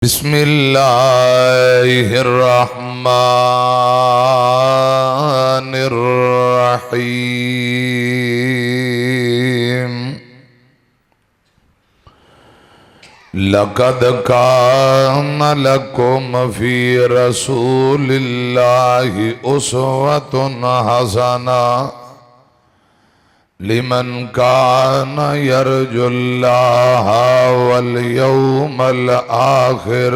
बिस्मिल्लाहिर्रहमानिर्रहीम। लक़द कान लकुम फ़ी रसूलिल्लाहि उस्वतुन हसना लिमन कान यरजुल्लाह वल यौमल आखिर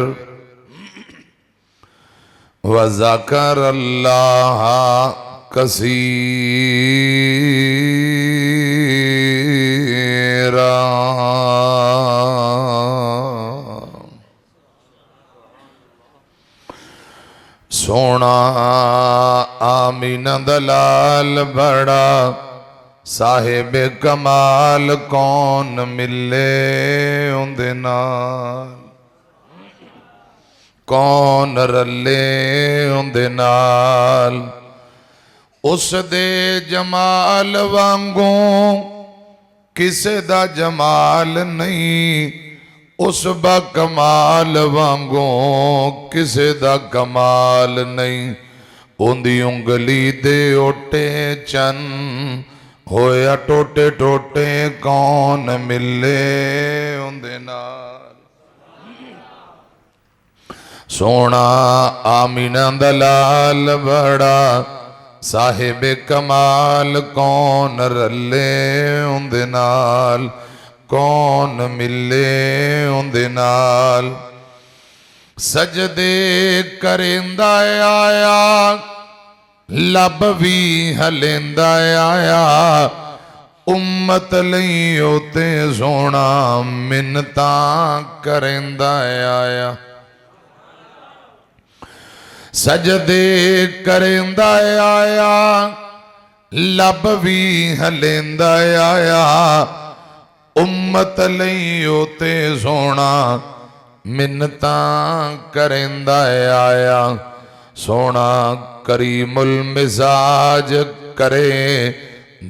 व ज़करल्लाह कसीरा। सोना आमीना दलाल बड़ा साहिब कमाल कौन मिले उंदे नाल, कौन रले उंदे नाल। उस दे जमाल वांगू किसे दा जमाल नहीं, उस बा कमाल वांगू किसे दा कमाल नहीं। उंदी उंगली दे ओटे चन होया टोटे टोटे कौन मिले उंदे नाल। सोना आमीना दलाल बड़ा साहिब कमाल कौन रले उंदे नाल, कौन मिले उंदे नाल। सजदे करेंदा आया लब भी हलेंदा आया, उम्मत लई ओते सोना मिन्नता करेंदा आया। सजदे करेंदा आया लब भी हलेंदा आया, उम्मत लई ओते सोना मिन्नता करेंदा आया। सोना करीमुल मिजाज करे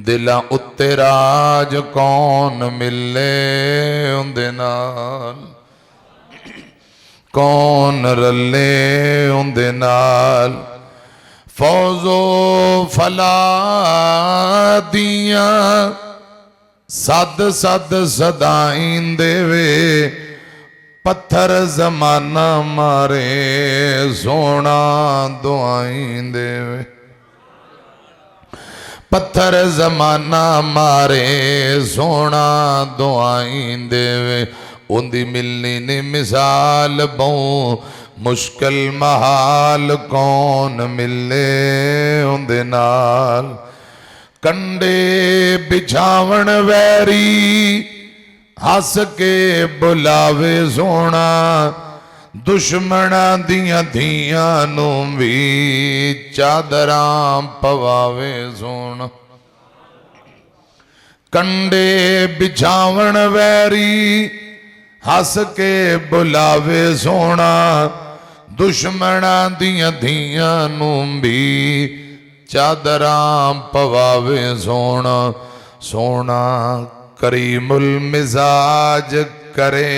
दिला उत्ते राज कौन मिले उंदे नाल, कौन रले उंदे नाल। फौजो फला दियां सद सद सदाईं देवे, पत्थर जमाना मारे सोना दुआईं देवे। पत्थर जमाना मारे सोना दुआईं देवे। उंदी मिलनी ने मिसाल बहु मुश्किल महाल कौन मिले उंदे नाल। कंडे बिछावन वैरी हस के बुलावे सोना, दुश्मना दियां धियां नू भी चादरां पवावे सोना। कंडे बिछावन वैरी हस के बुलावे सोना, दुश्मना दियां धियां नू भी चादरां पवावे सोना। सोना करीमुल मिजाज करे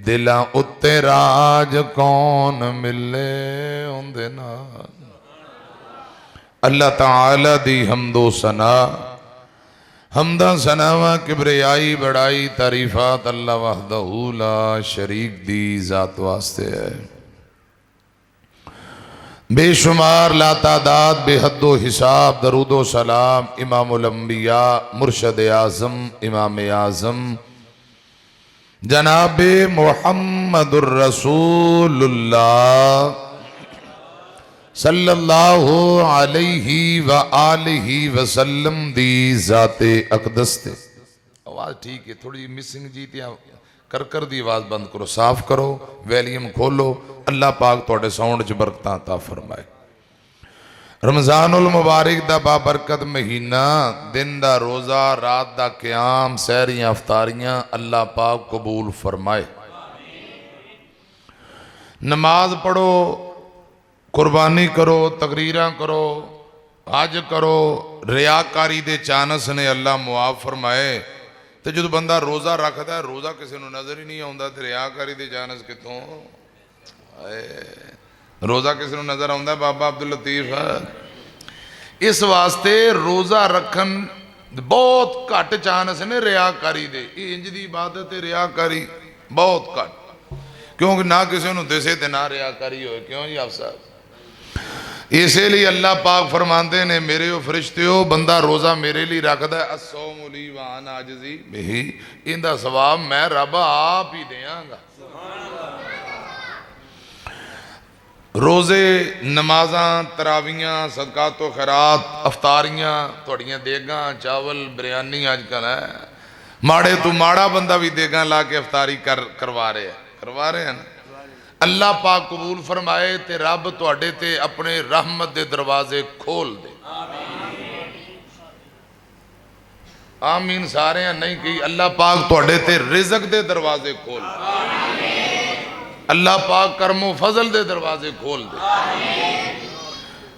दिला उत्ते राज कौन मिले उंदे नाल। अल्लाह ताला दी हमदो सना हमदा सनावा किबरियाई बड़ाई तारीफात अल्लाह वहदहू ला शरीक दी जात वास्ते है। बेशुमार लातादाद बेहद्दो हिसाब दरूदो सलाम इमामुल अंबिया मुर्शद आज़म इमाम आज़म जनाबे मुहम्मदुर रसूलुल्लाह सल्लल्लाहु अलैहि व आलिहि वसल्लम दी जाते अकदस ते। आवाज़ ठीक है, थोड़ी मिसिंग जी थी। कर दी आवाज़ बंद करो, साफ करो, वैल्यूम खोलो। अल्लाह पाक तुहाडे साउंड च बरकतां अता फरमाए। रमज़ानुल मुबारक दा बाबरकत महीना, दिन दा रोज़ा, रात दा क़याम, सहरियां अफ्तारियां अल्लाह पाक कबूल फरमाए। नमाज पढ़ो, कुर्बानी करो, तकरीरां करो, हज करो, रियाकारी दे चानस ने अल्लाह मुआफ फरमाए। तो जो बंदा रोज़ा रखता, रोज़ा किसी को नज़र ही नहीं आता, तो रियाकारी दे जानस कितों? रोज़ा किसी को नज़र आता? बाबा अब्दुल लतीफ़। इस वास्ते रोज़ा रखन बहुत घट चांस ने रियाकारी दे। इंज दी इबादत है, रियाकारी बहुत घट, क्योंकि ना किसी को दिसे तो ना रियाकारी हो। क्यों जी आप साहब? इसलिए अल्लाह पाक फरमाते ने, मेरे वो फरिश्ते हो, बंदा रोज़ा मेरे लिए रखता है, अस्सौमुली वान आजिज़ी बिही, इनका सवाब मैं रब आप ही देंगा। रोज़े, नमाजा, तरावियाँ, सदकातो खैरात, अफतारियाँ, थोड़ियाँ देगा, चावल, बिरयानी अजकल है। माड़े तो माड़ा बंदा भी देगा ला के अफतारी करवा रहे हैं। अल्लाह पाक कबूल फरमाए ते रब तुहाडे ते अपने रहमत दे दरवाजे खोल दे। आमीन सारे नहीं कही। अल्लाह पाक तुहाडे ते रिज़क दे दरवाजे खोल दे। अल्लाह पाक करमो फजल दे दरवाजे खोल दे।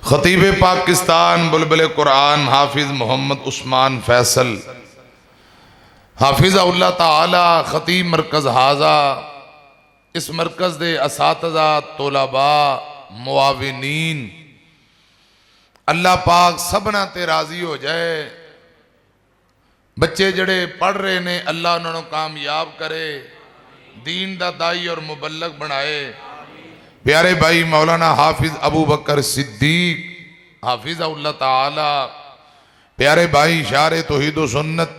खतीब पाकिस्तान बुलबुल कुरान हाफिज मोहम्मद उस्मान फैसल हाफिज़हुल्लाह ताला खतीब मरकज़ हाजा, इस मरकज़ दे असातिज़ा, तोलबा, मुआविनीन, अल्लाह पाक सबना ते राज़ी हो जाए। बच्चे जड़े पढ़ रहे ने अल्लाह उन्होंने कामयाब करे, दीन दा दाई और मुबल्लग बनाए। प्यारे भाई मौलाना हाफिज अबू बकर सिद्दीक हाफिज़हुल्लाह ताला, प्यारे भाई शारे तौहीद व सुन्नत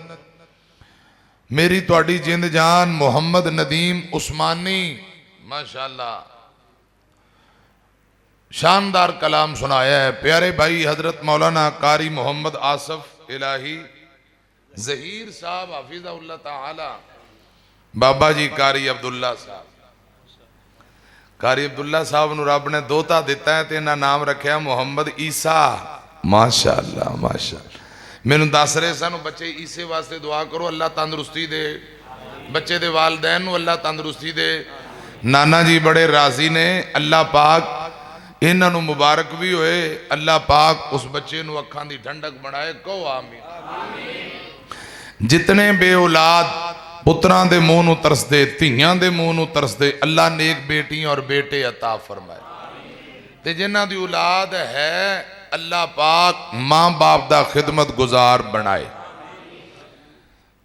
मेरी तुहाडी जिंद जान मोहम्मद नदीम उस्मानी, माशाअल्लाह शानदार कलाम सुनाया है। प्यारे भाई हजरत मौलाना कारी मोहम्मद आसफ इलाही जहीर साहब हाफिज़हुल्लाह ताला, बाबा जी कारी अब्दुल्ला साहब, कारी अब्दुल्ला साहब नूं रब ने दोता दिता है, तो इन्हां नाम रखा मोहम्मद ईसा। माशाअल्लाह माशाअल्लाह। मैनू दस रहे सन बच्चे ईसे वास्ते दुआ करो, अल्लाह तंदुरुस्ती दे, बच्चे दे वालदैन नूं अल्लाह तंदुरुस्ती दे। नाना जी बड़े राजी ने, अल्लाह पाक इन्हां नूं मुबारक भी होए, अल्लाह पाक उस बच्चे नूं अखां दी ठंडक बनाए। कहो आमीन। जितने बे औलाद पुत्रां दे मुंह नूं तरसदे, धीआं दे मुंह नूं तरसदे, अल्लाह नेक बेटियां और बेटे अता फरमाए। ते जिन्हां दी औलाद है अल्लाह पाक माँ बाप दा खिदमत गुजार बनाए।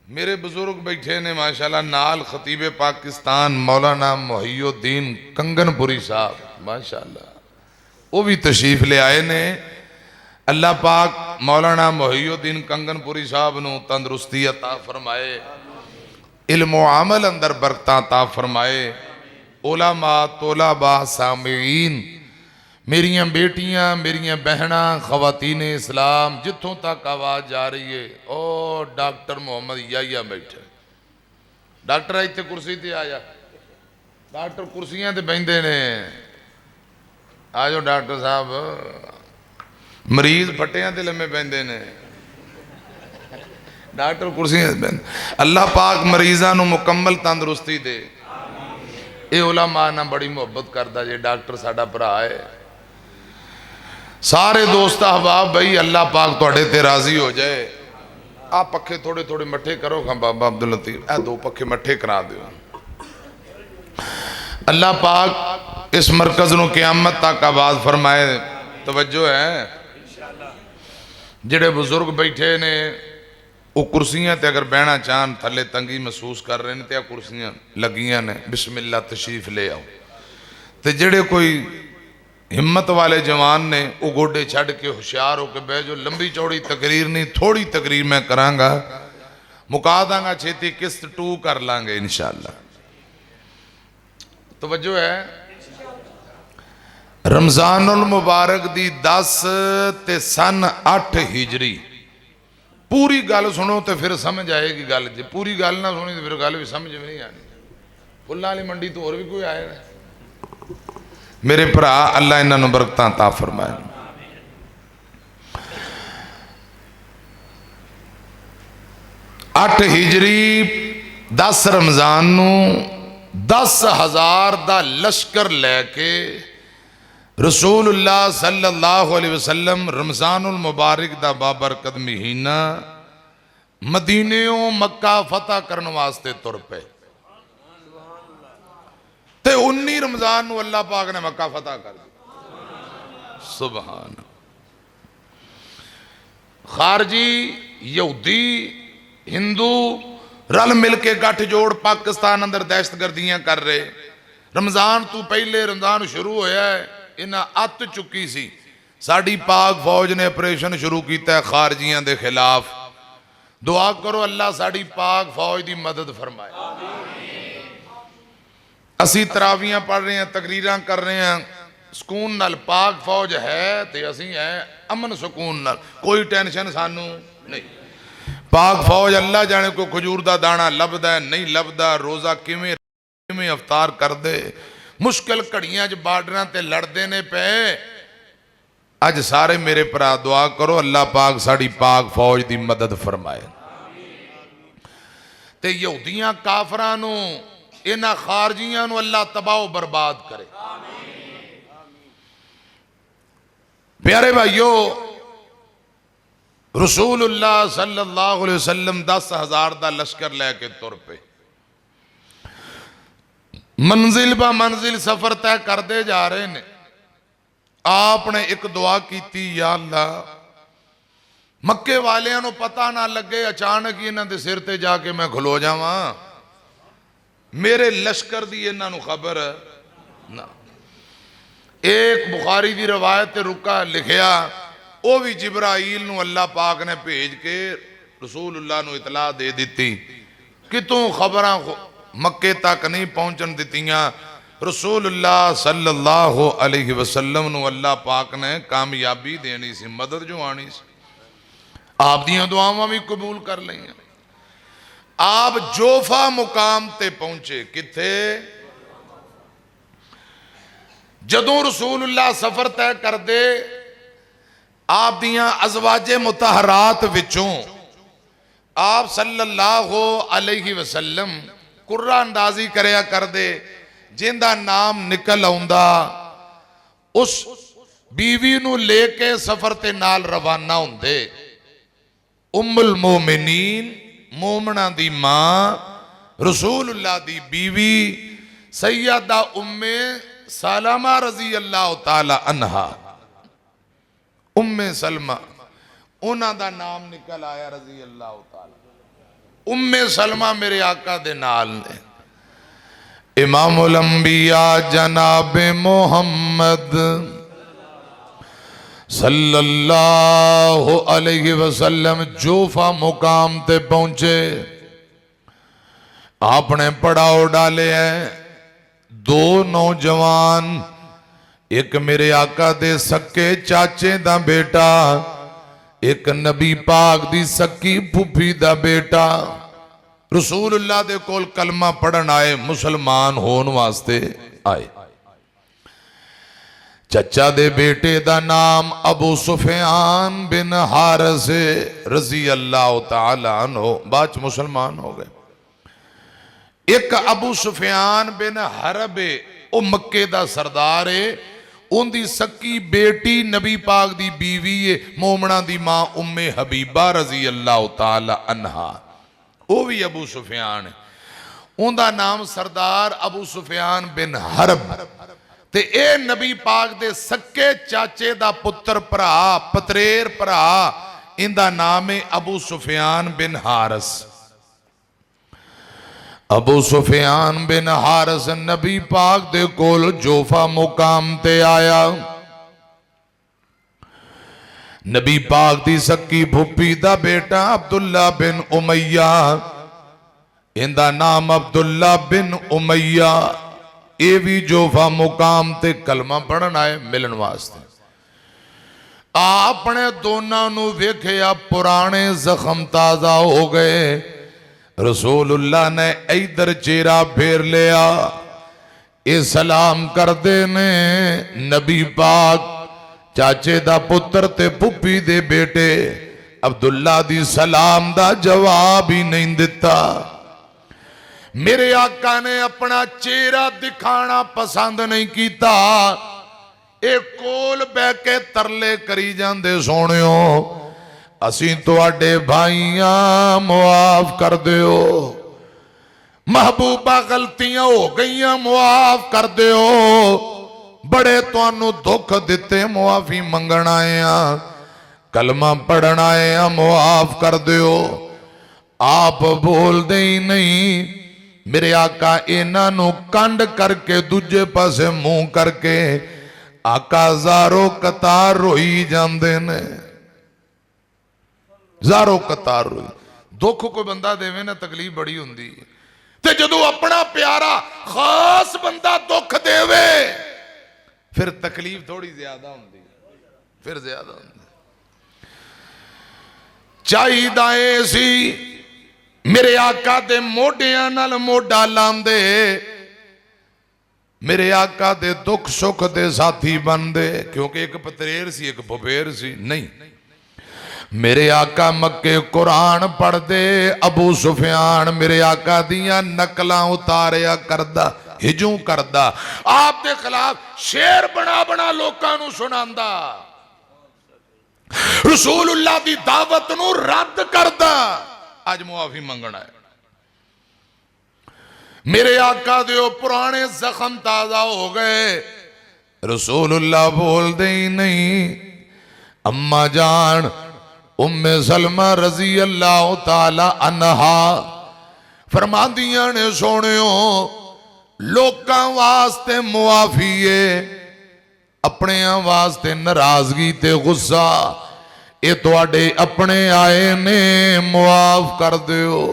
मेरे बुजुर्ग बैठे ने माशाल्लाह नाल, खतीब पाकिस्तान मौलाना मोहिउद्दीन कंगनपुरी साहब, माशाल्लाह वो भी तशरीफ ले आए ने। अल्लाह पाक मौलाना मोहिउद्दीन कंगनपुरी साहब नूं तंदुरुस्ती अता फरमाए, इल्म व अमल अंदर बरकत अता फरमाए। उलमा तोलाबा सामीन, मेरियां बेटियां, मेरियां बहना, खवातीने इस्लाम, जितों तक आवाज़ जा रही है, ओ डॉक्टर मोहम्मद याहिया बैठे। डॉक्टर इतने कुर्सी ते आया, डॉक्टर कुर्सियां ते बहिंदे ने। आ जाओ डॉक्टर साहब, मरीज फट्टियां ते लम्मे पैंदे ने, डॉक्टर कुर्सियां ते बैठे। अल्लाह पाक मरीज़ां नूं मुकम्मल तंदुरुस्ती दे। ये उलमा नाल बड़ी मुहब्बत करदा जे, डॉक्टर साडा भरा है। सारे दोस्त अहबाब भाई अल्लाह पाक तुहाडे ते राजी हो जाए। आ पखे थोड़े थोड़े मट्ठे करो खां बाबा अब्दुल लतीफ, ए दो पखे मट्ठे करा दो। अल्लाह पाक इस मरकज नूं क़यामत तक आबाद फरमाए। तवज्जो है, जिहड़े बुजुर्ग बैठे ने वो कुर्सियां ते अगर बहना चाहन, थले तंगी महसूस कर रहे हैं, तो कुर्सियां लगियां ने, बिस्मिल्लाह तशरीफ ले आओ। तो जिहड़े कोई हिम्मत वाले जवान ने वो गोडे छड़ के होशियार होकर बह जो। लंबी चौड़ी तकरीर नहीं, थोड़ी तकरीर मैं करांगा, मुका दांगा छेती, किस्त 2 कर लांगे इंशाअल्लाह। तवज्जो है, रमजानुल मुबारक दी 10 ते सन 8 हिजरी। पूरी गल सुनो तो फिर समझ आएगी गल, जो पूरी गल ना सुनी तो फिर गल भी समझ में नहीं आनी। फुल्लां वाली मंडी तो और भी कोई आए ना मेरे भरा, अल्लाह इन्होंने बरकत अता फरमाए। 8 हिजरी 10 रमजान नूं 10,000 दा लश्कर लैके रसूलुल्लाह सल्लल्लाहु अलैहि वसल्लम रमजानुल मुबारक दा बाबरकत महीना मदीनेओं मक्का फतह करने वास्ते तुर पे ते 19 रमजान नूं अल्लाह पाक ने मक्का फतह कर दिया। सुभान। खारजी यहूदी हिंदू रल मिल के गठजोड़ पाकिस्तान अंदर दहशतगर्दियां कर रहे। रमजान तू पहले रमजान शुरू होया है, इन्हां अत चुकी सी। साड़ी पाक फौज ने ऑपरेशन शुरू किया खारजियां दे खिलाफ। दुआ करो अल्लाह साड़ी पाक फौज की मदद फरमाए। असी तरावियां पढ़ रहे हैं, तकरीरां कर रहे हैं, सुकून नाल। पाक फौज है तो असी है अमन सुकून नाल, कोई टेंशन सानू नहीं। पाक फौज अल्लाह जाने को खजूर का दाना लभदा है नहीं लभदा, रोज़ा किवें किवें अवतार कर दे। मुश्किल घड़ियां च बार्डरां ते लड़दे ने पे। अज सारे मेरे भरा दुआ करो अल्लाह पाक साड़ी पाक फौज की मदद फरमाए ते यहूदियां काफरां नूं इन्हां खारजियां नूं अल्लाह तबाह बर्बाद करे। प्यारे भाइयों, रसूलुल्लाह सल्लल्लाहु अलैहि वसल्लम 10,000 का लश्कर लैके तुर पे मंजिल ब मंजिल सफर तय करते जा रहे ने। आपने एक दुआ की, या अल्लाह मक्के वालियां नूं पता ना लगे अचानक ही इन्हां दे सिर ते जाके मैं खलो जावां, मेरे लश्कर दी इन्हां नूं खबर ना। एक बुखारी की रवायत रुका लिखिया, वो भी जिब्राइल नूं अल्लाह पाक ने भेज के रसूलुल्लाह नूं इतला दे दी कि तू खबरां मक्के तक नहीं पहुंचन दित्तियां। रसूलुल्लाह सल्लल्लाहु अलैहि वसल्लम नूं अल्लाह पाक ने कामयाबी देनी सी, मदद जो आनी सी। आप दियां दुआवां भी कबूल कर लईयां। आप जोफा मुकाम ते पहुंचे। किथे? जदों रसूलुल्लाह सफर तय कर दे, आप दियां अज़वाजे मुतहरात विचों आप सल्लल्लाहु अलैहि वसल्लम कुर्रा अंदाजी करया कर दे, जिंदा नाम निकल आउंदा उस बीवी नूं लेके सफर ते नाल रवाना हुंदे। उम्मुल मोमिनीन, मोमना दी मां, रसूलुल्लाह दी बीवी सैयदा उम्मे सलमा रजी अल्लाह ताला अन्हा, उम्मे सलमा, उन्हां दा नाम निकल आया रजी अल्लाह ताला। उम्मे सलमा मेरे आका दे नाल ने। इमामुल अंबिया जनाब मोहम्मद सल्लल्लाहु अलैहि वसल्लम जोफा मुकाम ते पहुंचे। आपने पड़ाव डाले हैं। दो नौजवान, एक मेरे आका दे सक्के चाचे दा बेटा, एक नबी पाक दी सक्की फुफी दा बेटा रसूलुल्लाह दे कोल कलमा पढ़न आए, मुसलमान होने वास्ते आए। चचा दे बेटे दा नाम अबू सुफियान बिन हारिस रजी अल्लाह तआला अन्हु, बाद च मुसलमान हो गए। एक अबू सुफियान बिन हरब, ओ मक्के दा सरदार है। उनकी सक्की बेटी नबी पाक दी बीवी है, मोमना दी मां उम्मे हबीबा रजी अल्लाह तआला अन्हा, वो भी अबू सुफियान है। उनका नाम सरदार अबू सुफियान बिन हरब ते ए नबी पाक दे सक्के चाचे दा पुत्र भरा, पतरेर भरा, इंदा नाम है अबू सुफियान बिन हारिस। अबू सुफियान बिन हारिस नबी पाक दे कोल जोफा मुकाम ते आया। नबी पाक दी सक्की फुफी दा बेटा अब्दुल्ला बिन उमैया, इंदा नाम अब्दुल्ला बिन उमैया, ये भी जोफा मुकाम ते कलमा पढ़न आए मिलन वास्ते। आपने दोनों नू वेखिया, पुराने जख्म ताजा हो गए। रसूलुल्लाह ने इधर चेहरा फेर लिया, ये सलाम करते ने नबी पाक चाचे दा पुत्र ते पुप्पी दे बेटे अब्दुल्ला दी सलाम दा जवाब ही नहीं दिता। मेरे आका ने अपना चेहरा दिखाना पसंद नहीं किया। एक कोल बह के तरले करी जांदे, सोनियो असीं तुहाडे भाइयां मुआफ कर दिओ। महबूबा गलतियां हो गईयां मुआफ कर दिओ। बड़े तुहानू दुख दिते मुआफी मंगण आए आ, कलमा पढ़न आए आ, मुआफ कर दिओ। आप बोलदे ही नहीं। मेरे आका इन्हां नू कंड करके दूजे पासे मुंह करके आका ज़ारो कतार रोई जांदे ने, ज़ारो कतार रोई। दुख कोई बंदा देवे ना तकलीफ बड़ी हुंदी है, ते जदों अपना प्यारा खास बंदा दुख देवे फिर तकलीफ थोड़ी ज्यादा हुंदी, फिर ज्यादा हुंदी। चाहिदा ए सी मेरे आका दे मोढियां नाल मोढा लांदे, मेरे आका दे दुख सुख दे साथी बनदे। क्योंकि एक पतरेर सी एक भुपेर सी नहीं। मेरे आका मक्के कुरान पढ़दे, अबू सुफियान मेरे आका दियां नकलां उतारिया करदा, हिजू करदा, आप दे खिलाफ शेर बना बना लोकां नू सुनांदा, रसूलुल्लाह दी दावत नू रद्द करदा। अज मुआफी मंगना है। मेरे आका दे पुराने जख्म ताजा हो गए। रसूलुल्लाह बोलदे ही नहीं। अम्मा जान उम्मे सलमा रजी अल्लाह ताला अन्हा फरमादियां ने, सोनियो लोकां वास्ते मुआफी है, अपने वास्ते नाराजगी ते गुस्सा, ये तुहाडे अपने आए ने, मुआफ कर दिओ।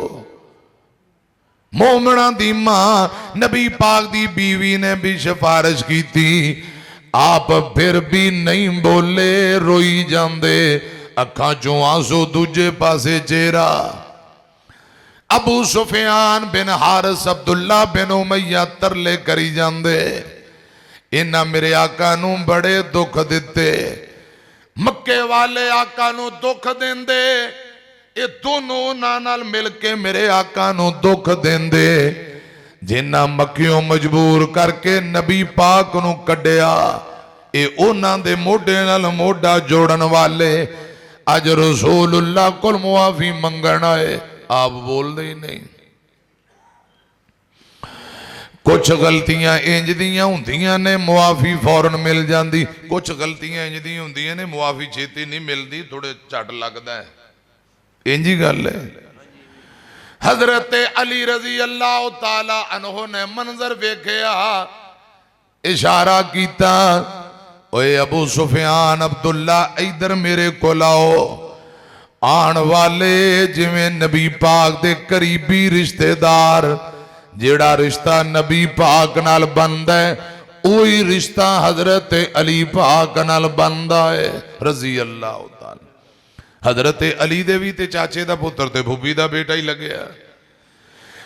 मोमना दी मां नबी पाक दी बीवी ने भी सिफारिश की थी, आप फिर भी नहीं बोले, रोई जांदे, अखां चों आंसू दूजे पासे चेहरा। अबू सुफियान बिन हारिस अब्दुल्ला बिन उमैया तरले करी जांदे, इन्हां मेरे आका नू बड़े दुख दिते। मक्के वाले आका नू दुख देंदे, ये दोनों नाल मिल के मेरे आका नू दुख देंदे। जिन्हां मक्कियों मजबूर करके नबी पाक नू कड्डिया, ये उन्हां दे मोढे नाल मोढा जोड़न वाले अज रसूलुल्लाह कोल मुआफी मंगण आए, आप बोलदे ही नहीं। कुछ गलतियां इंज दियां हुंदियां ने, मुआफी फौरन मिल जाती। कुछ गलतियां इंज दियां हुंदियां ने, मुआफी छेती नहीं मिलती, थोड़े झट लगदा है। इंज ही गल है। हजरत अली रजी अल्लाह ताला अन्हो ने मंजर वेखिया, इशारा किया, ओए अबू सुफियान अब्दुल्ला इधर मेरे को आओ। आन वाले जिवें नबी पाक दे करीबी रिश्तेदार, जेड़ा रिश्ता नबी पाक नाल बनदा है उही रिश्ता हजरत अली पाक नाल बनदा है रजी अल्लाह ताला। हजरत अली दे भी ते चाचे दा पुत्र ते फुफी दा बेटा ही लग्या।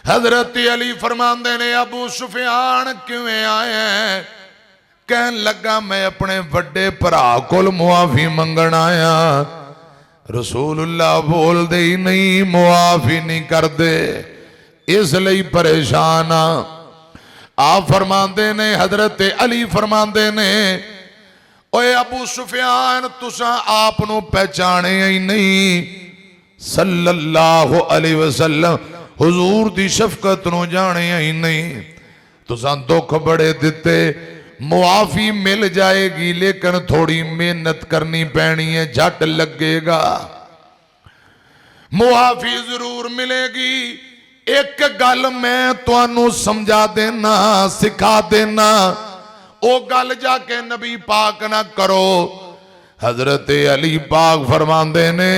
हजरत अली फरमांदे ने, अबू सुफियान किवें आया? कहन लगा मैं अपने वड्डे भरा कोल मुआफी मंगण आया। रसूलुल्लाह बोलदे ही नहीं, मुआफी नहीं करदे, इसलिए परेशान आप फरमाते ने। हजरत अली फरमाते ने, ओए अबू सुफियान तुसा आप नू पहचाने ही नहीं, सल्लल्लाहु अलैहि वसल्लम हुजूर दी शफकत नू जाने ही नहीं। तुसा दुख बड़े दिते, मुआफी मिल जाएगी लेकिन थोड़ी मेहनत करनी पैनी है, झट लगेगा, मुआफी जरूर मिलेगी। एक गल मैं तुहानू समझा देना, सिखा देना, ओ गल जाके नबी पाक ना करो। हजरत अली पाक फरमांदे ने,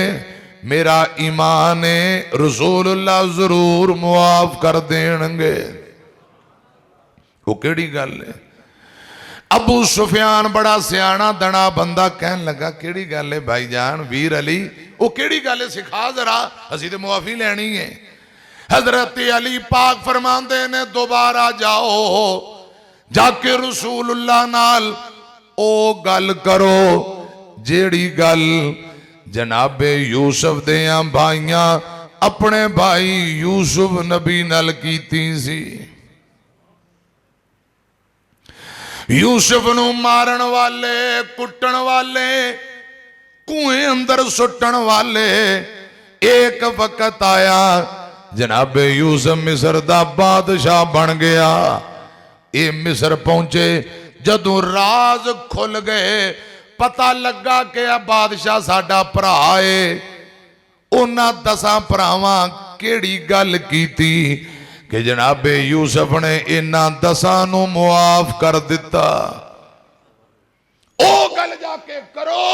मेरा ईमान है रसूलुल्लाह जरूर मुआफ कर देंगे। वो केड़ी गल है? अबू सुफियान बड़ा सियाना दना बंदा कहन लगा, केड़ी गल है भाईजान वीर अली, वो केड़ी गल है, सिखा जरा, असी तो मुआफी लैनी है। हजरत अली पाक फरमांदे ने, दोबारा जाओ, जाके रसूलुल्लाह नाल ओ गल करो जेड़ी गल जनाबे यूसुफ दियां भाइयां अपने भाई यूसुफ नबी नाल कीती सी। यूसुफ नू मारन वाले, कुटन वाले कुएं अंदर सुटन वाले एक वक्त आया जनाबे यूसुफ मिस्र दा बादशाह बन गया। ये मिस्र पहुंचे, जदों राज खुल गए, पता लगा कि आ बादशाह साडा भरा है। उन्हां 10 भरावां केड़ी गल कीती कि जनाबे यूसुफ ने इन्हां 10 नूं मुआफ कर दिता। ओ गल जाके करो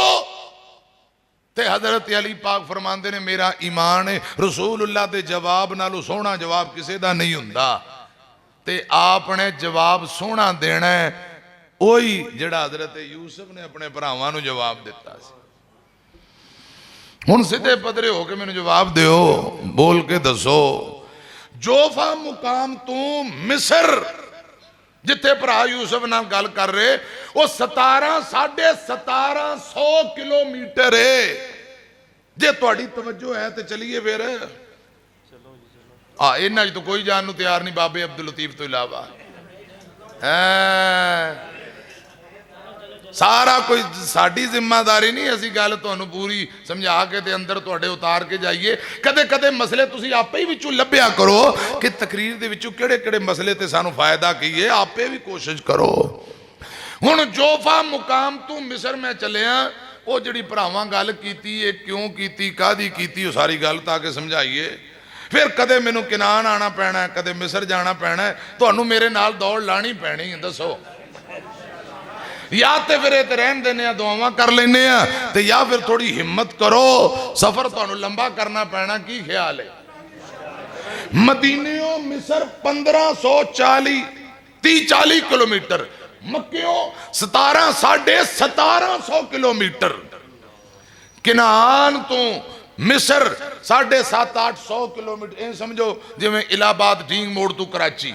ते हजरत अली पाक फरमांदे ने मेरा ईमान है रसूलुल्लाह दे जवाब नालों सोहना जवाब किसी दा नहीं हुंदा। ते आपने जवाब सोहना देना है, ओही जिहड़ा हजरत यूसुफ ने अपने भरावां नूं जवाब दिता सी। हुण सीधे पदरे हो के मैनूं जवाब दिओ, बोल के दसो जोफा मुकाम तू मिस्र जिथे भरा यूसुफ नाल गल कर रहे वो 17,500 किलोमीटर है। जे तुहाडी तवज्जो है तो चलिए फिर। इन्हां तो कोई जान नूं तैयार नहीं बाबे अब्दुल लतीफ तो इलावा। सारा कोई साडी जिम्मेदारी नहीं, असी गल तुहानूं पूरी समझा के ते अंदर तुहाडे उतार के जाइए। कदे कदे मसले तुसीं आपे ही विचों लभ्या करो कि तकरीर दे विचों किहड़े किहड़े मसले ते सानूं फायदा की है, आपे भी कोशिश करो। हुण जोफा मुकाम तू मिस्र मैं चलिया, वो जिहड़ी भरावां गल कीती है क्यों कीती काहदी कीती, वो सारी गल ताके समझाइए। फिर कदे मैनूं किनान आना पैना है, कदे मिस्र जाना पैना है, तुहानूं मेरे नाल दौड़ लानी पैनी है। दसो या तो फिर इत्थे रहन देने दुआवां कर लेने ते या फिर थोड़ी हिम्मत करो, सफर तुहानूं लंबा करना पैना। की ख्याल है? मदीनेओं मिस्र 1540 30-40 किलोमीटर, मक्कियों 17,500 किलोमीटर, किनान तो मिस्र 750-800 किलोमीटर। ये समझो जिवें इलाहाबाद ढींग मोड़ तो कराची,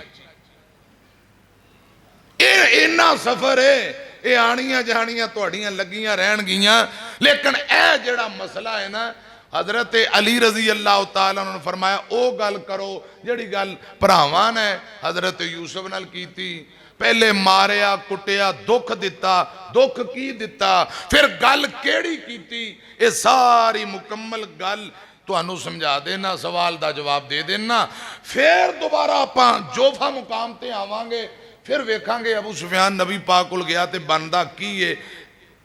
इन्ना सफर है। ये आनियां जानियां तुहाडियां लगियां रहन गियां, लेकिन यह जिहड़ा मसला है ना, हजरत अली रजी अल्लाह तआला ने फरमाया ओ गल करो जिहड़ी गल भरावां ने हजरत यूसुफ नाल कीती। पहले मारिया कुटिया, दुख दिता, दुख की दिता, फिर गल केड़ी कीती, ये सारी मुकम्मल गल तुहानूं समझा देना, सवाल दा जवाब दे देना। फिर दोबारा आपां जोफा मुकाम ते आवांगे, फिर वेखांगे अबू सुफियान नबी पाक कोल गया ते बनदा की है।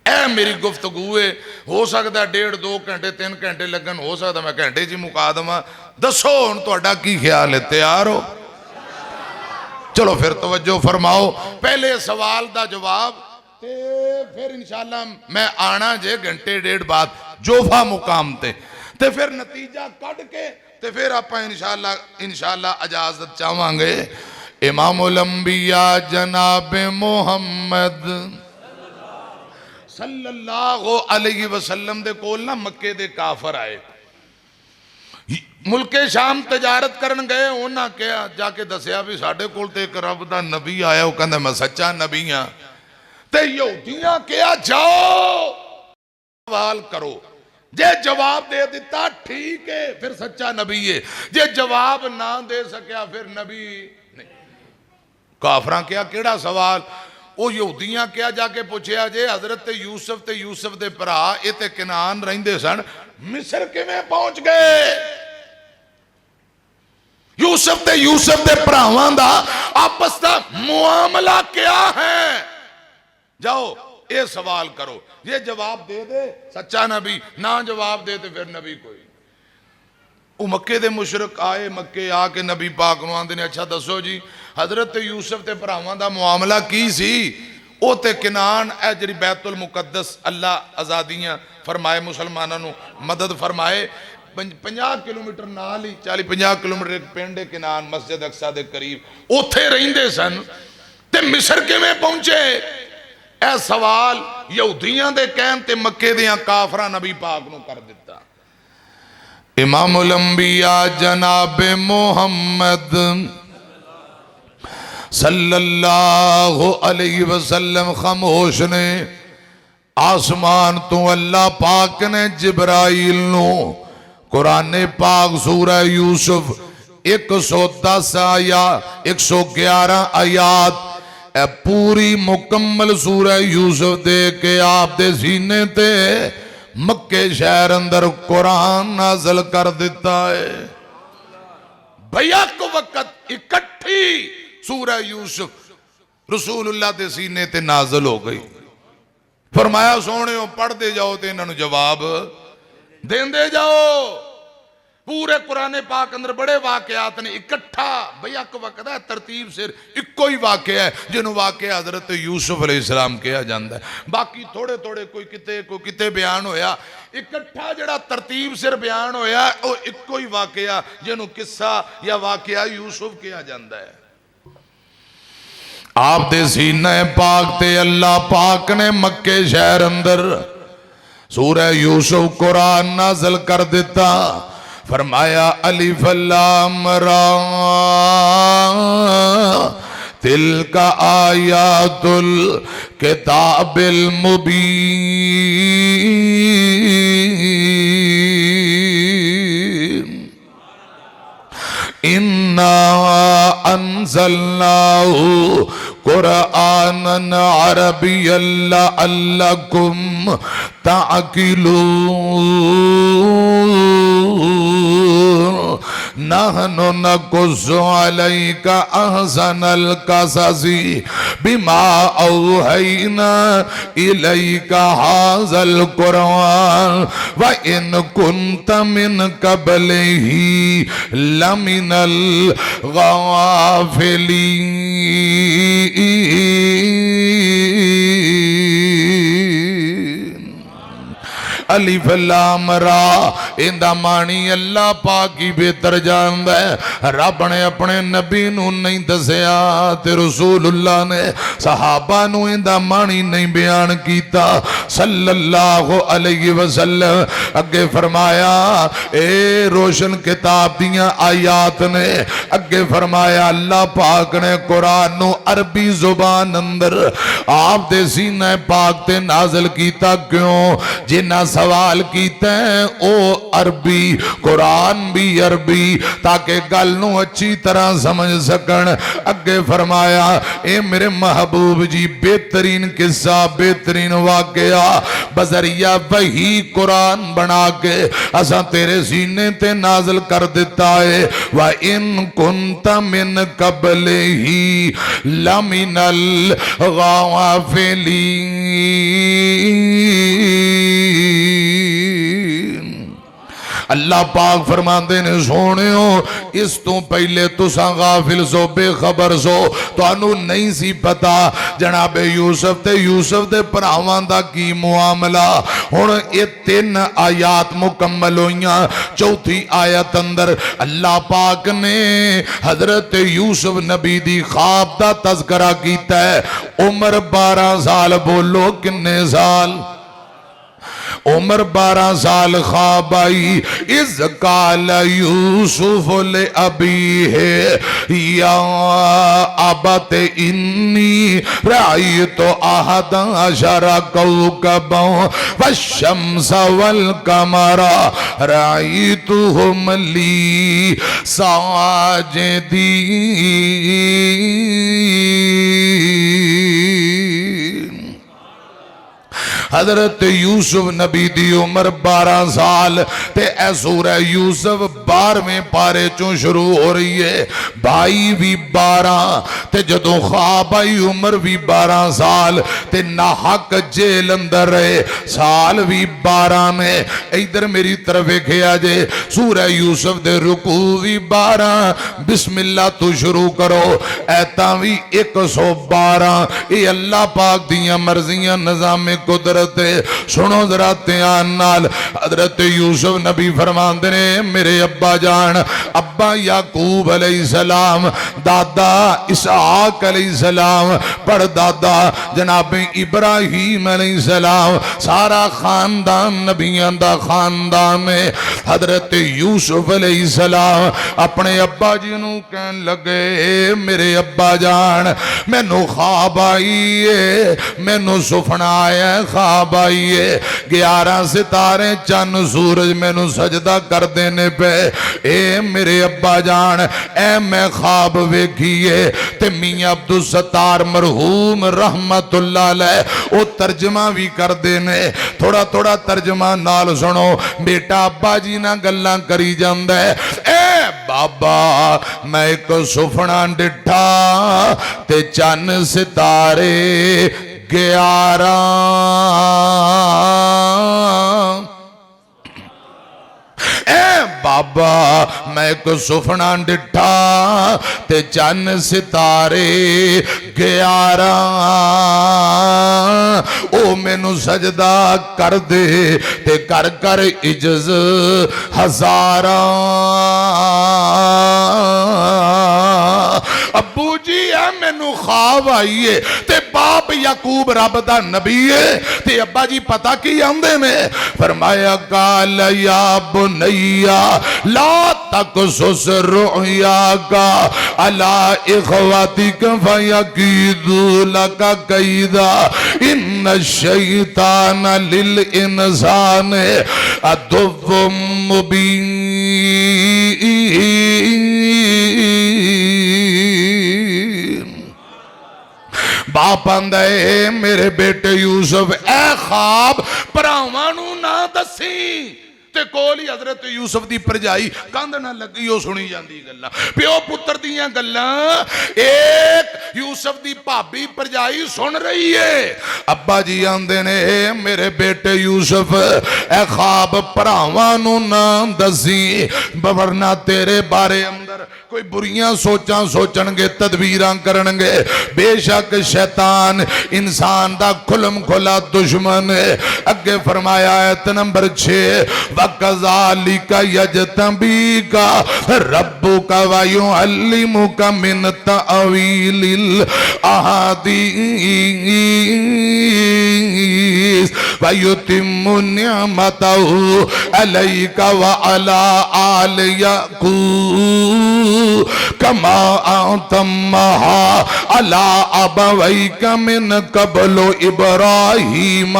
ए मेरी गुफ्तगू है, हो सकता 1.5-2 घंटे 3 घंटे लगन, हो सकता मैं घंटे च ही मुका देवां। दसो हुण तुहाडा की ख्याल है? तैयार हो? चलो फिर तवज्जो फरमाओ, पहले सवाल दा जवाब ते फिर इंशाअल्लाह मैं आना जे घंटे 1.5 बाद जोफा मुकाम ते फिर नतीजा कढ़ के ते फिर आपां इंशाअल्लाह इजाजत चाहांगे। इमामुल अंबिया जनाब मोहम्मद सल्लल्लाहु अलैहि वसल्लम दे कोल ना मक्के दे काफर आए, मुल्के शाम तजारत करन गए। उन्हां कहा जाके दसिया भी साडे कोल ते एक रब दा नबी आया, वो कहंदा मैं सच्चा नबी हां। ते यहूदियां कहा जाओ सवाल करो, जे जवाब दे दिता ठीक है फिर सच्चा नबी है, जे जवाब ना दे सकिया फिर नबी नहीं। काफरां क्या केड़ा सवाल? वो यहूदियां क्या जाके पूछया जे हजरत यूसुफ ते यूसुफ दे भरा ये ते किनान रहिंदे सन, मिस्र किवें पहुंच गए? यूसुफ ते यूसुफ दे भरावां दा आपस दा मुआमला क्या है? जाओ ये सवाल करो, ये जवाब दे दे सच्चा नबी, ना जवाब दे तो फिर नबी कोई। वो मक्के दे मुशरक आए, मक्के आके नबी पाक नूं आंदे ने अच्छा दसो जी हजरत यूसुफ ते भरावां दा मुआमला की सी? वो ते किनान ए जिहड़ी बैतुल मुकद्दस अल्लाह आज़ादियां फरमाए मुसलमानों नूं मदद फरमाए, 50 किलोमीटर नाल ही 40-50 किलोमीटर एक पिंड है किनान मस्जिद अक्सा दे करीब, उत्थे रहिंदे सन। ते मिस्र किवें पहुंचे? ए सवाल यहूदियां दे कहन ते मक्के दियां काफरां नबी पाक नूं कर दिता। इमामुल अंबिया जनाब मोहम्मद सल्लल्लाहु अलैहि वसल्लम खामोश ने। आसमान तो अल्लाह पाक ने जिब्राइल नू कुरान पाक सूरह यूसुफ 110 आया 111 आयात पूरी मुकम्मल सूरह यूसुफ दे के आप दे सीने ते मक्के शहर अंदर कुरान नाज़िल कर दिता है। भैया को वक्त इकट्ठी सूरह यूसुफ रसूलुल्लाह दे सीने ते नाज़िल हो गई। फरमाया सोहणियो पढ़ते जाओ तो इन्होंने जवाब देंदे जाओ। पूरे कुरान पाक अंदर बड़े वाकयात ने इकट्ठा भैया को वक्त है तरतीब से इको ही वाकया है जिन्हों वाकया हजरत यूसुफ अलैहिस्सलाम कहा जाता है। बाकी थोड़े थोड़े कोई किते बयान होया, इकट्ठा जड़ा तरतीब सिर बयान होया वो इको ही वाकया जिन्हों किस्सा या वाकया यूसुफ कहा जाता है। आप दे सीने पाक ते अल्लाह पाक ने मक्के शहर अंदर सूरह यूसुफ कुरान नाज़िल कर दिता। फरमाया अलिफ लाम रा तिलका आयातुल किताबिल मुबीन इन्ना अंज़लनाहु कुरआनन अरबिय्यन लअल्लकुम ताक़िलून नहनु नक़ुस्सु अलैका अहसनल क़ससी बिमा औहैना इलैका हाज़ल कुरआन व इन कुन्त मिन क़ब्लिही लमिनल गाफ़िलीन। अलिफ लाम रा इंदा मानी अल्लाह पाक ही बेहतर जानदा है। रब ने अपने नबी नू नहीं दसिया ते रसूलुल्लाह ने सहाबा नू इंदा मानी नहीं बयान कीता सल्लल्लाहु अलैहि वसल्लम। अगे फरमाया ए रोशन किताब दियां आयात ने। अगे फरमाया अल्लाह पाक ने कुरान नू अरबी जुबान अंदर आप दे सीने पाक ते नाज़िल कीता। क्यों? जिन्ना सवाल कीते ओ अरबी कुरान भी अरबी ताकि गल नू अच्छी तरह समझ सकन। अगे फरमाया ए मेरे महबूब जी बेहतरीन किस्सा बेहतरीन वाकया बजरिया वही कुरान बना के असा तेरे सीने ते नाज़िल कर दिता है। व इन कुन्त मिन क़ब्लिही लमिनल गाफ़िलीन। अल्लाह पाक फरमाते ने सोनियो इस तो पहले तुसा गाफिल सो बेखबर सो तुहानू नहीं सी पता जनाबे यूसुफ ते यूसुफ दे भरावां दा की मुआमला। हुण ये 3 आयात मुकम्मल होइयां। चौथी आयत अंदर अल्लाह पाक ने हजरत यूसुफ नबी दी ख्वाब दा तज़करा कीता है। उम्र 12 साल। बोलो किन्ने साल? उम्र 12 साल। ख्वाब आई इज़ काल यूसुफ ले अबी है या अबत इन्नी रायतु अहदा अशरा कौकबा वश्शम्स वल कमरा रायतुहुम ली साजिदीन। हजरत यूसुफ नबी दी उम्र 12 साल ते ए सूरह यूसुफ 12वें पारे चों शुरू हो रही है। भाई भी 12 ते जदों ख्वाब आई उम्र भी 12 साल ते नाहक जेल अंदर रहे साल भी 12 में। इधर मेरी तरफ वेखिया जे सूरह यूसुफ दे रुकू भी 12 बिस्मिल्लाह तो शुरू करो ऐता भी 112। ये अल्लाह पाक दियां मर्जियां निज़ामे कुदरत। सुनो जरा ध्यान नाल। हजरत यूसुफ नबी फरमाते ने मेरे अब्बा जान अब्बा याकूब अलैहिस्सलाम दादा इसहाक अलैहिस्सलाम परदादा जनाबे इब्राहीम अलैहिस्सलाम सारा खानदान नबियां दा खानदान है। हजरत यूसुफ अलैहिस्सलाम अपने अब्बा जी नू कहन लगे मेरे अब्बा जान मैनू ख्वाब आई है मैनू सुफना आया ख्वाब आईए 11 सितारे चन सूरज मैनू सजदा करते ने पे ए मेरे अब्बा जान ए मैं ख्वाब वेखीए ते मियां अब्दुल सत्तार मरहूम रहमतुल्लाह अलैह ओ तर्जमा भी करते ने थोड़ा थोड़ा तर्जमा नाल सुनो बेटा अब्बा जी ना गल्लां करी जांदा है ए बाबा मैं एक सुपना डिठा ते चन सितारे 11 ए बाबा मैं एक सुपना डिठा ते चन सितारे 11 ओ मैनू सजदा कर दे ते कर कर इजज हजारा अबू जी है मैनू ख्वाब आईए ते बाप याकूब रब दा नबी है ते अब्बा जी पता की आंदे ने फरमाया काल या बुनैया ला तकसुस रुया का अला इखवातिक फयकीदु लका कैदा इन शैतान लिल इंसान अदुव्वुम मुबीन बाप आंदा है मेरे बेटे यूसुफ ए ख्वाब भरावां नू ना दसी ते कोल ही हजरत यूसुफ दी परजाई कंध ना लगी ओ सुनी जांदी गल्लां प्यो पुत्र दियां गल्लां एक यूसुफ दी भाभी परजाई सुन रही है अब्बा जी आंदे ने मेरे बेटे यूसुफ ए ख्वाब भरावां नू ना दसी वरना तेरे बारे अंदर कोई बुरियां सोचां सोचणगे तदबीरां करनगे बेशक शैतान इंसान दा खुलम खुला दुश्मन है अगे फरमाया आयत नंबर 6 वकज़ालिका यजतबीका रब्बुका व युअल्लिमुका मिन तअवीलिल अहादीस व युतिम्मु निअमतहु अलैका व अला आलि याकूब कमा अतम्महा अला अबवैका मिन कबलो इब्राहीम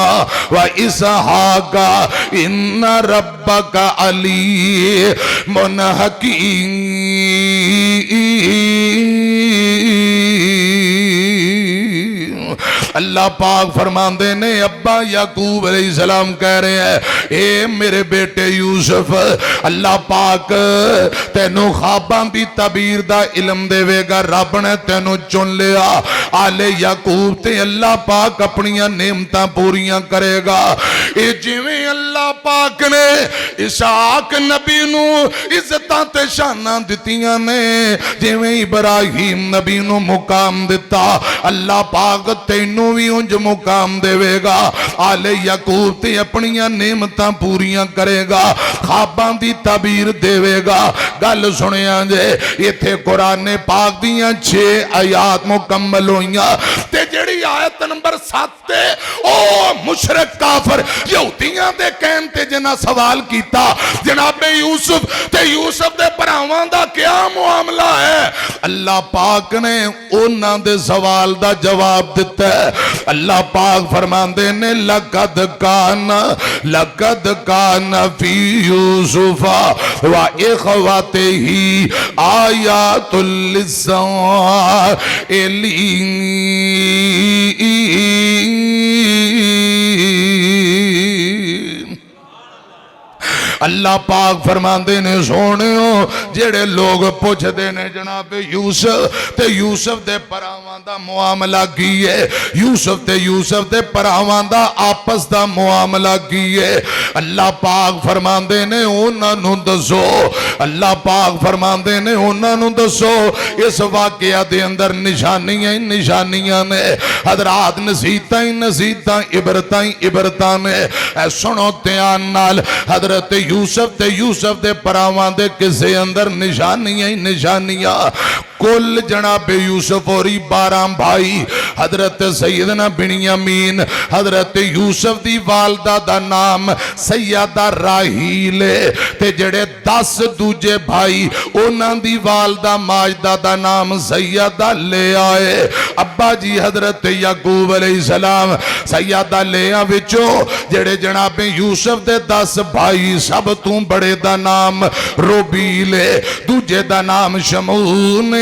व इसहाका इन्न रब्बका अलीमुन हकीम अल्लाह पाक फरमाते ने अब्बा याकूब अलैहिस्सलाम कह रहे हैं ए मेरे बेटे यूसुफ अल्लाह पाक तेनू ख्वाबां दी तबीर दा इल्म देवेगा रब ने तेनू चुन लिया आले याकूब ते अल्लाह पाक अपनियां नेमतां पूरियां करेगा ए जिवें अल्लाह पाक ने इसहाक नबी नू इज्जतां ते शानां दित्तियां ने जिवें इब्राहीम नबी नू मुकाम दिता अल्लाह पाक तेनू भी उंज मुकाम देवेगा आले याकूब ते अपनियां नेमतां पूरियां करेगा ख्वाबां दी तबीर देवेगा गल सुनिया जे इत्थे कुरान पाक दियां 6 आयात मुकम्मल होईयां ते जेड़ी आयत नंबर 7 है ओ मुशरिक काफिर यहूदियां दे कहन ते जिन्हां सवाल कीता जनाबे यूसुफ ते यूसुफ दे भरावां दा क्या मुआमला है अल्लाह पाक ने उन्हां दे सवाल दा जवाब दिता है अल्लाह पाक फरमाते ने लकद कान फी यूसुफा व इखवतिही आयातुल लिस्साइलीन अल्लाह पाक फरमाते ने सोनियो जेड़े लोग पूछते ने जनाब यूसुफ ते यूसुफ दे भरावां दा मुआमला की है यूसुफ ते यूसुफ दे भरावां दा आपस दा मुआमला की है अल्लाह पाक फरमाते ने उन्हां नू दसो अल्लाह पाक फरमाते ने उन्हां नू दसो इस वाकया दे अंदर निशानियां ही निशानियां ने हजरात नसीहतां ही नसीहतां इबरतां ही इबरतां ने सुनो ध्यान नाल हजरत यूसुफ ते यूसुफ दे परावां दे किसे अंदर निशानियां ही निशानियां। कुल जनाब यूसुफ और 12 भाई, हजरत सैयदना बिन्यामीन, हजरत यूसुफ दी वालदा दा नाम सैयदा राहील ते जड़े 10 दूजे भाई उन्हां दी वालदा माजदा दा नाम सैयदा लेआ है। अब्बा जी हजरत याकूब अलैहिस्सलाम सैयदा लेआ विचों जड़े जनाब यूसुफ दे 10 भाई सब तू बड़े दा नाम रोबील है, दूजे दा नाम शमून,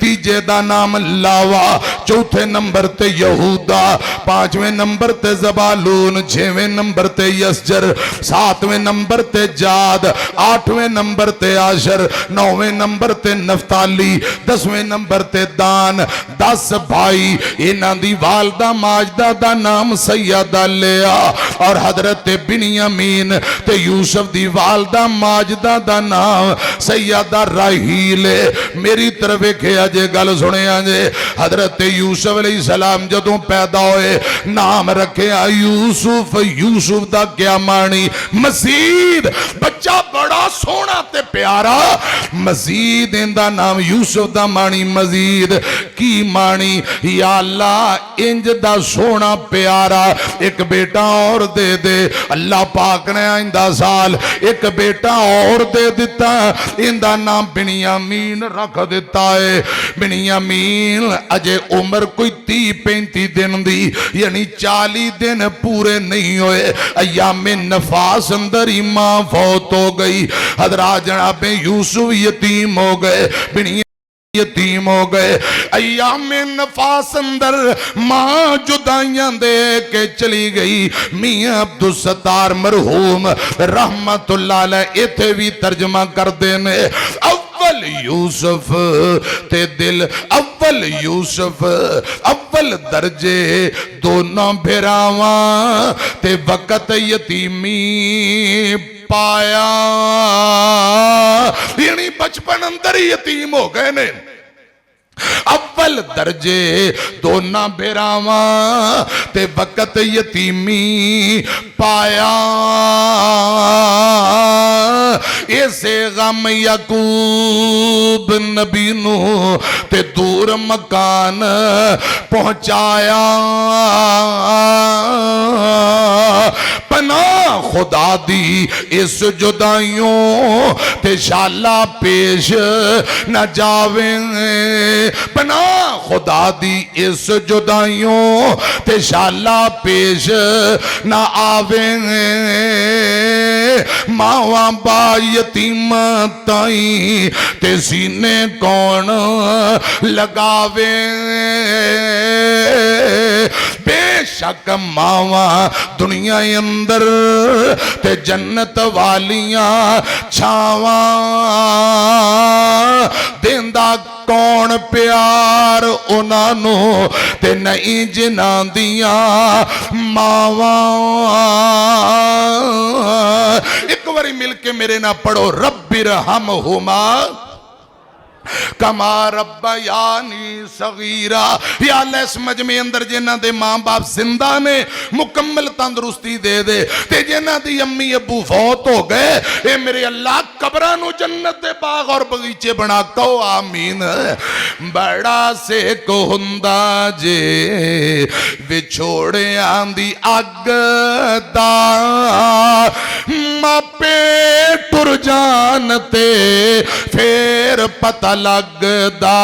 तीजे दा नाम लावा, चौथे नंबर ते यहूदा, 5वें नंबर ते जबालून, 6वें नंबर ते यसजर, 7वें नंबर ते जाद, 8वें नंबर ते आशर, 9वें नंबर ते नफ्ताली, 10वें नंबर ते दान। 10 भाई इन्हां दी वालदा माजदा दा नाम सैयदा लिया और हजरत बिन्यामीन ते यूसुफ दी वालदा माजदा दा नाम सैयदा राहील। मेरी तरफ वेखिया जे गल सुनिया जे, हजरत यूसुफ अलैहिस्सलाम जदों पैदा होए नाम रखिया यूसुफ। यूसुफ दा क्या मानी? मजीद, बच्चा बड़ा सोहना ते प्यारा, मजीद इंदा नाम यूसुफ दा मानी मजीद। की मानी? या अल्लाह इंज दा सोहना प्यारा एक बेटा और दे दे। अल्लाह पाक ने आइंदा साल एक बेटा और दे दिता, इंदा नाम बिन्यामीन रख दिता है। बिन्यामीन अजे उम्र कोई 30-35 दिन दी, यानी 40 दिन पूरे नहीं होए, अयामे नफास अंदर ही मां फौत हो गई। हजरात जनाब यूसुफ यतीम हो गए, यतीम हो गए। अयामे नफास अंदर मां जुदाइयां दे के चली गई। मियां अब्दुल सत्तार मरहूम रहमतुल्लाह अलैह इथे भी तर्जमा करते ने, अव्वल यूसुफ ते दिल, अव्वल यूसुफ अव्वल दर्जे दोनों भिरावां ते वक़्त यतीमी पाया। यानी बचपन अंदर ही यतीम हो गए ने। अव्वल दर्जे दोना बेरावा ते वक़्त यतीमी पाया। ऐसे गम याकूब नबी नू ते दूर मकान पहुंचाया। पना खुदा दी इस जुदाइयों ते शाला पेश न जावे। पना खुदा दी इस जुदाइयों ते शाला पेश न आवे। मावा बा यतीम ताई ते सीने कौन लगावे। बेशक मावा दुनिया अंदर ते जन्नत वालियां छावा देंदा कौन प्यार उन्हानू ते नहीं जिन्हां दियां मावा। एक बारी मिलके मेरे ना पढ़ो, रब्बिरहमहुमा कमा रब्बयानी सगीरा। या अल्लाह इस मजमे अंदर जिन्हां दे मां बाप जिंदा ने मुकम्मल तंदुरुस्ती दे दे, ते जिन्हां दी अम्मी अबू फौत हो गए, ए मेरे अल्लाह कब्रां नू जन्नत दे बाग और बगीचे बना। कहो आमीन। बड़ा सेक हुंदा जे विछोड़ियां दी अग दा, मापे टुर जान ते फेर पता लगदा,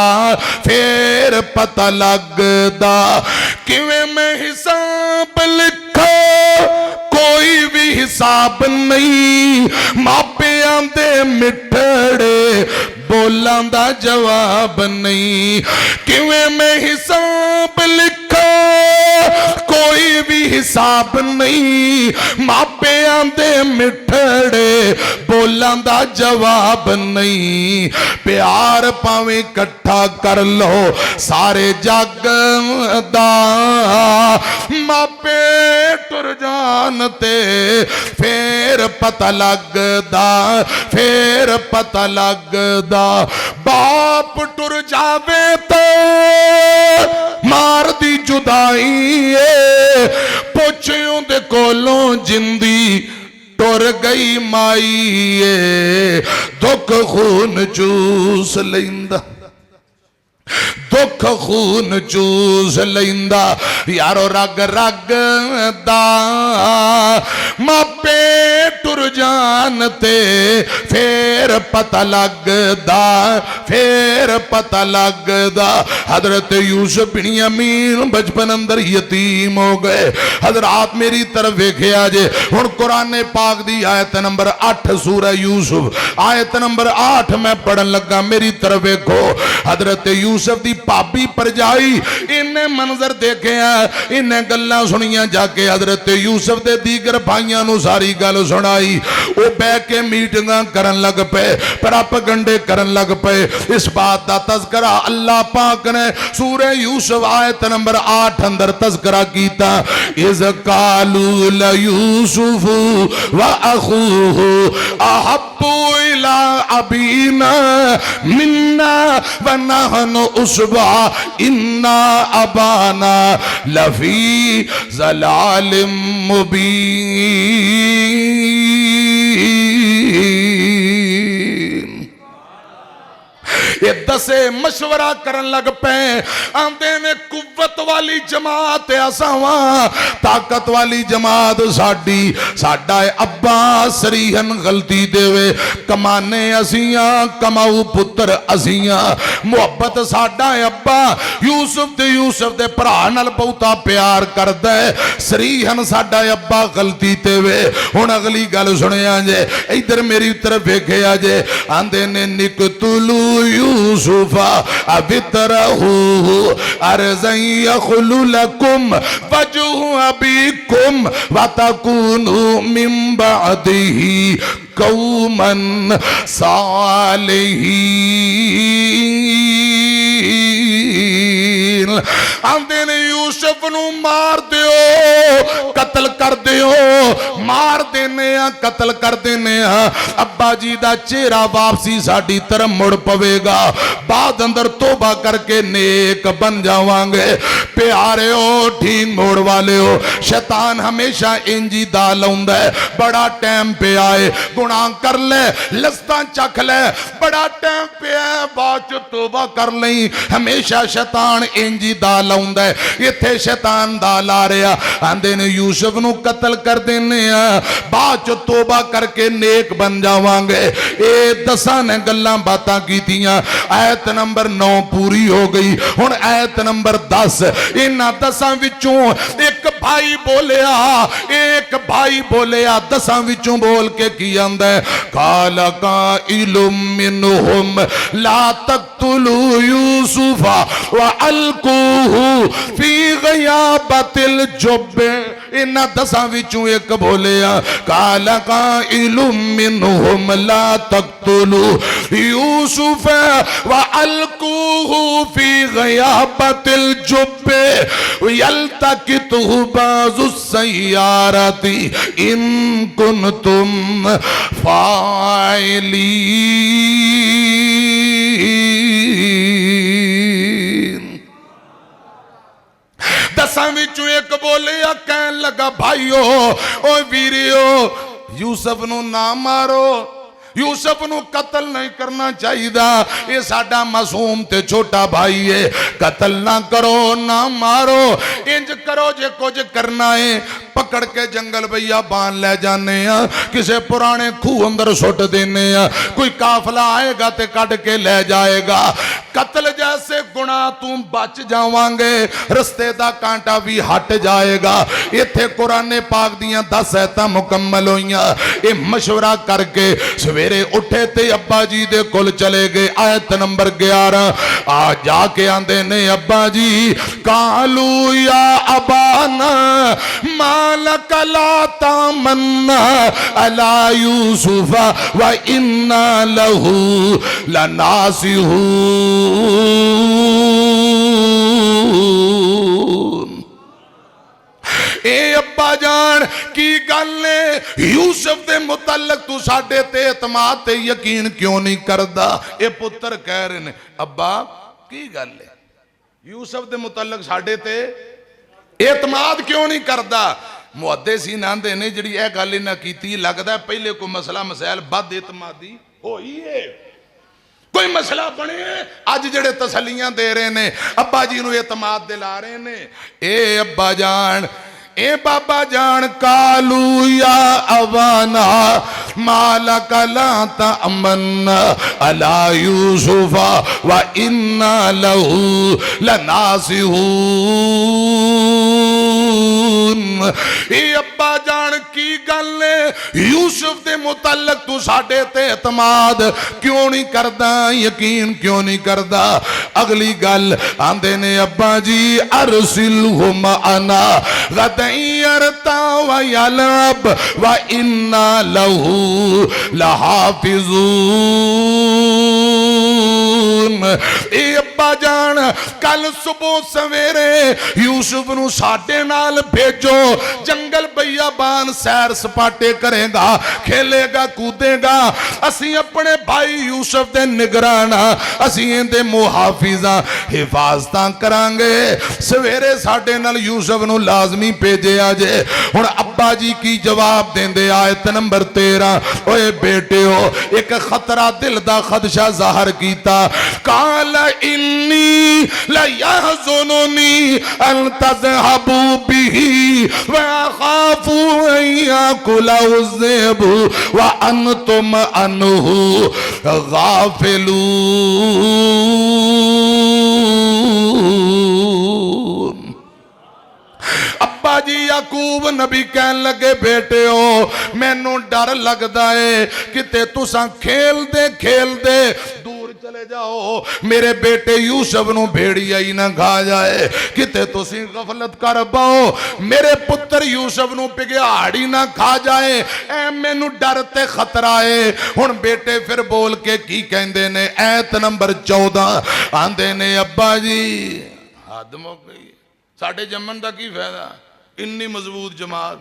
फेर पता लगदा। किवें मैं हिसाब लिखा कोई भी हिसाब नहीं, मापियां दे मिठड़े बोलां दा जवाब नहीं। किवें मैं हिसाब लिखा कोई भी हिसाब नहीं, मापियां दे मिठड़े बोलां दा जवाब नहीं। प्यार भावें इकट्ठा कर लो सारे जग दा, मापे टुर जान ते फेर पता लगदा, फेर पता लगदा। बाप टुर जावे तो मार दी जुदाई, पुछो दे कोलों जिंदी टुर गई माईए दुख खून चूस लैंदा दुख खून चूस लैंदा यारो रग रग दा मापे टुर जान ते फिर पता लगदा फिर पता लगदा हजरत यूसुफ बिन्यामीन बचपन अंदर यतीम हो गए। हजरात मेरी तरफ वेखिया जे हुण कुरान पाक दी आयत नंबर 8 सूरह यूसुफ आयत नंबर 8 मैं पढ़न लगा मेरी तरफ वेखो। हजरत यूसुफ दी भाभी परजाई इन्हें मंजर देखे इन्हें गल्लां सुनिया जाके हजरत यूसुफ दे दीगर भाइयों नूं सारी गल सुनाई। वो बह के मीटिंगां करन लग पे प्रोपेगेंडे करन लग पे। इस बात का तज़किरा अल्लाह पाक ने सूरह यूसुफ आयत नंबर 8 अंदर तज़किरा कीता। इज़ कालू ल यूसुफ व अखूहु अहब्बु इला अबीना मिन्ना व नहनु उसबा इन्ना अबाना लफी ज़लालिम मुबीन। ये दसे मशवरा करन लग पे आंदे ने कुव्वत वाली जमात असावा ताकत वाली जमात साडी साडा अब्बा सरीहन गलती देवे कमाने असियां कमाऊ पुत्र असियां मुहब्बत साडा अब्बा यूसुफ दे भरा नाल बहुता प्यार करदा है सरीहन साडा अब्बा गलती देवे। हुण अगली गल सुनिया जे इधर मेरी तरफ वेखिया जे आंदे ने निकतुलू यूसुफा अबितरहू अर्ज़न यखलु लकुम वजहु अबीकुम व तकूनु मिन बअदिही कौमन सालिहीन। आंदे ने यूसुफ नू मार दियो कतल कर दियो मार देने कतल कर देने अब्बा जी दा चेहरा वापसी साडी तरफ मुड़ पवेगा बाद अंदर तोबा करके नेक बन जावांगे। प्यारे हो ठीक मोड़ वाले हो शैतान हमेशा इंजी दा लाउंदा है बड़ा टाइम पे आए गुनाह कर ले लस्तां चख ले बड़ा टाइम पे है बाद च तोबा कर लई हमेशा शैतान इंजी दा लाउंदा है। इत्थे शैतान दा ला रहा आंदे ने यूसुफ नू कतल कर देने बाद च तोबा करके नेक बन जावांगे। ये दसां ने गल्लां बातां कीतियां आयत नंबर 9 पूरी हो गई। हुण आयत नंबर 10 इन्हां दसां विचों एक भाई बोलिया दसां विचों बोल के की आंदा है काल काइलुम मिनहुम ला तक़तुलू यूसुफा व अलकूहु फी ग़याबतिल जुब्ब। इन्हां दसां विचों एक बोलिया काल काइलुम मिनहुम ला तक़तुलू यूसुफा व अलकूहु फी ग़याबतिल जुब्ब यल्तक़ितहु बाज़ु सय्यारति इन कुन्तुम फाइलीन। दसां विचों एक बोलिया कहन लगा भाईओ ओ वीरियो यूसुफ नू ना मारो यूसुफ नू कतल नहीं करना चाहिए ये साडा मासूम ते छोटा भाई है कतल ना करो ना मारो इंज करो जे कुछ करना है पकड़ के जंगल भैया बांध ले जाने किसे पुराने खूह अंदर सुट देने कोई काफला आएगा ते कट के ले जाएगा कतल जैसे गुनाह तू बच जावांगे रस्ते दा कांटा भी हट जाएगा। इत्थे कुरान पाक दियां 10 आयतां मुकम्मल होईयां। ये मशवरा करके सवेरे उठे ते अब्बा जी दे कोल चले गए आयत नंबर 11 आ जाके आंदे ने अब्बा जी कालू या अबाना मालक ला तमन्ना अला यूसुफा व इन्ना लहू लनासिहून। ए अब्बा जान की गल ने यूसुफ दे मुतल्लक तू साडे ते एतमाद ते यकीन क्यों नहीं करदा। ए पुत्र कह रहे ने अब्बा की गल है यूसुफ दे मुतल्लक साडे ते एतमाद क्यों नहीं करदा। मुहद्दिसीन आंदे ने जिहड़ी यह गल इन्हां कीती लगदा पहले कोई मसला मसैल बद इतमादी होई है कोई मसला बने अज जेड़े तसलियां दे रहे ने अब्बा जी नूं एतमाद दिला रहे ने ए अब्बा जान ए बाबा जान कालू या अवाना माला कला तमन अला यूसुफा व इन्ना लहू लनासिहून ए अब्बा जान की गल है यूसुफ दे मुतल्लक तू साडे ते एतमाद क्यों नहीं करदा यकीन क्यों नहीं करदा अगली गल आंदे ने अब्बा जी अरसिलहुम अना गदैरता व यलब व इन्ना लहू लहाफिजून ए अब्बा जान कल सुबह सवेरे यूसुफ नू साडे नाल भेजो जंगल बियाबान सैर सपाटे करेगा खेलेगा कूदेगा असी अपने भाई यूसुफ दे निगरान असी इहदे मुहाफिजा हिफाजतां करांगे सवेरे साडे नाल यूसुफ नू लाजमी भेजिया जे हुण अब्बा जी की जवाब देंदे आयत नंबर 13 ओए बेटियो एक खतरा दिल दा खदशा जाहिर कीता काल इन्नी ला यहज़ुनुनी अन तज़हबू बिही व अखाफू अन याकुलहु ज़िबु व अंतुम अन्हु गाफिलून अब्बा जी याकूब नबी कहन लगे बेटे हो मैनू डर लगता है किते तुसा खेलदे खेलदे दूर चले जाओ मेरे बेटे यूसुफ नू भेड़िया ही ना खा जाए किते तुसी गफलत कर पाओ मेरे पुत्र यूसुफ नू पिघाड़ी ना खा जाए ऐ मैनू डर ते खतरा है हुण बेटे फिर बोल के की कहंदे ने ऐत नंबर 14 आंदे ने अब्बा जी हद मुक गई साडे जम्मन का की फायदा इन्नी मजबूत जमात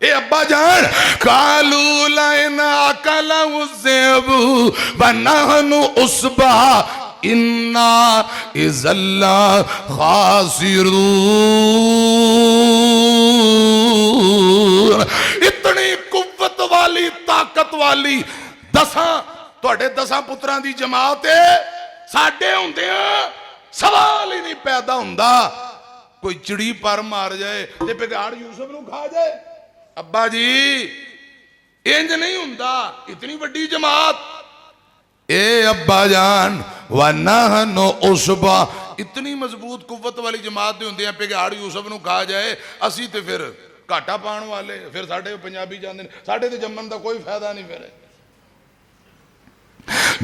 ए अब्बा जान कालू लाइना कला उज़ेबु व नहनु उसबा इन्ना इज़ल्ला खासिरून इतनी कुव्वत वाली ताकत वाली तुहाडे 10 पुत्रां दी जमात है साडे हुंदियां सवाल ही नहीं पैदा हुंदा कोई चिड़ी पर मार जाए ते बिगाड़ यूसुफ नू खा जाए अब्बा जी इंज नहीं हुंदा इतनी वड्डी जमात ए अब्बा जान व नहनु उसबा इतनी मजबूत कुव्वत वाली जमात दे हुंदे बिगाड़ यूसुफ नू खा जाए असी ते फिर घाटा पाण वाले फिर साडे पंजाबी जांदे ने साडे ते जम्मन दा कोई फायदा नहीं फिर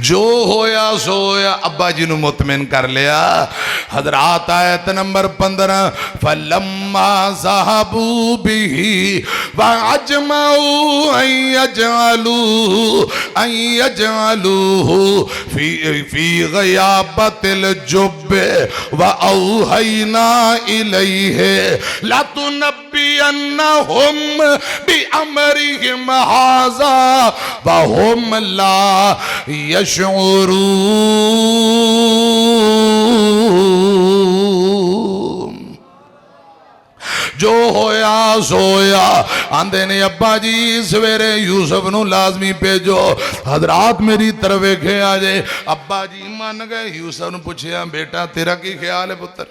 जो होया सो होया अब्बा जी नू मुतमिन कर लिया हजरात आयत नंबर 15 फलम्मा ज़हबू बिही व अजमाऊ अन यजअलूहु फी ग़याबतिल जुब्ब व औहयना इलैहि लतुनब्बियन्नहुम बिअमरिहिम हाज़ा व हुम ला यशऊरून जो होया सोया आंदे ने अब्बा जी सवेरे यूसुफ नू लाजमी भेजो हजरात मेरी तरफ वेखे आ जाए अब्बा जी मान गए यूसुफ नू पूछया बेटा तेरा की ख्याल है पुत्र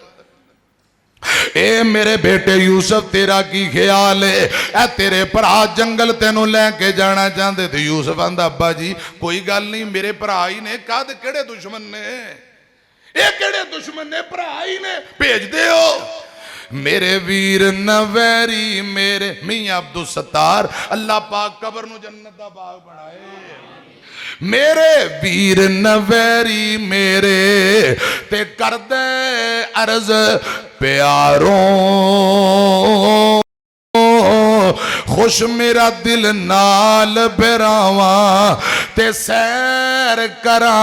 ए मेरे बेटे यूसुफ तेरा की ख्याल है ए तेरे भरा जंगल तेनू लैके जाना चाहते थे यूसुफ आंदा अब्बा जी कोई गल नहीं मेरे भरा ही ने कद केड़े दुश्मन ने ये केड़े दुश्मन ने भरा ही ने भेज दे हो मेरे वीर नवैरी मेरे मियां अब्दुल सत्तार अल्लाह पाक कब्र नू जन्नत दा बाग बनाए मेरे वीर नवैरी मेरे ते कर दे अर्ज प्यारों खुश मेरा दिल नाल बिरावा ते सैर करा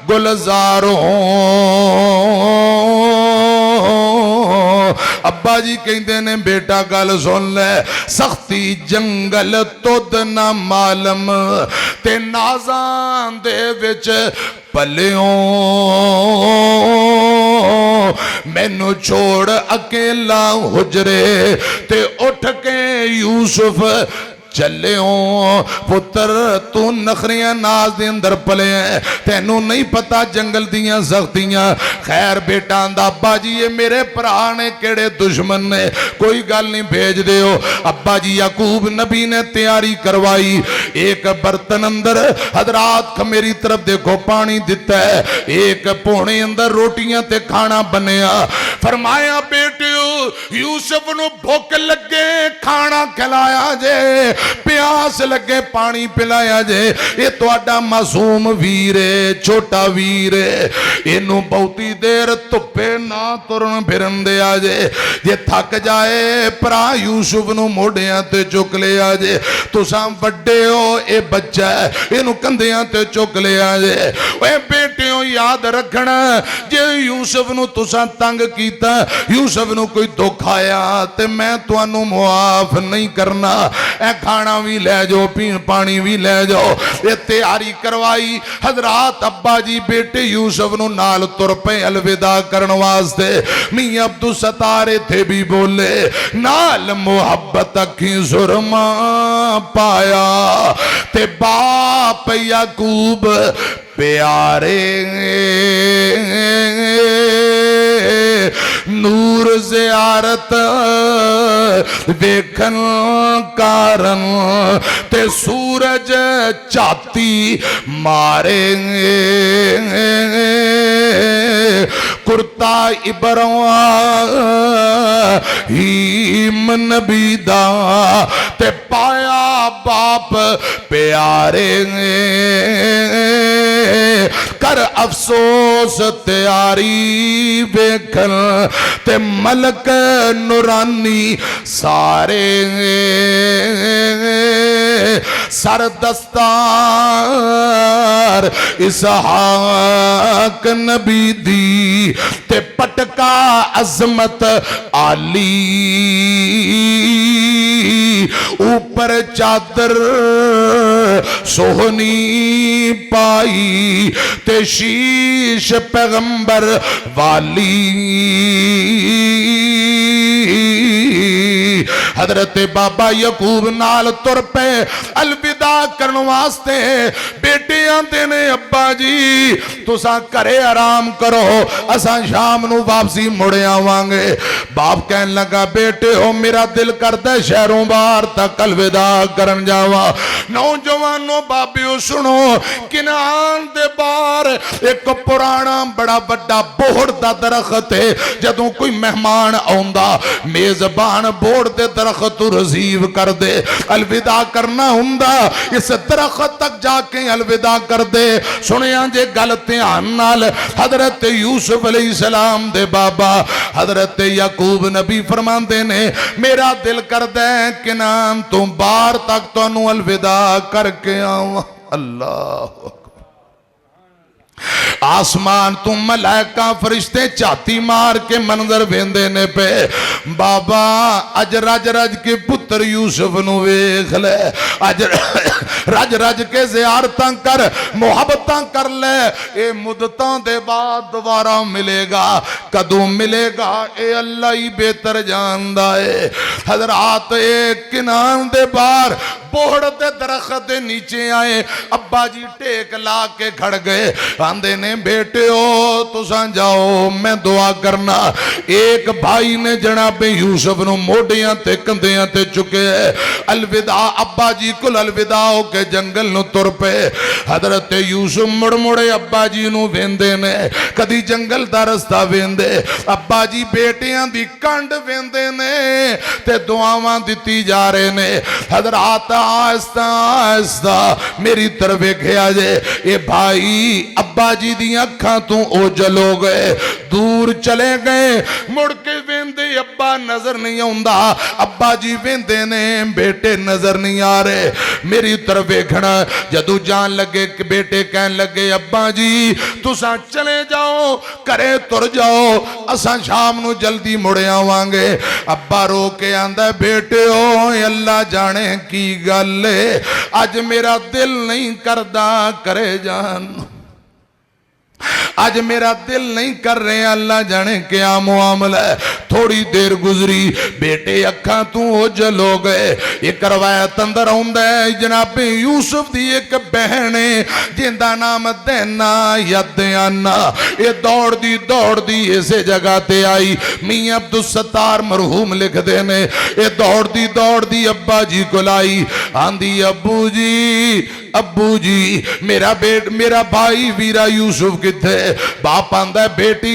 गुलजारों अब्बा जी कहते ने बेटा गल सुन ले सख्ती जंगल तुद ना मालम ते नाज़ां दे विच पलियों मैनू छोड़ अकेला हुजरे ते उठ के यूसुफ चले हो पुत्र तू नखरियां नाज दे अंदर पले है तेनू नहीं पता जंगल दियां सख्तियां। खैर बेटा आंदा अब्बा जी ये मेरे भरा ने केड़े दुश्मन ने कोई गल नहीं भेज दियो। अब्बा जी याकूब नबी ने तैयारी करवाई एक बर्तन अंदर हजरात मेरी तरफ देखो पानी दिता है एक पोने अंदर रोटियां ते खाना बनया। फरमाया बेटियो यूसुफ नू भुख लगे खाना खिलाया जे प्यास लगे पानी पिलाया जे। ये तुहाडा मासूम वीर है छोटा वीर है इनू बहुती देर धुप्पे ना तुरन फिरन दिया जे। जे थक जाए भरा यूसुफ नू मोढियां ते चुक लिया जे। तुसां वड्डे हो ये बच्चा है इनू कंधियां ते चुक लिया जे। ओए बेटियों याद रखना जे यूसुफ नू तुसां तंग कीता यूसुफ नू कोई दुख आया ते मैं तुहानू मुआफ नहीं करना। ए खाना भी ले जाओ पीन पानी भी ले जाओ। ये तैयारी करवाई हजरात अब्बा जी बेटे यूसुफ नू नाल तुर पे अलविदा करन वास्ते। मियां अब्दुल सत्तार थे भी बोले नाल मुहब्बत अखी सुरमा पाया ते बाप याकूब प्यारे नूर ज़ियारत देखन कारण ते सूरज चाती मारे कुर्ता इबरवा ही नबी दा ते पाया बाप प्यारे कर अफसोस तैयारी वेखन ते मलक नूरानी सारे सरदस्तार इसहाक नबी दी ते पटका अजमत आली ऊपर चादर सोहनी पाई ते शीश पैगंबर वाली। हजरत बाबा यकूब नाल तुर पे अलविदा करने वास्ते। बेटे आंदे ने अब्बा जी तुसा घरे आराम करो असा शाम नू वापसी मुड़ आवांगे। बाप कहन लगा बेटे हो मेरा दिल करता शहरों बाहर तक अलविदा करन जावा। नौजवानों बाबियो सुनो किनान दे बाहर एक पुराना बड़ा बड़ा बोहड़ दा दरख्त है। जदों कोई मेहमान आउंदा मेजबान बोहड़ दे दरख्त रिसीव कर दे अलविदा करना हुंदा इस दरख्त तक जाके अलविदा कर दे। सुनिया जे गल ध्यान नाल हजरत यूसुफ अलैहिस्सलाम दे बाबा हजरत याकूब नबी फरमांदे ने मेरा दिल करदा है कि नाम तू बाहर तक तुहानू अलविदा करके आवां। अल्लाह आसमान तू मलाइका फरिश्ते छाती मार के मंजर वेंदे ने पे। बाबा अज रज रज के पुत्र यूसुफ नू वेख ले अज रज रज के ज़ियारतां कर मुहब्बतां कर ले। ये मुद्दतां दे बाद दोबारा मिलेगा कदों मिलेगा ये अल्लाह ही बेहतर जानदा है। हजरात एक किनान दे बाहर बोहड़ दे दरख्त दे नीचे आए अब्बा जी टेक ला के खड़ गए। आंदे ने बेटे हो तुसां जाओ मैं दुआ करना। एक भाई ने जनाबे यूसुफ नू मोढियां ते कंधियां ते चुके अलविदा अब्बा जी को अलविदा हो के जंगल नू तुर पे। हजरत यूसुफ मुड़ मुड़े अब्बा जी नू वेंदे ने कदी जंगल दा रस्ता वेंदे अब्बा जी बेटियां दी कंड वेंदे ने ते दुआवां दित्ती जा रहे ने। हजरात आहिस्ता आहिस्ता मेरी तरफ वेखिया जे ये भाई अब्बा जी दी अखां तू ओझल हो गए दूर चले गए। मुड़ के वेंदे अब्बा नजर नहीं आउंदा अब्बा जी वेंदे ने बेटे नजर नहीं आ रहे। मेरी तरफ वेखना जदू जान लगे कि बेटे कहन लगे अब्बा जी तुसा चले जाओ घरे तुर जाओ असा शाम नू जल्दी मुड़ आवांगे। अब्बा रो के आंदा बेटे ओ अल्लाह जाने की गल है अज मेरा दिल नहीं करदा करे जान। अज मेरा दिल नहीं कर रहा, अल्लाह जाने क्या मुआमला है। थोड़ी देर गुजरी, बेटे अखा तू ओझल हो गए। एक रवायत अंदर आउंदा है जनाबे यूसुफ दी एक बहन है जिंदा नाम दैना या दयाना, ये दौड़दी इसे जगह ते आई। मियां अब्दुल सत्तार मरहूम लिखते ने, ये दौड़दी अब्बा जी को लाई। आंदी अब्बू जी मेरा भाई वीरा यूसुफ किथे? बाप आंदा बेटी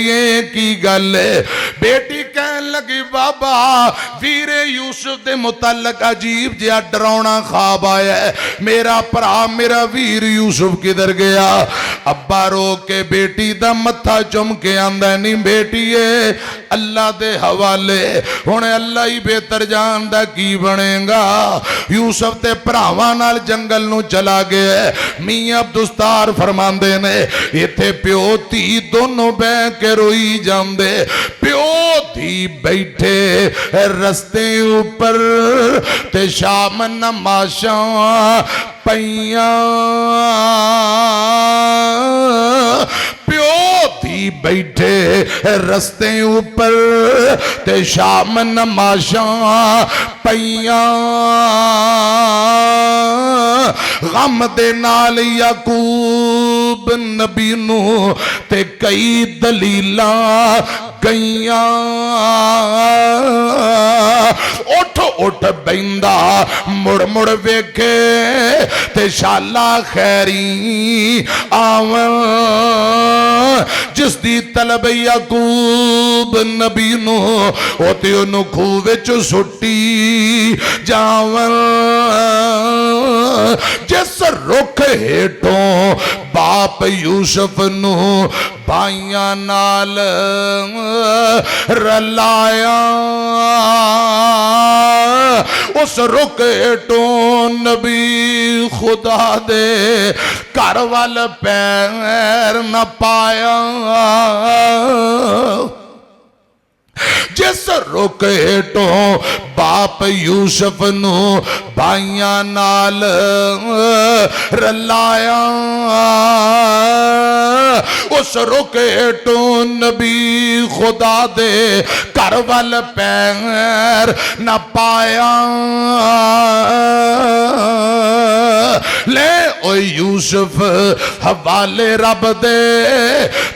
की गल है? बेटी कहन लगी बाबा वीरे यूसुफ दे मुतल्लक अजीब जिहा डरावना ख्वाब आया है, मेरा भरा मेरा वीर यूसुफ किधर गया? अब्बा रो के बेटी दा मत्था चुम के आंदा नहीं बेटीए अल्लाह दे हवाले, हुण अल्लाह ही बेहतर जानदा की बनेगा। यूसुफ ते भरावां नाल जंगल नूं चला गया। मियां अब्दुल सत्तार फरमांदे ने इत्थे प्यो धी दोनों बह के रोई जांदे। प्यो धी बैठे रस्ते ऊपर ते शाम नमाशां पईयां। प्यो धी बैठे रस्ते ऊपर ते शाम नमाशां पईयां। गम दे नाल याकूब नबी नू ते कई दलीलां गईयां। उठ बैंदा मुड़ मुड़ वेखे ते शाला खैरी आवन, जिसदी तलब याकूब नबी नू ओते ओनू खूह विच सुट्टी जावन। जिस रुख हेठों बाप यूसुफ नू भाइयां नाल रलाया, उस रुख हेठों नबी खुदा दे घर वाल पैर न पाया। जिस रुख हेठों बाप यूसुफ नू भाइयां नाल रलाया, उस रुख हेठों नबी खुदा दे घर वाल पैर न पाया। ले ओ यूसुफ हवाले रब दे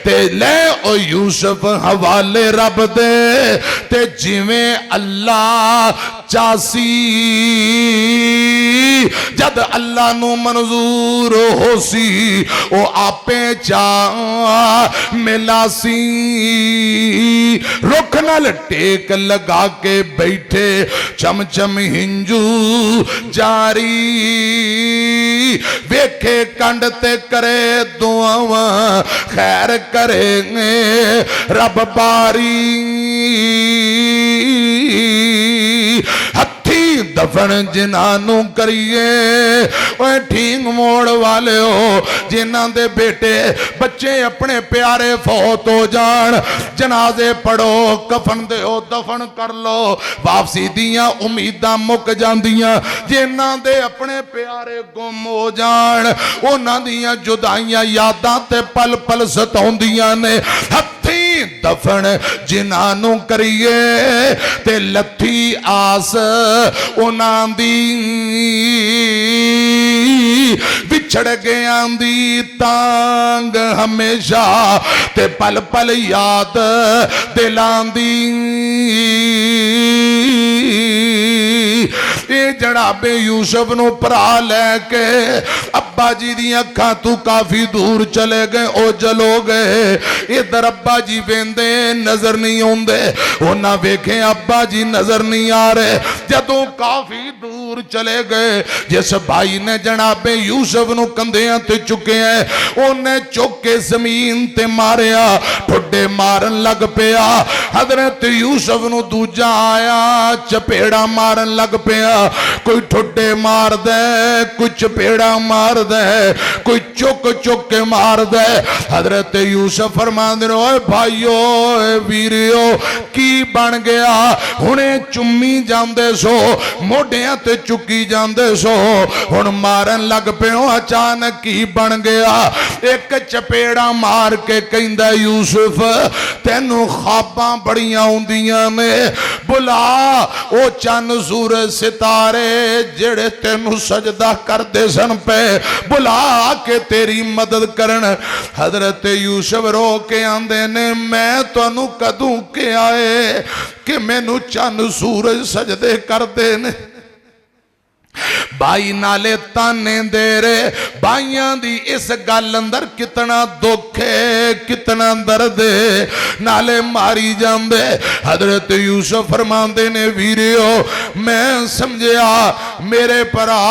ते ले ओ यूसुफ हवाले रब दे ते जिवें अल्लाह चासी। जद अल्लाह नू मंजूर हो सी ओ आपे चा मिलासी। रुख नाल टेक लगा के बैठे चमचम हिंजू जारी। वेखे कंड ते करे दुआवां खैर करेंगे रब बारी। दफन जिन्हां करिए ठीक मोड़ वाले हो जिन्हां दे बेटे बच्चे अपने प्यारे फौत हो जान, जनाजे पढ़ो कफन दो दफन कर लो, वापसी दियां उम्मीदां मुक जांदियां। जिन्हां दे अपने प्यारे गुम हो जान उन्हां दियां जुदाइयां यादां ते पल पल सताउंदियां ने। दफन जिन्हां करिए ते लथी आस उन्हां दी, विछड़ गया दी तांग हमेशा ते पल पल याद दिलांदी। जनाबे यूसुफ नू भरा लैके अब्बा जी दी अखां तू काफी दूर चले गए, ओझल हो गए। इधर अब्बा जी वेंदे नजर नहीं आउंदे, उन्हां वेखे अब्बा जी नजर नहीं आ रहे। जदों काफी दूर चले गए, जिस भाई ने जनाबे यूसुफ नू कंधियां ते चुकिया उन्हें चुक के जमीन ते मारिया, ठुड्डे मारन लग पिया। हजरत यूसुफ नू दूजा आया चपेड़ा मारन लग पिया। कोई ठुड्डे मार दे, कोई चपेड़ा मार दे, कोई चुक चुक के मार दे। हजरत यूसुफ फरमांदे ने ओए भाईओ वीरियो की बन गया, हुणे चुम्मी जांदे सो, मोढियां ते चुकी जांदे सो, हुण मारन लग पे हो, अचानक की बन गया। एक चपेड़ा मार के कहंदा यूसुफ तैनू ख्वाबां बड़ियां आउंदियां ने, बुला ओ चन्न सूरज सितारे जेड़े तैनू सजदा करदे सन पे, बुला के तेरी मदद करन। हजरत यूसुफ रो के आंदे ने मैं तुहानू कदों के आए कि मैनू चन्न सूरज सजदे करदे ने। भाई नाले ताने दे रहे, भाइयों दी इस गल अंदर कितना दुख है, कितना दर्द है, नाले मारी जांदे। हजरत यूसुफ फरमांदे ने वीरियो मैं समझया मेरे भरा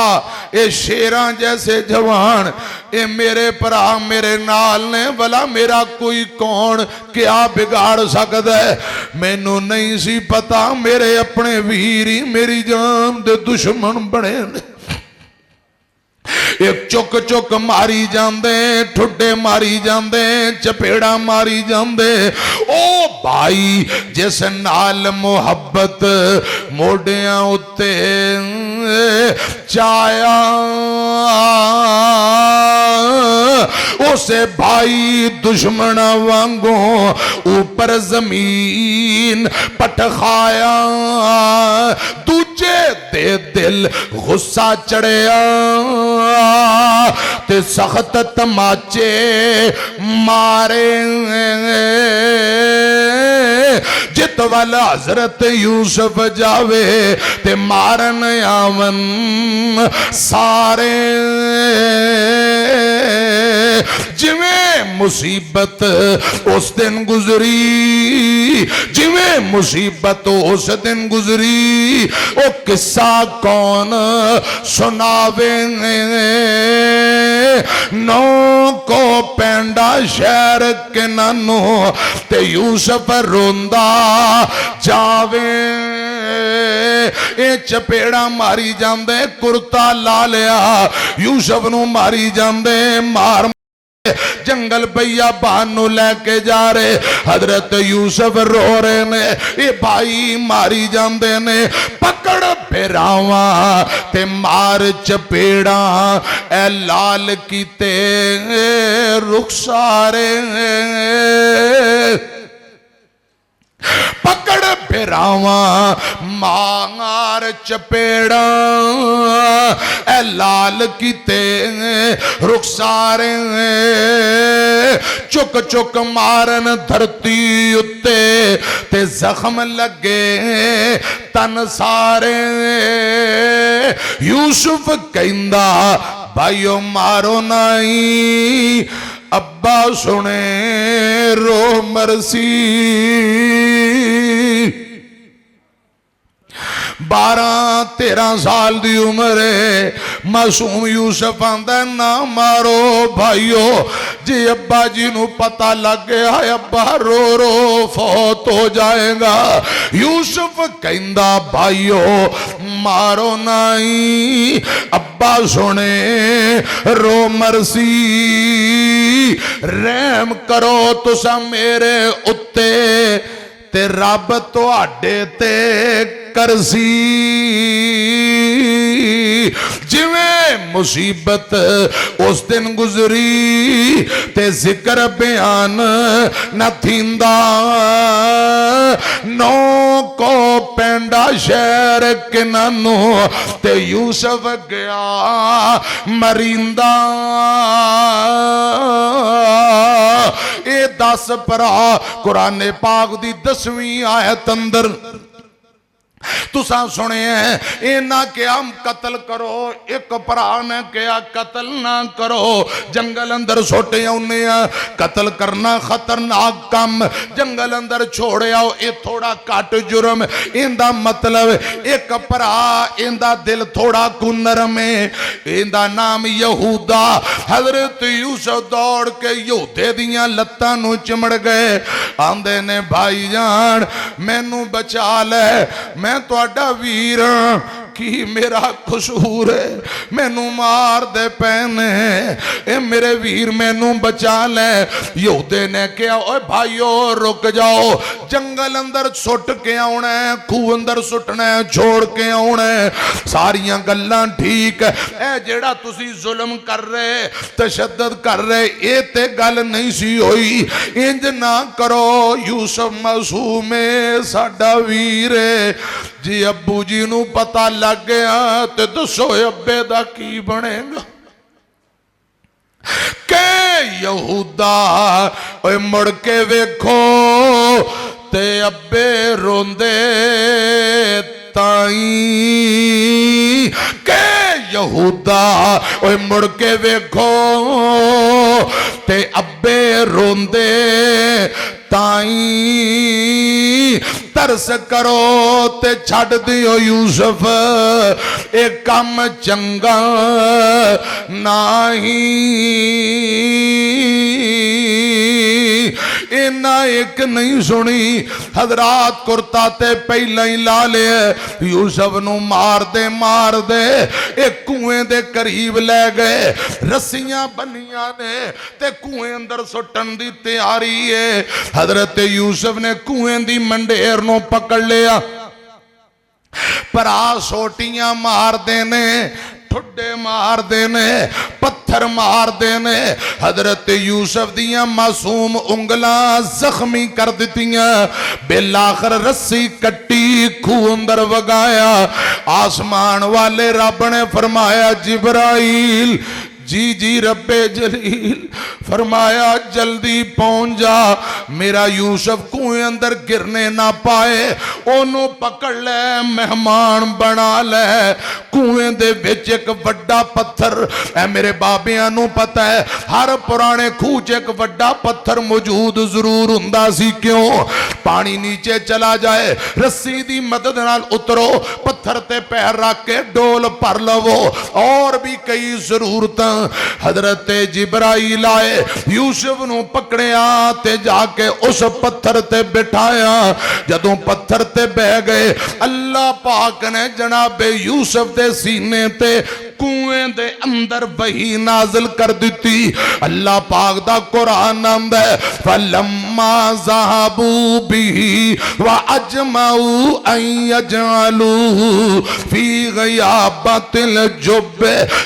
ये शेरां जैसे जवान, ये मेरे भरा मेरे नाल ने, भला मेरा कोई कौन क्या बिगाड़ सकदा है। मैनू नहीं सी पता मेरे अपने वीर ही मेरी जान दे दुश्मन बने। एक चुक चुक मारी जांदे, ठुड्डे मारी जांदे, चपेड़ा मारी जांदे। ओ भाई जिस नाल मुहब्बत मोढियां उत्ते चाया, उसे भाई दुश्मन वांगू ऊपर जमीन पटखाया, दूजे दे दिल गुस्सा चढ़िया ते सख्त तमाचे मारे। जित वाल हजरत यूसुफ जावे ते मारन आवन सारे। जिवें मुसीबत उस दिन गुजरी, जिवें मुसीबत उस दिन गुजरी, ओ किस्सा कौन सुनावे। नौ को पेंडा शहर के नानो ते यूसुफ रोंदा जावे। ए चपेड़ा मारी जांदे, कुर्ता ला लिया यूसुफ नू मारी जांदे, मार जंगल भैया बानू लैके जा रहे। हजरत यूसुफ रो रहे ने, ये भाई मारी जांदे ने, पकड़ फिरावा ते मार चपेड़ा, ए लाल कीते रुखसारे। पकड़ फिरावा मार चपेड़ा, ए लाल कीते रुखसारे। चुक चुक मारन धरती उत्ते ते जख्म लगे तन सारे। यूसुफ कहंदा भाइयों मारो नहीं, अब्बा सुने रो मरसी। 12-13 साल दी उम्र है, मासूम यूसुफ आंदा ना मारो भाईओ, जी अब्बा जी नू पता लग गया अब्बा रो रो फौत हो जाएगा। यूसुफ कहंदा भाईओ मारो नहीं, अब्बा सुने रो मरसी। रहम करो तुसा मेरे उत्ते ते रब तुहाडे ते करसी। जिवें मुसीबत उस दिन गुजरी ते जिक्र बयान न थींदा। 9 को पेंडा शहर के नानो ते यूसुफ गया मरिंदा। ये 10 भरा कुरान पाक दी 10वीं आयत अंदर तुसा सुने इन्ना क्या कतल करो, एक भरा ने क्या कतल ना करो, जंगल अंदर छोटे आने कतल करना खतरनाक काम, जंगल अंदर छोड़े आओ ये थोड़ा घट जुर्म। इंदा मतलब एक भरा इंदा दिल थोड़ा कुनरम है, इंदा नाम यहूदा। हजरत यूसुफ दौड़ के यहूदे दियां लत्तां नू चिमड़ गए, आंदे ने भाई जान मैनू बचा ले, मैं तुहाडा वीर की मेरा कसूर है, मैनू मार दे पैने, ए मेरे वीर मैनू बचा ले। यहूदे ने कहा ओए भाईओ रुक जाओ, जंगल अंदर सुट के आना है, खूह अंदर सुटना है, छोड़ के आना है, सारियां गल्लां ठीक है, ए जेड़ा तुसी जुल्म कर रहे तशद्दद कर रहे ये ते गल नहीं सी होई, इंज ना करो। यूसुफ मासूम है साडा वीर है, जी अब्बू जी नू पता लग गया तो दसो अब्बे दा की बनेगा। के यहूदा ओए मुड़ के वेखो ते अब्बे रोंदे ताई, के यहूदा ओए मुड़ के वेखो ते अब्बे रोंदे ताई, तरस करो ते छड़ दियो यूसुफ एक काम चंगा नाही। इना एक नहीं सुनी हजरात, कुर्ता ते पहला ही ला लिया, यूसुफ नू मार दे एक कुएं दे करीब ले गए, रस्सियां बनिया ने ते कुएं अंदर सुटन दी तैयारी है। हजरत यूसुफ ने कुएं दी मंडेर नू पकड़ लिया, भरा सोटियां मार देने, ठुड्डे मार देने, पत्थर मार देने, हजरत यूसुफ दियां मासूम उंगलां जख्मी कर दितियां, बेलाखर रस्सी कट्टी खूह अंदर वगाया। आसमान वाले रब ने फरमाया जिब्राइल, जी जी रब्बे जलील, फरमाया जल्दी पहुंच जा, मेरा यूसुफ कुएं अंदर गिरने ना पाए, ओनू पकड़ ले, मेहमान बना ले। कुएं दे विच एक वड्डा पत्थर, ऐ मेरे बाबियां नू पता है हर पुराने खूह च एक वड्डा पत्थर मौजूद जरूर हुंदा सी, क्यों पानी नीचे चला जाए, रस्सी दी मदद नाल उतरो, पत्थर ते पैर रख के डोल भर लवो, और भी कई जरूरतां। हजरत जिब्राइल आए, यूसुफ नू पकड़िया ते जाके उस पत्थर ते बिठाया। जदों पत्थर ते बह गए, अल्लाह पाक ने जनाबे यूसुफ दे सीने ते कुएं दे अंदर वही नाजिल कर दी। अल्लाह पाक दा कुरान आंदा है, फलम्मा ज़हबू बिही व अजमाऊ अन यजअलूहु फी ग़याबतिल जुब,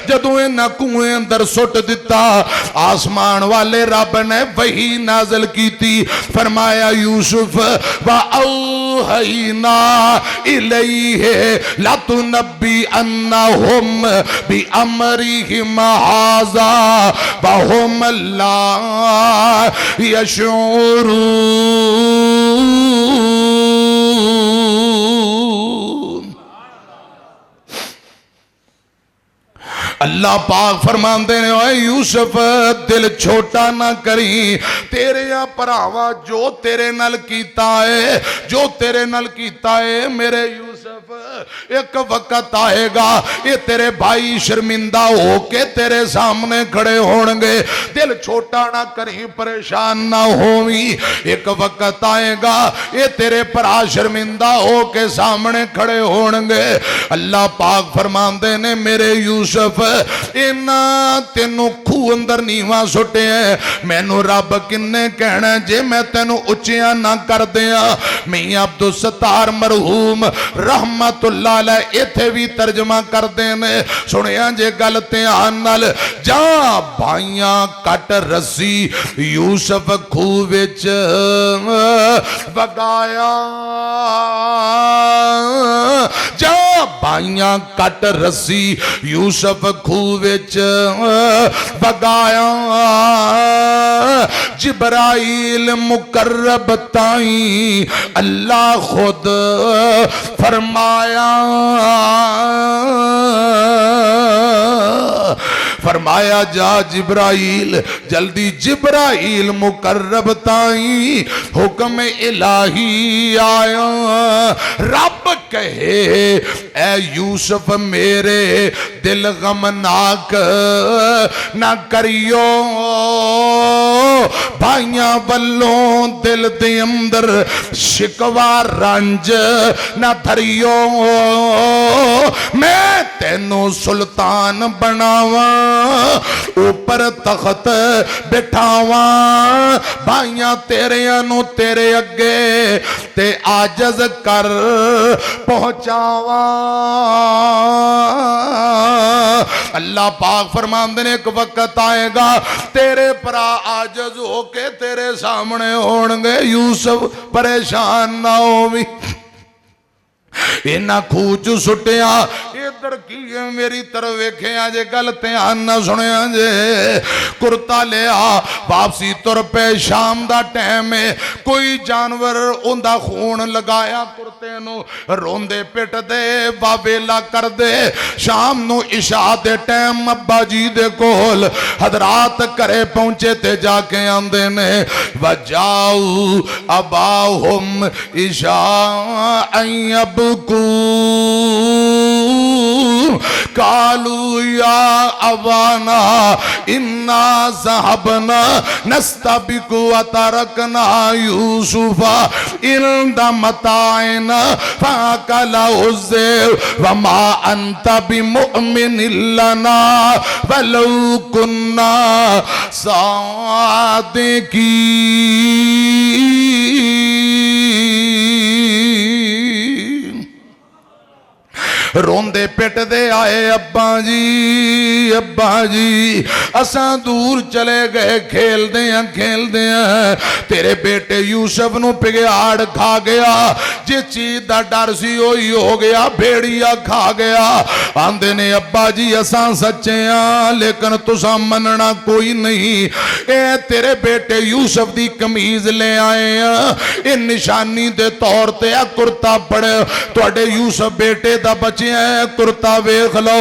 जदों इन्हां कुएं अंदर सुट दिता, आसमान वाले रब ने वही नाजिल की, फरमाया यूसुफ व औहैना इलैहि लतुनब्बी अन्नहुम बि अमरिहिम हाज़ा व हुम ला यशऊरून। अल्लाह पाक फरमाते ने ओए यूसुफ दिल छोटा ना करी, तेरे भरावा जो तेरे नाल कीता है, जो तेरे नाल कीता है मेरे यूसुफ, एक वक्त आएगा ये तेरे भाई शर्मिंदा होके तेरे सामने खड़े होंगे। दिल छोटा ना करी, परेशान ना होवी, एक वक्त आएगा ये तेरे भरा शर्मिंदा होके सामने खड़े होंगे। अल्लाह पाक फरमाते ने मेरे यूसुफ इना तेनू खूह अंदर नीवा सुटे, मैनू रब किन्ने कहना जे मैं तेनू उच्चिया ना कर दिया। मियां अब्दुल सत्तार मरहूम रहमतुल्लाह अलैह इथे भी तर्जमा करते ने, सुनिया जे गल ध्यान नाल, जा भाइयां कट रस्सी यूसुफ खूह विच वगाया, जा भाइयां कट रस्सी यूसुफ खूह विच वगाया। जिब्राइल मुकर्रब ताई अल्लाह खुद फरमाया, फरमाया जा जिब्राइल, जल्दी जिब्राइल मुकर्रब ताई हुक्म इलाही आया। रब कहे ए यूसुफ मेरे दिल गमनाक ना करियो, भाइयां वल्लों दिल दे अंदर शिकवा रंज ना धरियो, मैं तेनों सुल्तान बनावा, ऊपर तख्त बिठावा, भाइयां तेरियां नू तेरे अगे ते आजज कर पहुंचावा। अल्लाह पाक फरमांदे ने एक वक्त आएगा तेरे भरा आजज होके तेरे सामने होणगे, यूसुफ परेशान ना होवी, इन्ना खूच सुटिया इधर की मेरी तरफ वेख्या जे, गल ध्यान ना सुनिया जे, कुर्ता लिया वापसी तुर पे, शाम दा टाइम है, कोई जानवर उंदा खून लगाया कुर्ते नू, रोंदे पिटदे वावेला कर दे, शाम नू इशा दे टाइम अब्बा जी दे कोल हजरात घरे पहुंचे ते जाके आंदे ने, वजाऊ अबाहुम इशा अयबकू कालू या अवाना इन्ना ज़हबना नस्तबिकु व तरकना यूसुफा इल्दा मताइना फाकला उज़्ज़े व मा अंता बिमुअमिनिन लना वलौ कुन्ना सादिकीन। रोंदे पिटदे आए अब्बा जी असा दूर चले गए, खेलदे हैं तेरे बेटे यूसुफ नू पिघाड़ खा गया, जिस चीज का डर सी ओही हो गया, भेड़िया खा गया। आंदे ने अब्बा जी असा सच्चे हाँ लेकिन तुसा मनना कोई नहीं, ए तेरे बेटे यूसुफ दी कमीज ले आए हैं, ये निशानी दे तौर ते आ कुर्ता पड़े तुहाडे यूसुफ बेटे दा बच्चा कुर्ता वेख लो।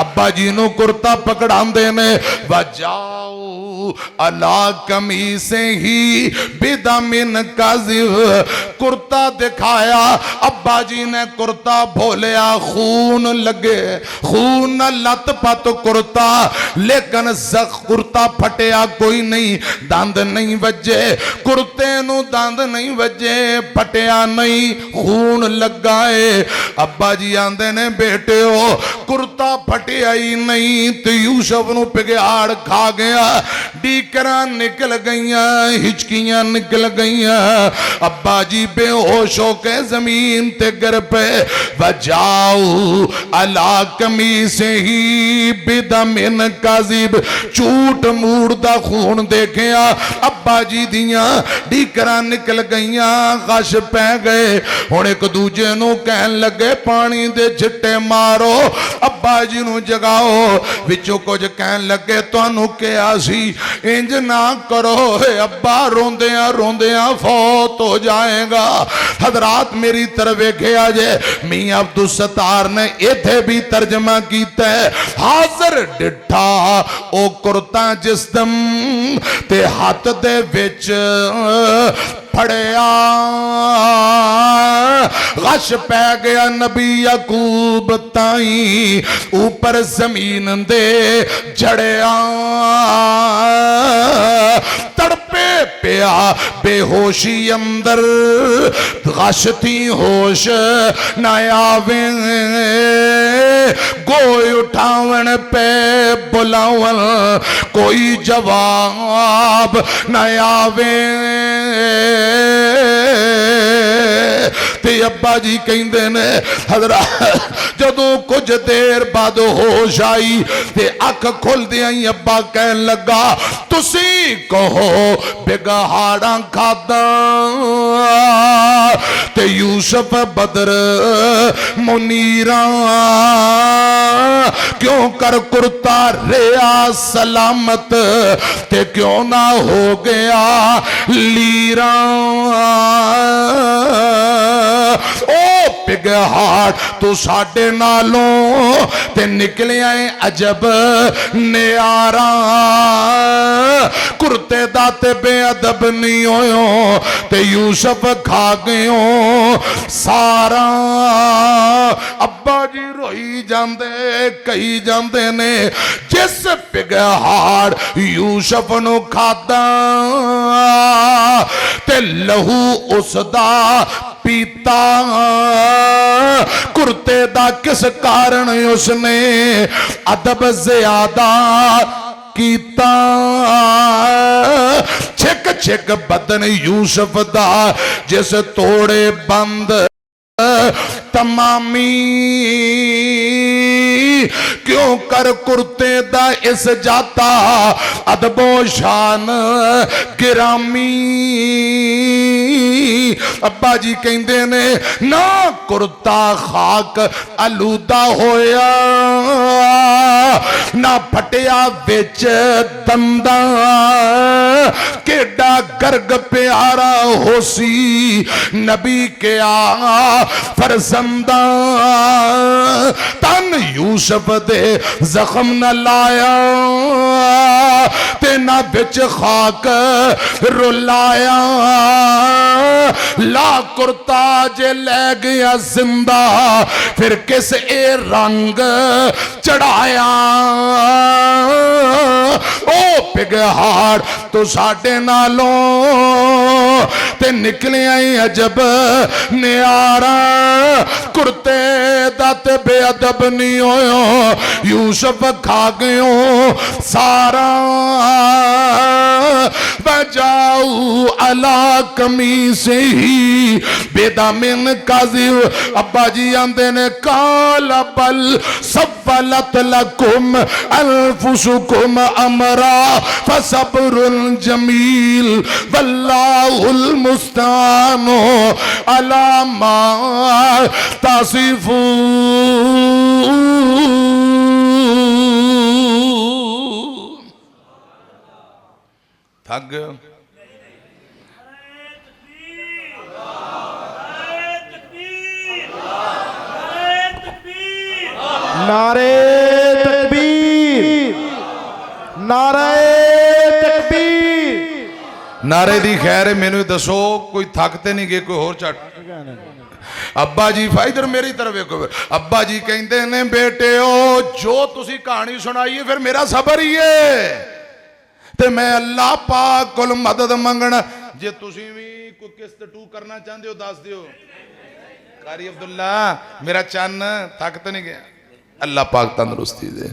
अब्बा जी नू कुर्ता पकड़ांदे ने, वजाओ अला कमीसे ही बिदमिन काज़िब, कुर्ता दिखाया अब्बा जी ने कुर्ता भोलिया, खून लगे, खून लत पत कुर्ता, लेकिन कुर्ता फटिया कोई नहीं, दंद नहीं वजे कुर्ते नू, दंद नहीं वजे, फटिया नहीं, खून लगा है। अब्बा जी आंदे ने बेटे हो कुर्ता फटिया ही नहीं तो यूसुफ नू पिघाड़ खा गया, डीकरा निकल गईया, हिचकियां निकल गईया, अब्बा जी बेहोश होके जमीन ते गिर पे, वजाऊ अला कमीसे ही बिदमिन काज़िब, झूठ मूठ दा खून देखिया, अब्बा जी दियां डीकरा निकल गईया, गश पै गए, हुण एक दूजे नू कहन लगे पानी दे छिट्टे मारो, अब्बा जी नू जगाओ, विचों कुछ कहन लगे तुहानू कहा सी इंज ना करो, अब्बा रोंदिया रोंदिया फौत हो जाएगा। हजरात मेरी तरफ वेख्या जे, मियां अब्दुल सत्तार ने इथे भी तर्जमा कीता है, हाजर डिठा ओ कुर्ता जिसदम ते हाथ दे विच फड़िया, गश पै गया नबी याकूब ताई, ऊपर जमीन दे जड़िया, तड़पे पिया बेहोशी अंदर, गश थी होश न आवे, गोई उठावन पे बुलावन कोई जवाब न आवे, ते अब्बा जी कहंदे ने हज़रत जदों कुछ देर बाद होश आई ते अख खुलदियां ही अब्बा कहन लगा तुसी कहो बिगहाड़ा खादा ते यूसुफ बदर मुनीरा क्यों कर कुर्ता रेया सलामत ते क्यों ना हो गया लीरा। ओ पिगहाड़ तू साडे नालों ते निकलिया है अजब नियारा कुर्ते दा ते बेअदब नहीं होयो ते यूसुफ खा गयो सारा। अब्बा जी रोई जांदे कही जांदे ने जिस पिगहाड़ यूसुफ नु खादा ते लहू उसदा पीता कुर्ते दा किस कारण उसने अदब ज्यादा कीता। छिक छिक बदन यूसुफ दा जिस तोड़े बंद तमामी क्यों कर कुर्ते दा इस जाता अदबो शान गिरामी। अब्बा जी कहंदे ने ना कुर्ता खाक आलूदा होया ना फटिया विच दंदा केडा गर्ग प्यारा होसी नबी के आ फरजंदा। तन यूसुफ दे जख्म न लाया ते ना बिच खाक रुलाया ला कुर्ता जे ले गया जिंदा फिर किस ए रंग चढ़ाया। ओ पिगहाड़ तो साडे नालों ते निकले आई अजब नियारा कुर्ते दा ते बेअदब नहीं होयो यूसुफ खा गयो सारा। बजाऊ अला कमी से ही बेदामिन काजिब। अब्बा जी आंदे ने काला बल सफलत लकुम अनफुसुकुम अमरा फसब्रुन जमील वल्लाहुल मुस्तानु अला मा तासिफून। थक गए? नारे तकबीर नारे तकबीर। नारे दी खैर है मैनू दसो कोई थकते नहीं गए कोई होर चट। अब्बा जी इधर मेरी तरफ देखो। अब्बा जी कहते ने बेटे ओ जो तुसी कहानी सुनाई है फिर मेरा सबर ही है ते मैं अल्लाह पाक कोल मदद मंगना। जे तुसी भी कोई किस्त टू करना चाहते हो दस दियो। कारी अब्दुल्ला मेरा चन्न थक तो नहीं गया अल्लाह पाक तंदुरुस्ती दे।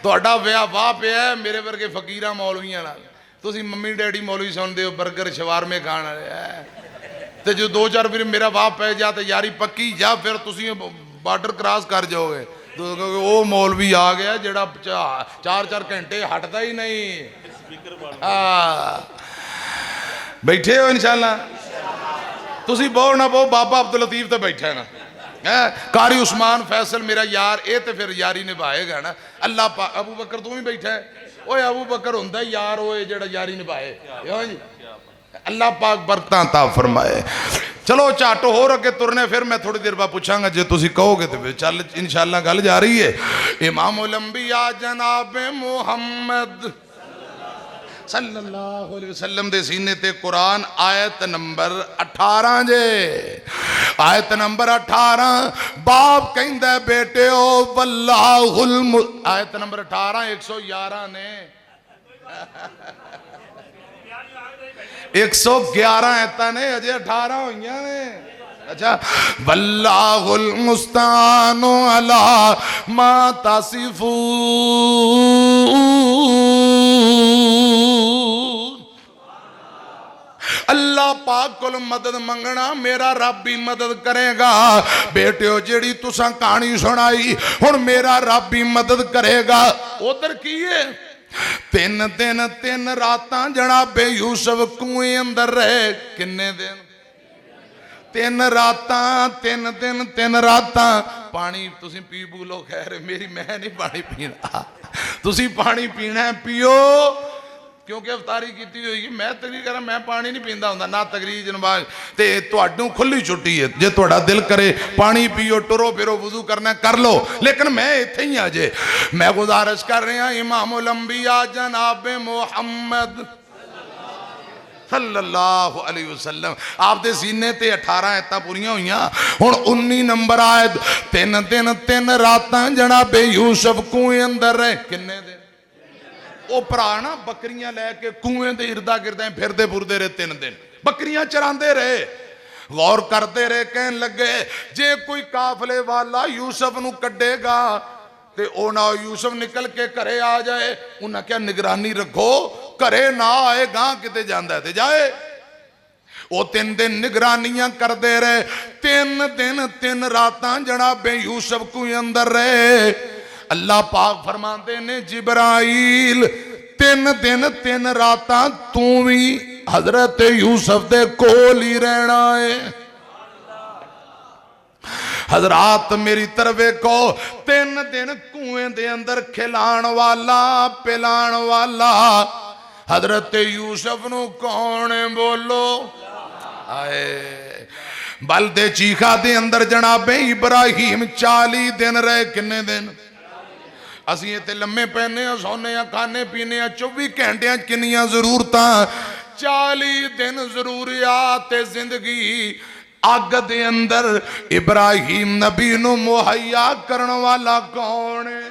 तुहाडा विआह वाह पिया मेरे वर्गे फकीरां मौलवियां नाल। तुसी मम्मी डैडी मौलवी सुनते हो बर्गर शवारमे खाण वाले ते जो दो चार फिर मेरा वाह पै जा तो यारी पक्की जा फिर तुसी बार्डर क्रॉस कर जाओगे तो वो मौलवी आ गया जेड़ा 4-4 घंटे हटता ही नहीं। बैठे हो इंशाल्लाह तुसी बहु ना बहु बाबा अब्दुल लतीफ तो बैठा है ना कारी उस्मान फैसल मेरा यार ये तो फिर यारी निभाएगा ना। अल्लाह पाक अबू बकर तू भी बैठा है ओए अबू बकर होंदा यार ओए जेड़ा यारी निभाए। अल्लाह पाक बरकतां ता फरमाए। चलो झट होर अगे तुरने फिर मैं थोड़ी देर बाद पूछांगा जे तुसी कहोगे तो चल इंशाल्लाह गल जा रही है। इमामुल अंबिया जनाब मुहम्मद सल्लल्लाहु अलैहि वसल्लम दे सीने ते कुरान आयत नंबर 18 जे आयत नंबर 18 बाप कहंदा बेटे ओ वल्लाहुल आयत नंबर 18 111 ने 111 आयतां ने अजे 18 होईयां ने। अच्छा वल्लाहुल मुस्तानु अला मा तासिफून। अल्लाह पाक को मदद मंगना मेरा रब भी मदद करेगा। बेटियो जेड़ी तुसा कहानी सुनाई हुण मेरा रब भी मदद करेगा। उधर की है 3 दिन 3 रातां जनाबे यूसुफ कुएं अंदर रहे। किन्ने दिन 3 रातां 3 दिन 3 रातां। पानी तुसी पी पू लो खैर मेरी मैं नहीं पानी पीना तुसी पानी पीना है पियो क्योंकि अवतारी की हुई। मैं तकरीर करा, मैं पानी नहीं पींदा हुंदा ना तकरीर जनबाज ते तुहानू खुली छुट्टी है, जे तुहाडा दिल करे पानी पियो, टुरो फिरो, वुजू करना कर लो, लेकिन मैं इत्थे ही अजे मैं गुजारिश कर रहा इमामुल अंबिया जनाब मुहम्मद सल्लल्लाहु अलैहि वसल्लम आप दे सीने ते 18 आयतां पूरियां हुईयां। हुण 19 नंबर आयत, 3 दिन 3 रातां जनाबे यूसुफ कुएं अंदर रहे। किन्ने दिन? ओ भरा ना बकरियां लैके कुएं दे इर्दा गिर्दा फिरदे फुरदे रहे, 3 दिन बकरियां चरांदे रहे। गौर करते रहे, कहन लगे जे कोई काफले वाला यूसुफ नू कड्डेगा ते ओ ना यूसुफ निकल के घरे आ जाए। उन्हें क्या निगरानी रखो, घरे ना आए गां किते जांदा ते जाए। वो 3 दिन निगरानियां करते रहे, 3 दिन 3 रातां जनाबे यूसुफ कुएं अंदर रहे। अल्लाह पाक फरमाते ने जिब्राइल 3 दिन 3 रातां तू भी हजरत यूसुफ दे कोल ही रहना है। हजरात मेरी तरफ को 3 दिन कुएं दे अंदर खिलाण वाला पिलाण वाला हजरत यूसुफ नू कौन है? बोलो आए बल दे चीखा दे अंदर जनाबे इब्राहिम 40 दिन रहे। किन्ने दिन? असी इत्थे लम्मे पैने सोने खाने पीने 24 घंटे किन्नियां जरूरतां, 40 दिन जरूरियात जिंदगी अग दे अंदर इब्राहिम नबी नू मुहैया करने वाला कौन है?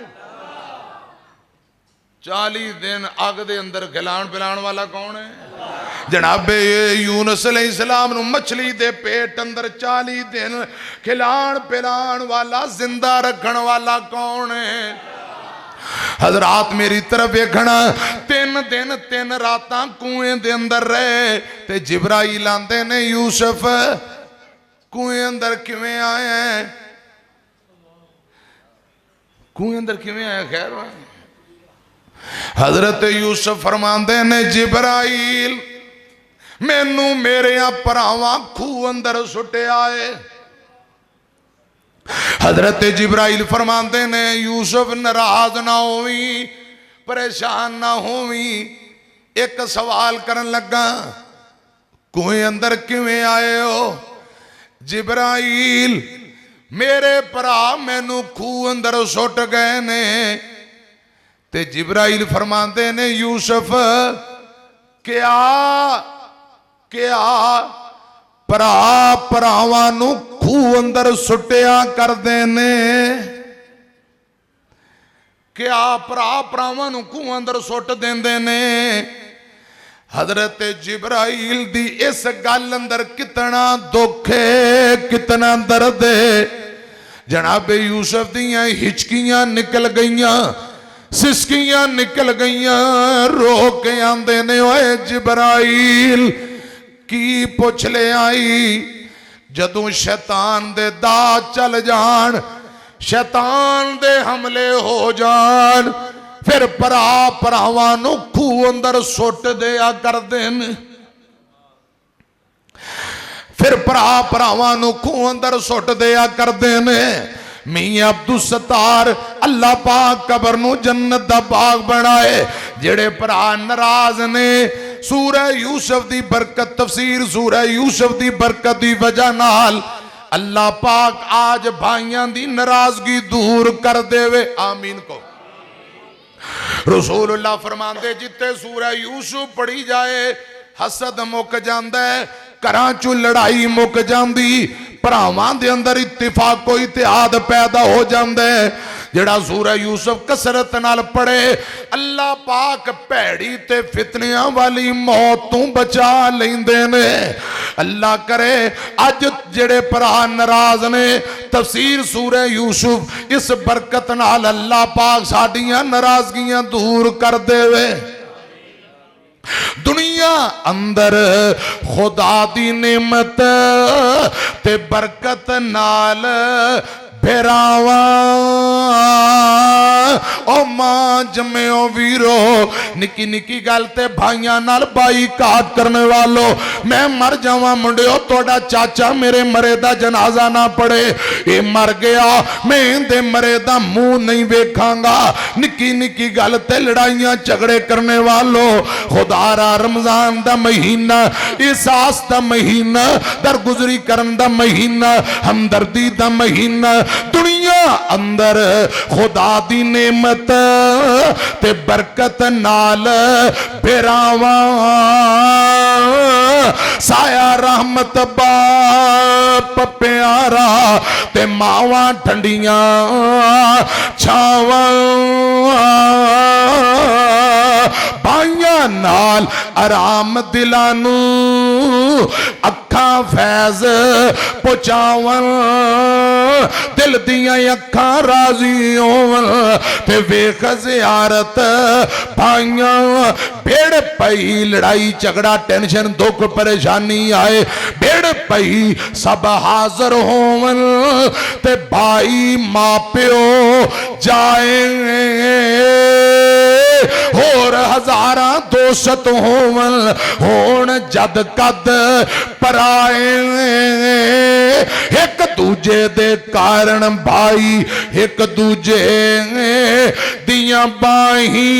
40 दिन अग दे अंदर खिलाण पिलाण वाला कौन है? जनाबे यूनुस अलैहिस्सलाम नू मछली दे पेट अंदर 40 दिन खिलाण पिलाण वाला जिंदा रखण वाला कौन है? हजरात मेरी तरफ देखना 3 दिन 3 रातां कुएं दे अंदर रहे ते जिब्राइल आंदे ने यूसुफ कुएं अंदर किवें आया है? कुएं अंदर किवें आया? खैर हजरत यूसुफ फरमांदे ने जिब्राइल मैनू मेरे भरावां खूह अंदर सुटिया है। हजरत जिब्राइल फरमांदे ने यूसुफ नाराज ना होवी, परेशान ना होवी, एक सवाल करन लगा कुएं अंदर किवें आए हो? जिब्राइल मेरे भरा मैनू खूह अंदर सुट गए ने। ते जिब्राइल फरमांदे ने यूसुफ क्या क्या भरा भरावां नू खूह अंदर सुटिया करदे ने? क्या भरा भरावां नू खूह अंदर सुट देंदे ने? हजरत जिब्राइल दी इस गल अंदर कितना दुख है, कितना दर्द है। जनाबे यूसुफ दियां हिचकियां निकल गईयां, सिसकियां निकल गईयां, रो के आंदे ने ओए जिब्राइल की पुछ ले आई? जदों शैतान दे दात चल जान, शैतान दे हमले हो जान, फिर भरा भरावां नू खूह अंदर सुट दिया करदे ने। फिर भरा भरावां नू खूह अंदर सुट दिया करदे ने। मियां अब्दुल सत्तार अल्लाह पाक कबर नू जन्नत दा बाग बनाए। जेड़े भरा नाराज ने सूरह यूसुफ दी बरकत, तफसीर सूरह यूसुफ दी बरकत दी वजह नाल अल्लाह पाक आज भाइयां दी नाराजगी दूर कर देवे। आमीन को। रसूलुल्लाह फरमांदे जिथे सूरह यूसुफ पढ़ी जाए हसद मुक जांदा है, घरां चों लड़ाई मुक जांदी, भरावां दे अंदर इत्तिफाक कोई इत्तेहाद पैदा हो जांदा है। जेड़ा सूरह यूसुफ कसरत नाल पढ़े अल्लाह पाक भैड़ी ते फितनियां वाली मौत तू बचा लेंदे ने। अल्लाह करे अज जेड़े भरा नाराज ने तफसीर सूरह यूसुफ इस बरकत नाल अल्लाह पाक साडियां नाराजगियां दूर कर देवे। दुनिया अंदर खुदा दी नेमत ते बरकत नाल भेरावा ओ मां जम्मेओ वीरो निकी निकी गल ते भाइयां नाल बाईकाट करने वालों मैं मर जावां मुंडियो तोड़ा चाचा मेरे मरे दा जनाजा ना पड़े ये मर गया मैं इंदे मरे दा मुंह नहीं वेखांगा निकी निकी गल ते लड़ाइयां झगड़े करने वालों खुदारा रमजान दा महीना एहसास दा महीना दरगुजरी करन दा महीना हमदर्दी दा महीना दुनिया अंदर खुदा दी नेमत ते बरकत नाल बेरावा साया रहमत बाप प्यारा ते मावा ठंडिया छावा भाइयां नाल आराम दिलानू अखा फैज पहुंचावन दिल दियां अखा राजी होवन ते वेख ज़ियारत भाइयां भेड़ पई लड़ाई झगड़ा टेंशन दुख परेशानी आए भेड़ पई सब हाजिर होवन ते भाई मां प्यो जाए होर हजारा दोस्त होवन होण जद कद पराए एक दूजे दे कारण भाई एक दूजे दियां बाही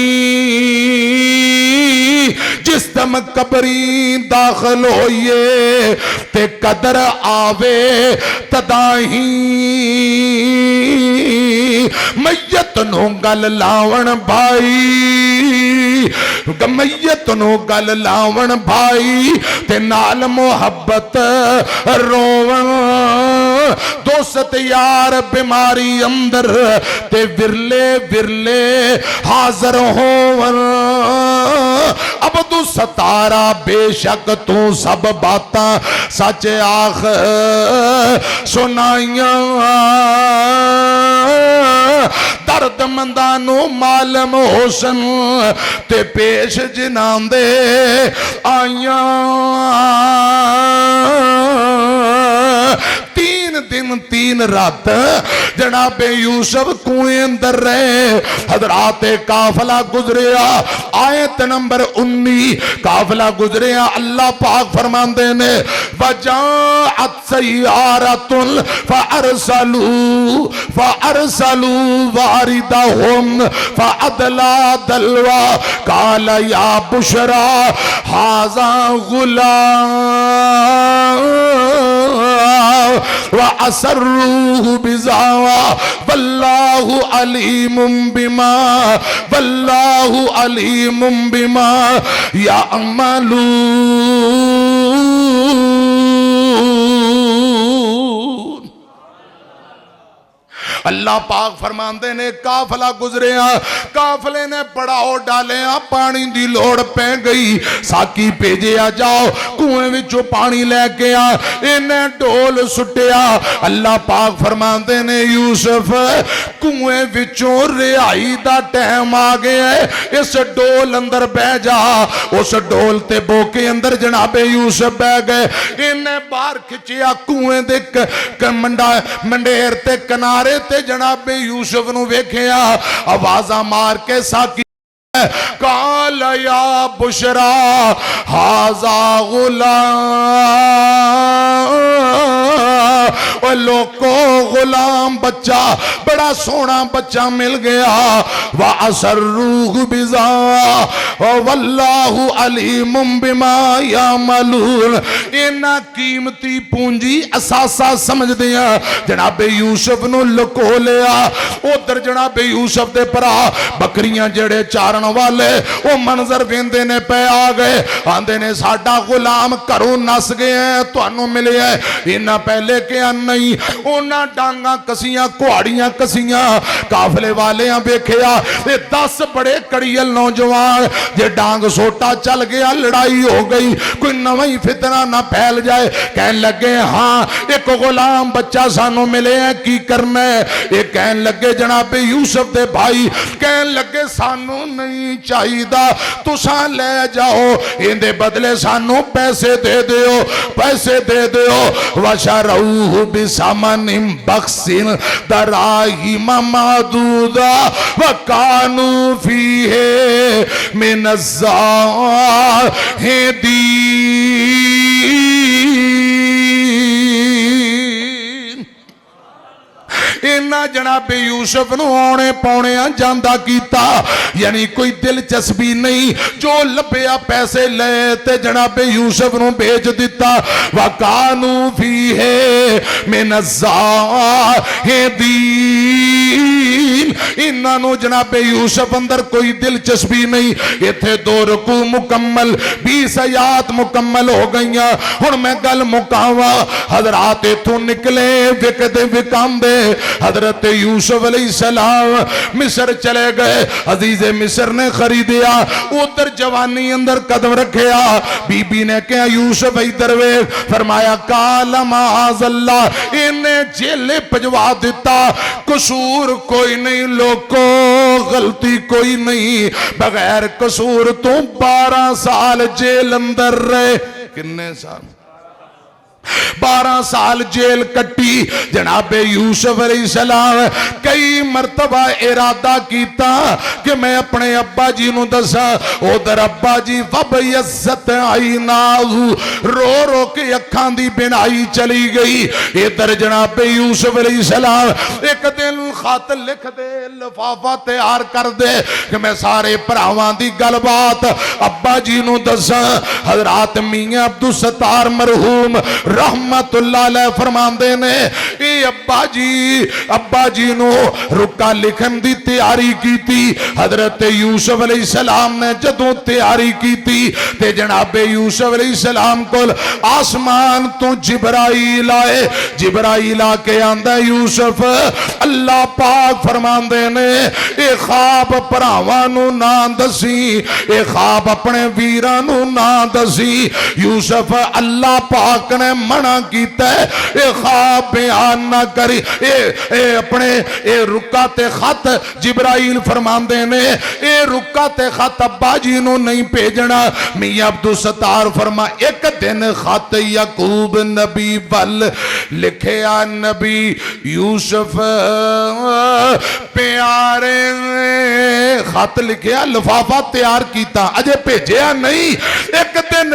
जिस दम कबरी दाखिल होइए ते कदर आवे तदाही मैयत नो गल लावण भाई मैयत नो गल लावण भाई ते नाल मोहब्बत रोवन दोस्त यार बीमारी अंदर ते विरले विरले हाजिर होवन अब तू सतारा बेशक तू सब बातां सच आख सुनाइयां दर्द मंदानू मालम होसन ते पेश जिनांदे आइया तीन दिन तीन रात जनाबे यूसुफ कुएं अंदर रहे हजरात काफला गुजरिया आयत नंबर 19 काफला गुजरिया अल्लाह पाक फरमाते ने वजाअत सय्यारतुन फअरसलू वारिदहुम फअदला दलवा काल या बुशरा हाजा गुलाम व असर्रूहु बिज़ावा वल्लाहु अलीमुम बिमा याअमलून। अल्लाह पाक फरमाते ने काफला गुजरिया काफले ने पड़ाओ डालिया पानी दी लोड़ पै गई साकी भेजिया जाओ कुएं विचों पानी लेके आ इन्हें डोल सुटिया अल्लाह पाक फरमाते ने यूसुफ कुएं विचों रिहाई दा टाइम आ गया है इस डोल अंदर बह जा उस डोल ते बोके अंदर जनाबे यूसुफ बह गए इन्हें बाहर खिंचिया कुएं दे मंडेर ते किनारे ते जनाबे यूसुफ नु वेखिया आवाजा मार के साकी काल या बुशरा हाजा गुलाम लोको गुलाम बच्चा बड़ा सोना बच्चा मिल गया वा असर्रूहु बिज़ा वल्लाहु अलीमुम बिमा यामलून। इन्ना कीमती पूंजी असासा समझदे आ जनाबे यूसुफ नु लुको लिया उधर जनाबे यूसुफ दे भरा बकरियां जेड़े चारण वाले वो मंजर वेंदे ने पे आ गए आंदे ने साडा गुलाम घरों नस गया तुहानू मिले इन्ना पहले क्या नहीं उन्ना डांगा कसियां कुहाड़ियां कसियां काफले वाले वेखिया 10 बड़े कड़ियल नौजवान जे डांग सोटा चल गया लड़ाई हो गई कोई नवा ही फितना ना फैल जाए कहन लगे हाँ एक गुलाम बच्चा सानू मिले है की करना है ये कहन लगे जनाबे यूसुफ दे भाई कहन लगे सानू नहीं नहीं चाहिदा, तुसा ले जाओ, इंदे बदले सानू पैसे दे दियो, पैसे दे दियो। वशरऊ बिसमनिन बख्सिन दराहिम मादूदा वकानू फीहे मिनज़्ज़ाहिदीन। इन्ना जनाबे यूसुफ नू आने पौने जांदा कीता, यानी कोई दिलचस्पी नहीं, जो लभ्या पैसे ले ते जनाबे यूसुफ नू भेज दिता। वकानू फीहे मिनज़्ज़ाहिदीन, इन्हां नू जनाबे यूसुफ अंदर कोई दिलचस्पी नहीं। इत्थे 2 रुकू मुकम्मल, 20 आयात मुकम्मल हो गई। हुण मैं गल मुकावा। हजरात इथों निकले विकदे विकांदे, हजरत यूसुफ अलैहिस्सलाम मिस्र चले गए। अजीज़े मिस्र ने खरीदिया, उधर जवानी अंदर कदम रखिया। बीबी ने कहा यूसुफ इधर वे, फरमाया काल माज़अल्लाह, इन्हें जेले पजवा दिता, कसूर कोई नहीं लोको, गलती कोई नहीं, बगैर कसूर तो 12 साल जेल अंदर रहे। किन्ने साल? 12 साल जेल कट्टी। जनाबे यूसुफ अलैहिस्सलाम कई मरतबा इरादा कीता कि मैं अपने अब्बा जी नू दसा। उधर अब्बा जी वब यज़्ज़त आई नाहू, रो रो के अखां दी बिनाई चली गई। इधर जनाबे यूसुफ अलैहिस्सलाम एक दिन खत लिख दे, लिफाफा तैयार कर दे कि मैं सारे भरावां दी गलबात अब्बा जी नू दसा। हजरात मियां अब्दुल सत्तार मरहूम रहमतुल्लाह अलैह फरमांदे ने, ए अब्बा जी नो रुका लिखन दी तैयारी की थी। हजरत यूसुफ अलैहिस्सलाम ने जदों तैयारी की थी ते जनाबे यूसुफ अलैहिस्सलाम कोल आसमान तो जिब्राइल आए। जिब्राइल आके आंदा यूसुफ अल्लाह पाक फरमांदे ने, ए ख्वाब भरावां नू ना दसी, ए ख्वाब अपने वीरां नू ना दसी। यूसुफ अल्लाह पाक ने मना कीता है, ए ख्वाब बयान ना करी। ए अपने ए रुका ते खत जिब्राइल फरमांदे ने, ए रुका ते खत अब्बा जी नू नहीं भेजना। मियां अब्दुल सत्तार फरमा एक दिन खत याकूब नबी वल लिखिया, नबी यूसुफ प्यारे खत लिखिया, लिफाफा तैयार किया, अजे भेजिया नहीं। एक दिन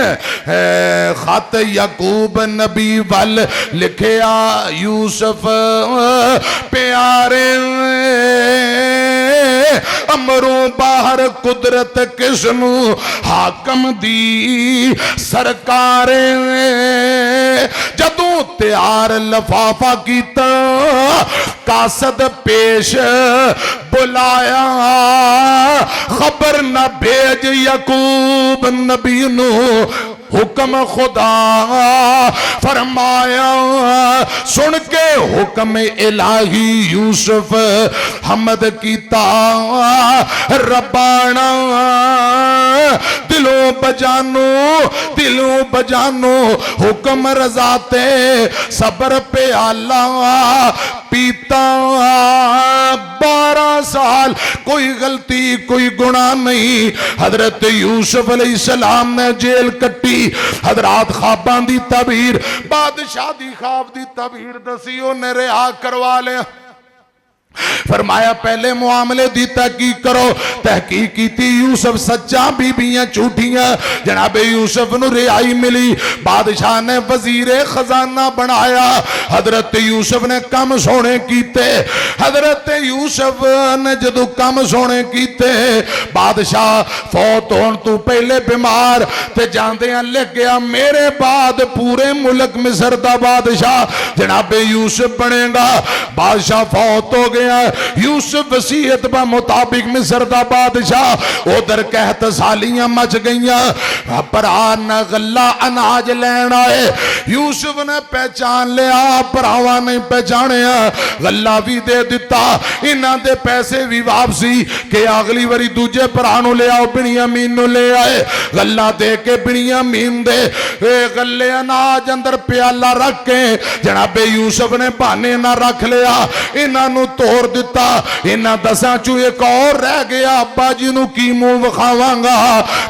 खत याकूब नबी वल लिखिया, यूसुफ प्यारे अमरों बाहर कुदरत किसनू हाकम दी सरकार। जदों तैयार लफाफा कीता, कासद पेश बुलाया, खबर न भेज याकूब नबी नू, हुक्म खुदा फरमाया। सुन के हुक्म इलाही यूसुफ हमद कीता, रब्बाना दिलों बजानो हुक्म रजाते सबर पे आला पीता। 12 साल कोई गलती कोई गुनाह नहीं। हजरत यूसुफ अलैहिस्सलाम ने जेल कट्टी। हजरात ख्वाबां दी तबीर, बादशाह दी ख्वाब दी तबीर दसी, उन्हें रिहा करवा लिया। फरमाया पहले मुआमले दी तहकीक करो। तहकीक की यूसुफ सच्चा, बीबियां झूठियां। जनाबे यूसुफ नू रिहाई मिली। बादशाह ने वजीरे खजाना बनाया। हजरत यूसुफ ने कम सोने कीते। हजरत यूसुफ ने जदों कम सोने कीते, बादशाह फौत होने तो पहले बीमार ते जांदियां लिख गया, मेरे बाद पूरे मुल्क मिस्र दा बादशाह जनाबे यूसुफ बनेगा। बादशाह फौत हो गया। यूसुफ वसीयत बा मुताबिक मिस्र दा बादशाह। उधर कहत सालियां मच गईयां, भरा न गला अनाज लैन आए। यूसुफ ने पहचान लिया, भरावा नहीं पहचानिया, गला भी दे दिता। इन्हां दे पैसे भी वापसी के अगली बारी दूजे भरा नूं ले आओ, बिनियामीन नूं ले आए। गला दे के बिनियामीन दे गले अनाज अंदर प्याला रख के जनाबे यूसुफ ने बहाने ना रख लिया। इन्हां नूं धो तोड़ दिता। इन्हां 10 चों एक और रह गया, अब्बा जी नूं की मुंह विखावांगा।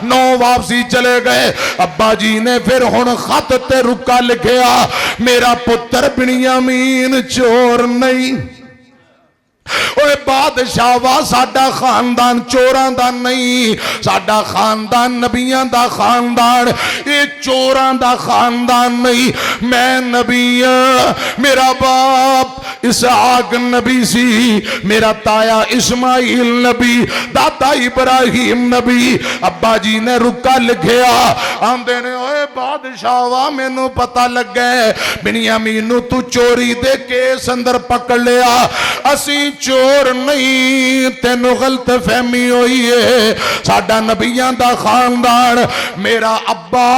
9 वापसी चले गए। अब्बा जी ने फिर हुण खत ते रुका लिखिया, मेरा पुत्र बिनियामीन चोर नहीं। ओए बादशाह वा, साडा खानदान चोरां दा नहीं, साडा खानदान नबियां दा खानदान, ये चोरां दा खानदान नहीं। मैं नबी हां, मेरा बाप इसहाक नबी सी, मेरा ताया इस्माइल नबी, दादा इब्राहिम नबी। अब्बा जी ने रुका लिखिया, आंदे ने ओए बादशाह वा, मैनू पता लगा बिनियामीन नू तू चोरी दे केस अंदर पकड़ लिया। असी चोर नहीं, तेनू गलत फहमी हुई है। साडा नबियां दा खानदान, मेरा अब्बा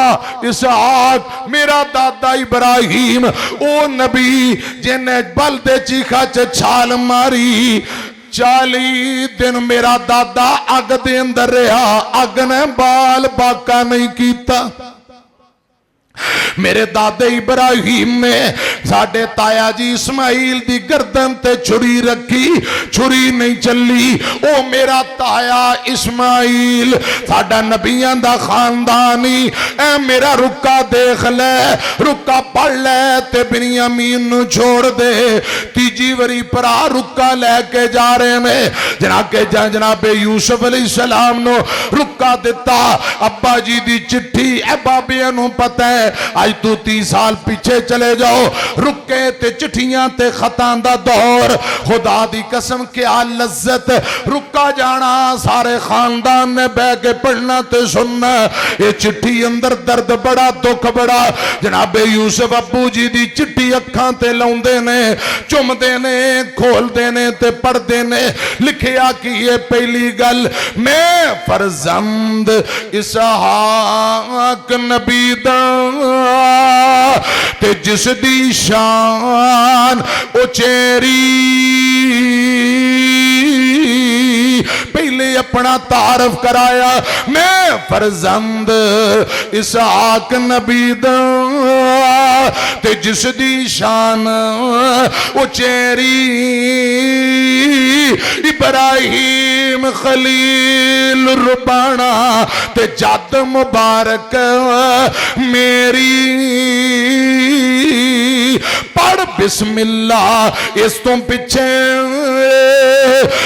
इसहाक, मेरा दादा इब्राहिम, ओ नबी जिन्हें बल दे चीखा च छाल मारी। 40 दिन मेरा दादा अग दे अंदर रहा, अग ने बाल बाका नहीं कीता। मेरे दादे इब्राहिम ने साडे ताया जी इस्माइल दी गर्दन ते छुरी रखी, छुरी नहीं चली। ओ मेरा ताया इस्माइल साडा नबियां दा खानदानी। ऐ मेरा रुका देख ले, रुका पढ़ ले ते बिनियामीन नू छोड़ दे। तीजी वरी भरा रुका लैके जा रहे ने, जनाबे यूसुफ अलैहिस्सलाम नू रुका दिता। अब्बा जी दी चिट्ठी ए बाबियां नू पता है, आज तू 30 साल पीछे चले जाओ, रुके ते चिट्ठियां ते खतां दा दौर। खुदा दी कसम क्या लज्जत, रुका जाना सारे खानदान ने बह के पढ़ना ते सुनना। ये चिट्ठी अंदर दर्द बड़ा, दुख बड़ा। जनाबे यूसुफ अब्बू जी दी चिट्ठी अखां ते लाउंदे ने, चुमदे ने, खोलदे ने ते पढ़दे ने। लिखिया कि ये पहली गल, मैं फरजंद इसहाक नबी दा ते जिस दी शान उचेरी। पहले अपना तारफ कराया, मैं फरजंद इसहाक नबी दा ते जिस दी शान उचेरी। इब्राहिम खलील रुबाना ते जद मुबारक मेरी। पढ़ बिस्मिल्लाह, इस तो पिछे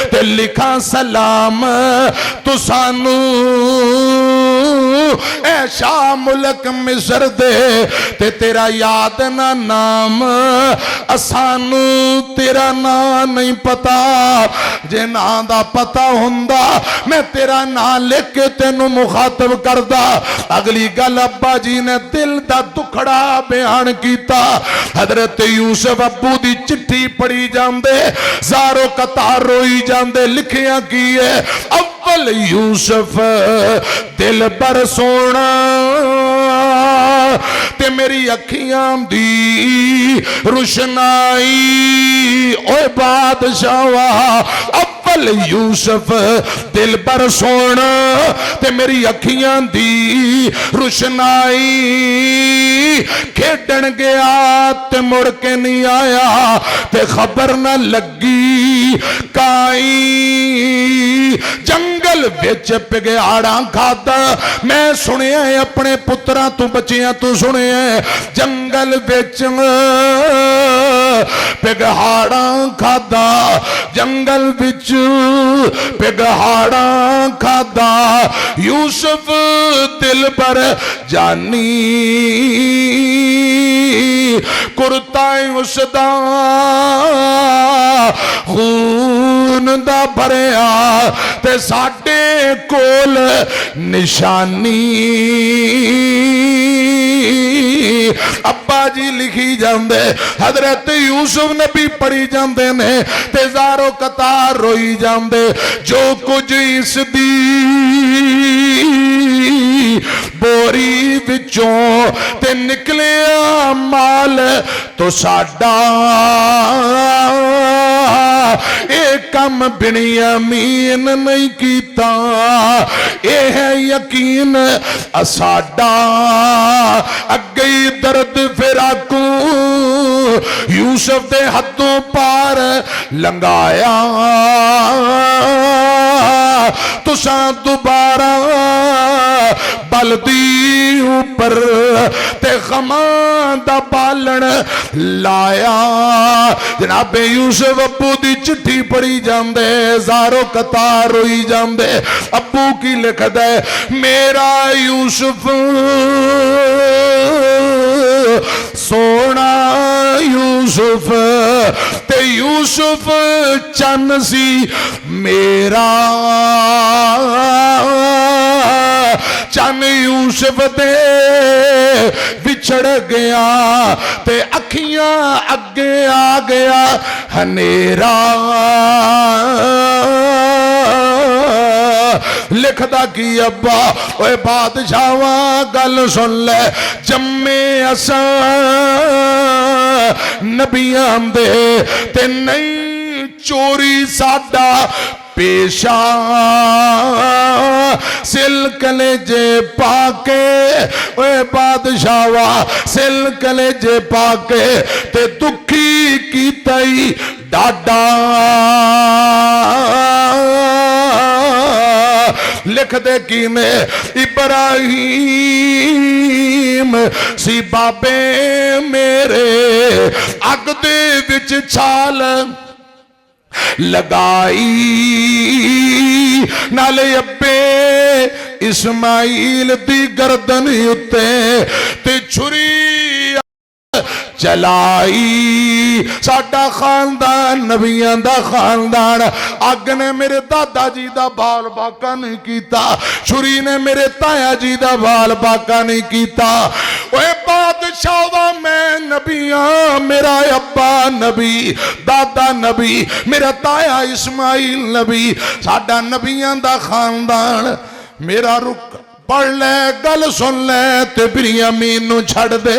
ते लिखा सलाम तुसानू। ऐ शाह मुल्क मिस्र दे ते तेरा याद ना नाम, असानू तेरा नाम नहीं पता। जे ना दा पता हुंदा मैं तेरा नाम लिख के तेनू मुखातब करदा। अगली गल अब्बा जी ने दिल दा दुखड़ा बयान कीता। हजरत यूसुफ अब्बू दी चिट्ठी पढ़ी जांदे, ज़ारो कतार रोई जांदे। लिखिया की है, अव्वल यूसुफ दिल पर सोना ते मेरी अखियां दी रुशनाई। ओए बादशाह, अव्वल यूसुफ दिल पर सोना ते मेरी अखियां दी रुशनाई। खेडन गया ते मुड़ के नहीं आया ते खबर न लगी काई। जंगल विच पिगयाड़ा खादा, मैं सुनिया अपने पुत्रा तू बच्चियां तू सुनिया। जंगल विच पिगहाड़ा खादा, जंगल विच पिगहाड़ा खादा। यूसुफ दिल पर जानी कुर्ता उसदा खून दा भरिया ते साडे कोल निशानी। अब्बा जी लिखी जांदे, हजरत यूसुफ नबी पढ़ी जांदे ने ते ज़ारो कतार रोई जांदे। जो कुछ इस दी बोरी विचों ते निकलिया माल तो साडा। एक कम बिनियामीन नहीं कीता, ये है यकीन साडा। अगे दर्द फिराकू यूसुफ दे हदों पार लंघाया तुसा दोबारा बलदी ऊपर ते गमां दा बालन लाया। जनाबे यूसुफ अब्बू दी चिट्ठी पढ़ी जांदे ज़ारो कतार रोई जांदे। अब्बू की लिखदा है मेरा यूसुफ सोना यूसुफ ते यूसुफ चन्न सी मेरा चन्न यूसुफ दे विछड़ गया ते अखियां अगे आ गया हनेरा। लिखदा की अब्बा ओए बादशावा गल सुन ले जम्मे असा नबियां दे ते नहीं चोरी साडा पेशा। सिल कलेजे पाके ओए बादशावा सिल कलेजे पाके ते दुखी की तई डाडा। लिख दे कि मैं इब्राहिम सी बाबे मेरे अग दे विच छाल लगाई नाले अब्बे इस्माइल दी गर्दन उत्ते ते छुरी चलाई। साडा खानदान नबियां दा खानदान अग ने मेरे दादा जी दा बाल बाका नहीं कीता छुरी ने मेरे ताया जी दा बाल बाका नहीं कीता। ओए बादशाह मैं नबियां मेरा अब्बा नबी दादा नबी मेरा ताया इस्माइल नबी साडा नबियां दा खानदान। मेरा रुक पढ़ ले गल सुन ले ते बिन्यामीन नू छड़ दे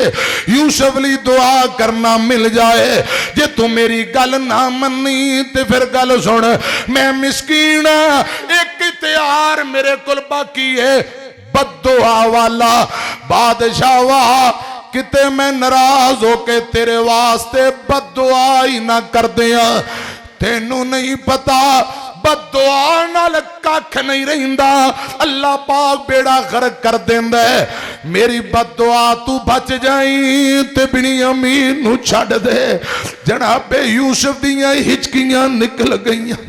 यूसुफ ली दुआ करना मिल जाए। जे तू मेरी गल ना मन्नी ते फिर गल सुन मैं मिसकीन एक इख्तियार मेरे कोल बाकी है बद्दुआ वाला। बादशाह किते मैं नाराज होके तेरे वास्ते बद्दुआ ही ना कर दिया। तेनू नहीं पता बद्दुआ नाल कख नहीं रहिंदा अल्लाह पाक बेड़ा गर्क कर देंदा है। मेरी बद्दुआ तू बच जाई ते बिन्यामीन नू छड़ दे। जनाबे यूसुफ दियां हिचकियां निकल गईयां।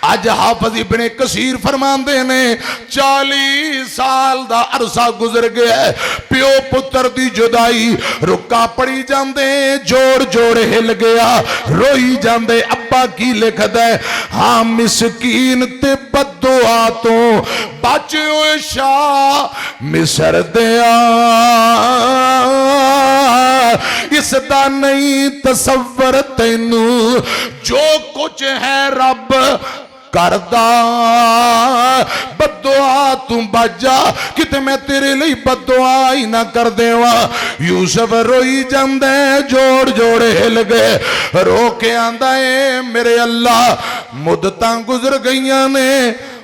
अज हाफिज इब्ने कसीर फरमांदे ने 40 साल दा अरसा गुजर गया प्यो पुत्र दी जुदाई रुका पड़ी जांदे जोड़ जोड़ हिल गया रोई जांदे। अब्बा की लिखदा है हाँ मिसकीन ते बद्दुआ तो बच ओए शाह मिसर दिया। इसदा नहीं तसव्वुर तैनू जो कुछ है रब करदा। बद्दुआ तू बजा किते मैं तेरे लिए बद्दुआ ही ना कर देवा। यूसुफ रोई जांदे जोड़ जोड़ हिल गए रो के आंदा है मेरे अल्लाह मुद्दतां गुजर गईयां ने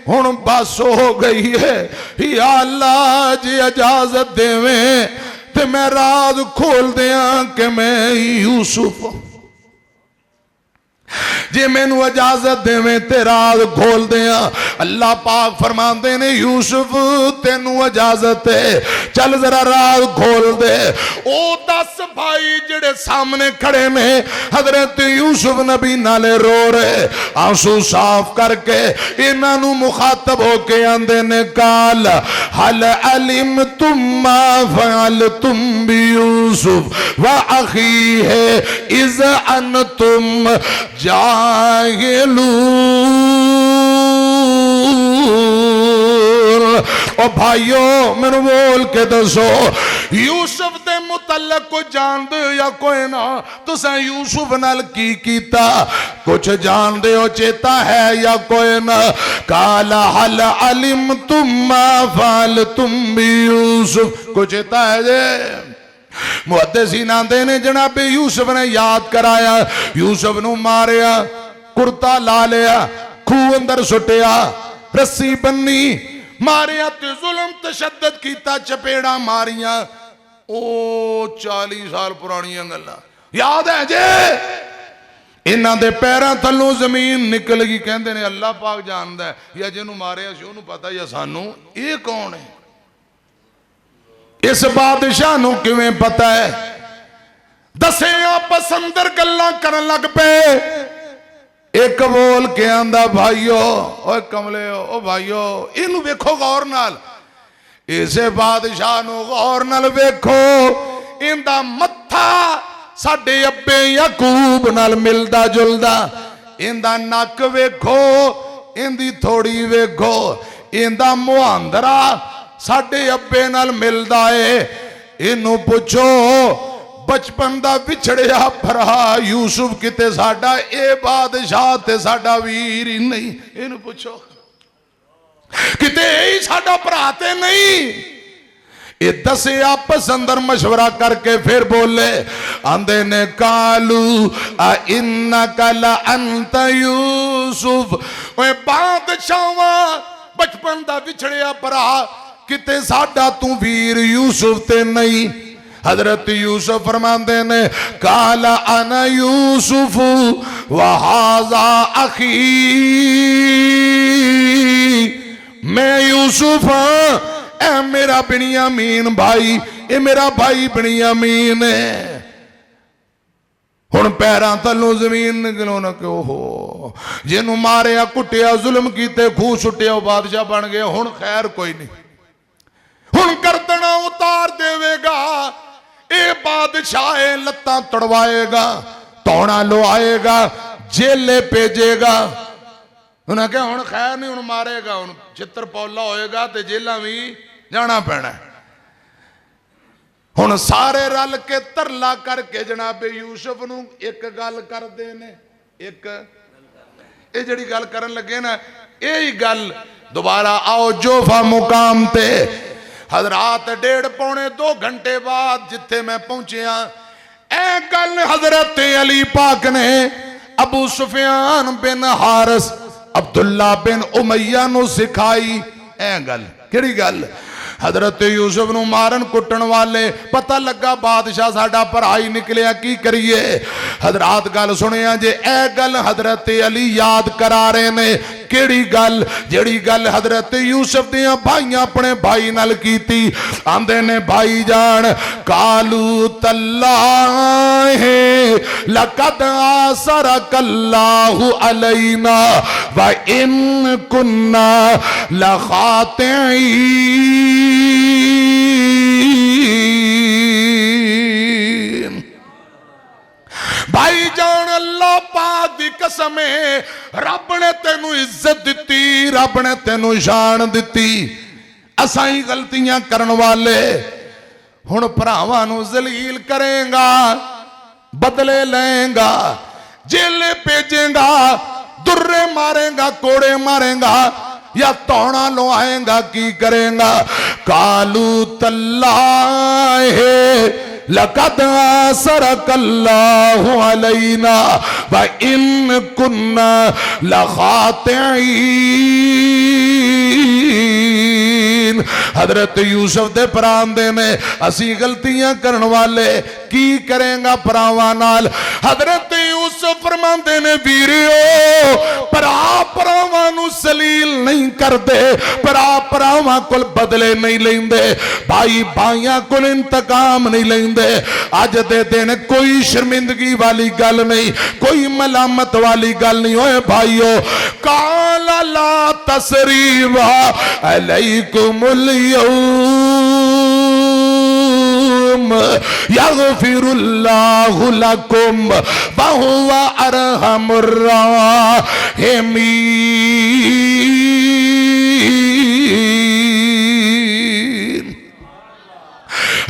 हुण बस हो गई है या अल्लाह जे इजाजत देवें ते मैं राज खोल दिया कि मैं यूसुफ जे मैनू इजाजत देवे ते राज खोल दिया। अल्लाह पाक फरमाते ने यूसुफ तेनू इजाजत है चल जरा राज खोल दे। ओ 10 भाई जेड़े सामने खड़े ने हजरत यूसुफ नबी नाले रो रहे आंसू साफ करके इन्हां नू मुखातब होके आंदे ने काल हल अलिम तुम मा फअल तुम भी यूसुफ व अखी है इज अन तुम जाहिलून। ओ भाइयों मैनू बोल के दसो यूसुफ दे मुतल्लक को जान दे या कोई ना तुसा यूसुफ नाल की कीता कुछ जान दे हो चेता है या कोई ना। काला हल अलिम तुम मा फाल तुम भी यूसुफ कुछ चेता है जे मुहद्दिसीन आंदे ने जनाबे यूसुफ ने याद कराया यूसुफ नू मारिया कुर्ता ला लिया खूह अंदर सुटिया रस्सी बन्नी मारिया ते जुल्म तशद्दद कीता चपेड़ा मारिया ओ 40 साल पुरानियां गल्लां याद है जे इन्हां दे पैरां थल्लों जमीन निकल गई। कहंदे ने अल्लाह पाक जानदा है या जिन्हों मारिया सी उन्होंने पता या सानू ये कौन है। इस बादशाह नूं किवें पता है? दसे आपस अंदर गल्लां करन लग पे। एक बोल के आंदा भाईओ ओए कमले ओ भाईओ इनू वेखो गौर नाल। इसे बादशाह नूं गौर नाल वेखो। इंदा मत्था साडे अब्बे याकूब नाल मिलदा जुलदा। इंदा नक वेखो इंदी थोड़ी वेखो। इंदा मुहांदरा साडे अब्बे नाल मिलदा है। इनू पुछो बचपन दा विछड़िया भरा यूसुफ किते साडा ए बादशाह ते साडा वीर ही नहीं। इनू पुछो किते ही साडा भरा ते नहीं। ये दसे आपस अंदर मशवरा करके फिर बोले आंदे ने कालू आ इन्नका ला अंत यूसुफ। ओए बादशाह बचपन दा विछड़िया भरा किते साडा तू वीर यूसुफ ते नहीं। हजरत यूसुफ फरमांदे ने काला अना यूसुफ वहाजा अखी। मैं यूसुफ हाँ ए मेरा बिनियामीन भाई ए मेरा भाई बिनियामीन है। हुण पैरां तलों जमीन निकलो ना क्यों हो। जिन्हों मारिया कुटिया जुल्म कीते खूह सुटिया बादशाह बन गया। हुण खैर कोई नहीं। हुण गर्दना उतार देवेगा। ए बादशाह लत्तां तड़वाएगा तौणा लुआएगा जेले भेजेगा। उन्हें कहा हुण खैर नहीं हुण मारेगा हुण चित्र पौला होएगा तो जेलां भी जाना पैना। हुण सारे रल के तरला करके जनाबे यूसुफ नूं एक गल करदे ने। एक ये जिहड़ी गल करन लगे ना यही गल दोबारा आओ जोफा मुकाम ते हजरात 1.5 पौने 2 घंटे बाद जिथे मैं पहुंचिया ए गल हजरत अली पाक ने अबू सुफियान बिन हारिस अब्दुल्ला बिन उमैया नूं सिखाई। ए गल किहड़ी गल? हजरत यूसुफ नूं मारन कुटन वाले पता लगा बादशाह साडा भरा ही निकलिया की करिए। हजरात गल सुनिया जे ए गल हजरत अली याद करा रहे ने। केड़ी गल? जेड़ी गल हजरत यूसुफ दियां भाइयां अपने भाई नाल कीती। आंदे ने भाई जान कालू तल्लाहि लकद आसरकल्लाहु अलैना व इन कुन्ना लखातिईन। भाई जान अल्लाह पाक दी कसम है रब ने तेनू इज्जत दिती रब ने तेनू शान दिती। असां ही गलतियां करन वाले। हुण भरावां नू जलील करेगा बदले लेगा जेले भेजेगा दुर्रे मारेगा कोड़े मारेगा या तौणा लुआएगा की करेगा? कालू तल्लाहि लकद आसरकल्लाहु अलैना व इन कुन्ना लखातिईन। हजरत यूसुफ दे परांदे ने असी गलतियां करन वाले की करेगा भरावां नाल? हजरत यूसुफ फरमांदे ने वीरियो भरा भरावां नू सलील नहीं करदे भरा भरावां कोल बदले नहीं लेंदे भाई भाइयां कोल इंतकाम नहीं लेंदे। अज दे दिन कोई शर्मिंदगी वाली गल नहीं कोई मलामत वाली गल नहीं। ओए भाइयों काला ला तसरीवा अलैकुमुल यौम यगफिरुल्लाहु लकुम व हुवा अरहमुर राहिमीन।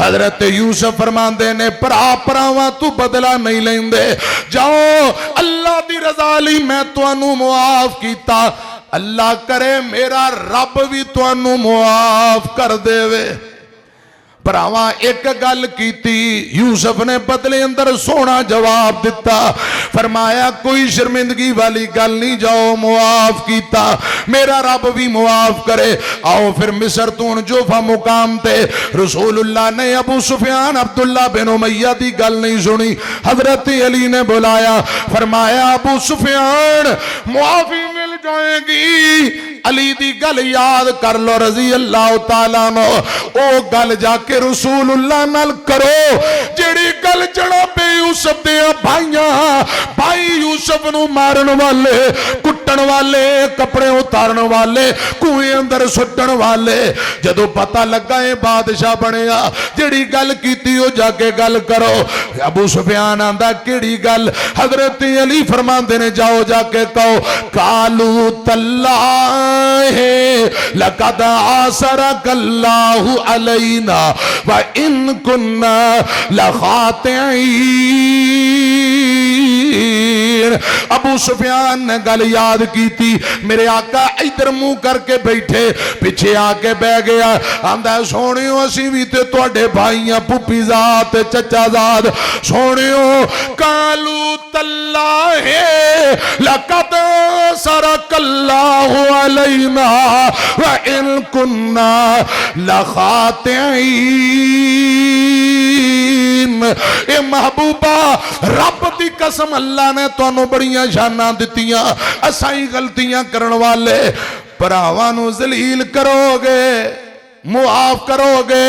हजरत यूसुफ फरमांदे ने भरा भरावां तू बदला नहीं लेंदे। जाओ अल्लाह दी रजा लई मैं तुहानू मुआफ कीता। अल्लाह करे मेरा रब भी तुहानू मुआफ कर देवे। भरावा एक गल कीती, यूसुफ ने बदले अंदर सोना जवाब दिता, फरमाया कोई शर्मिंदगी वाली गल नहीं, जाओ मुआफ कीता, मेरा रब भी मुआफ करे। आओ फिर मिस्र तो हुण जोफा मुकाम ते रसूलुल्लाह ने अबू सुफियान अब्दुल्ला बिन उमैया दी गल नहीं सुनी। हजरत अली ने बुलाया, फरमाया अबू सुफियान मुआफी मिल जाएगी, अली दी गल याद कर लो रजी अल्लाह तआला नो, ओ गल जाके रसूलुल्लाह नाल करो जेड़ी गल जनाबे यूसुफ दे भाइयां भाई यूसुफ नु मारन वाले, कुटन वाले, कपड़े उतारन वाले, कुएं अंदर सुट्टन वाले, जदों पता लगा ये बादशाह बनया, जेड़ी गल कीती ओ जाके गल करो। अबू सुफियान आंदा केड़ी गल? हजरत अली फरमांदे ने जाओ जाके कहो कालू तल्लाहे लक़द आसरकल्लाहु अलैना व इन कुन्ना लखातिईन। अबू सुफियान ने गल याद की थी, मेरे आका इधर मुंह करके बैठे, पीछे आके बह गया, आंदा सोनियो असी भी ते तुहाडे भाईयां, फुफी जात चचा जात, सोनियो कालू तल्लाहे लक़द सरकल्लाहु अलैना व इन कुन्ना लखातिईन। ए महबूबा रब दी कसम अल्लाह ने तुहानू बड़ियां शानां दित्तियां, असाई गलतियां करन वाले भरावां नू जलील करोगे, मुआफ करोगे,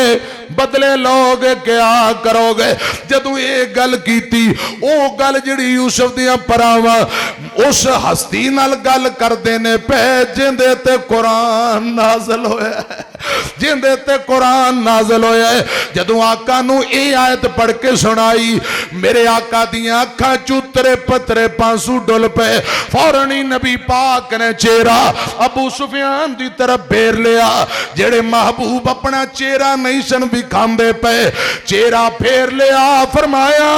बदले लोगे, क्या करोगे? जदों ये गल कीती, ओ गल जिहड़ी यूसुफ दियां भरावां उस हस्ती नाल गल करदे ने पे जिंदे ते कुरान नाज़िल होया, जिंदे ते कुरान नाज़िल होया। जदों आका नू ये आयत पढ़ के सुनाई, मेरे आका दियां अखां चूतरे पतरे पांसू डुल पे, फौरन ही नबी पाक ने चेहरा अबू सुफियान दी तरफ फेर लिया, जेड़े महबूब अपना चेहरा नहीं सन खांदे पे, चेहरा फेर लिया, फरमाया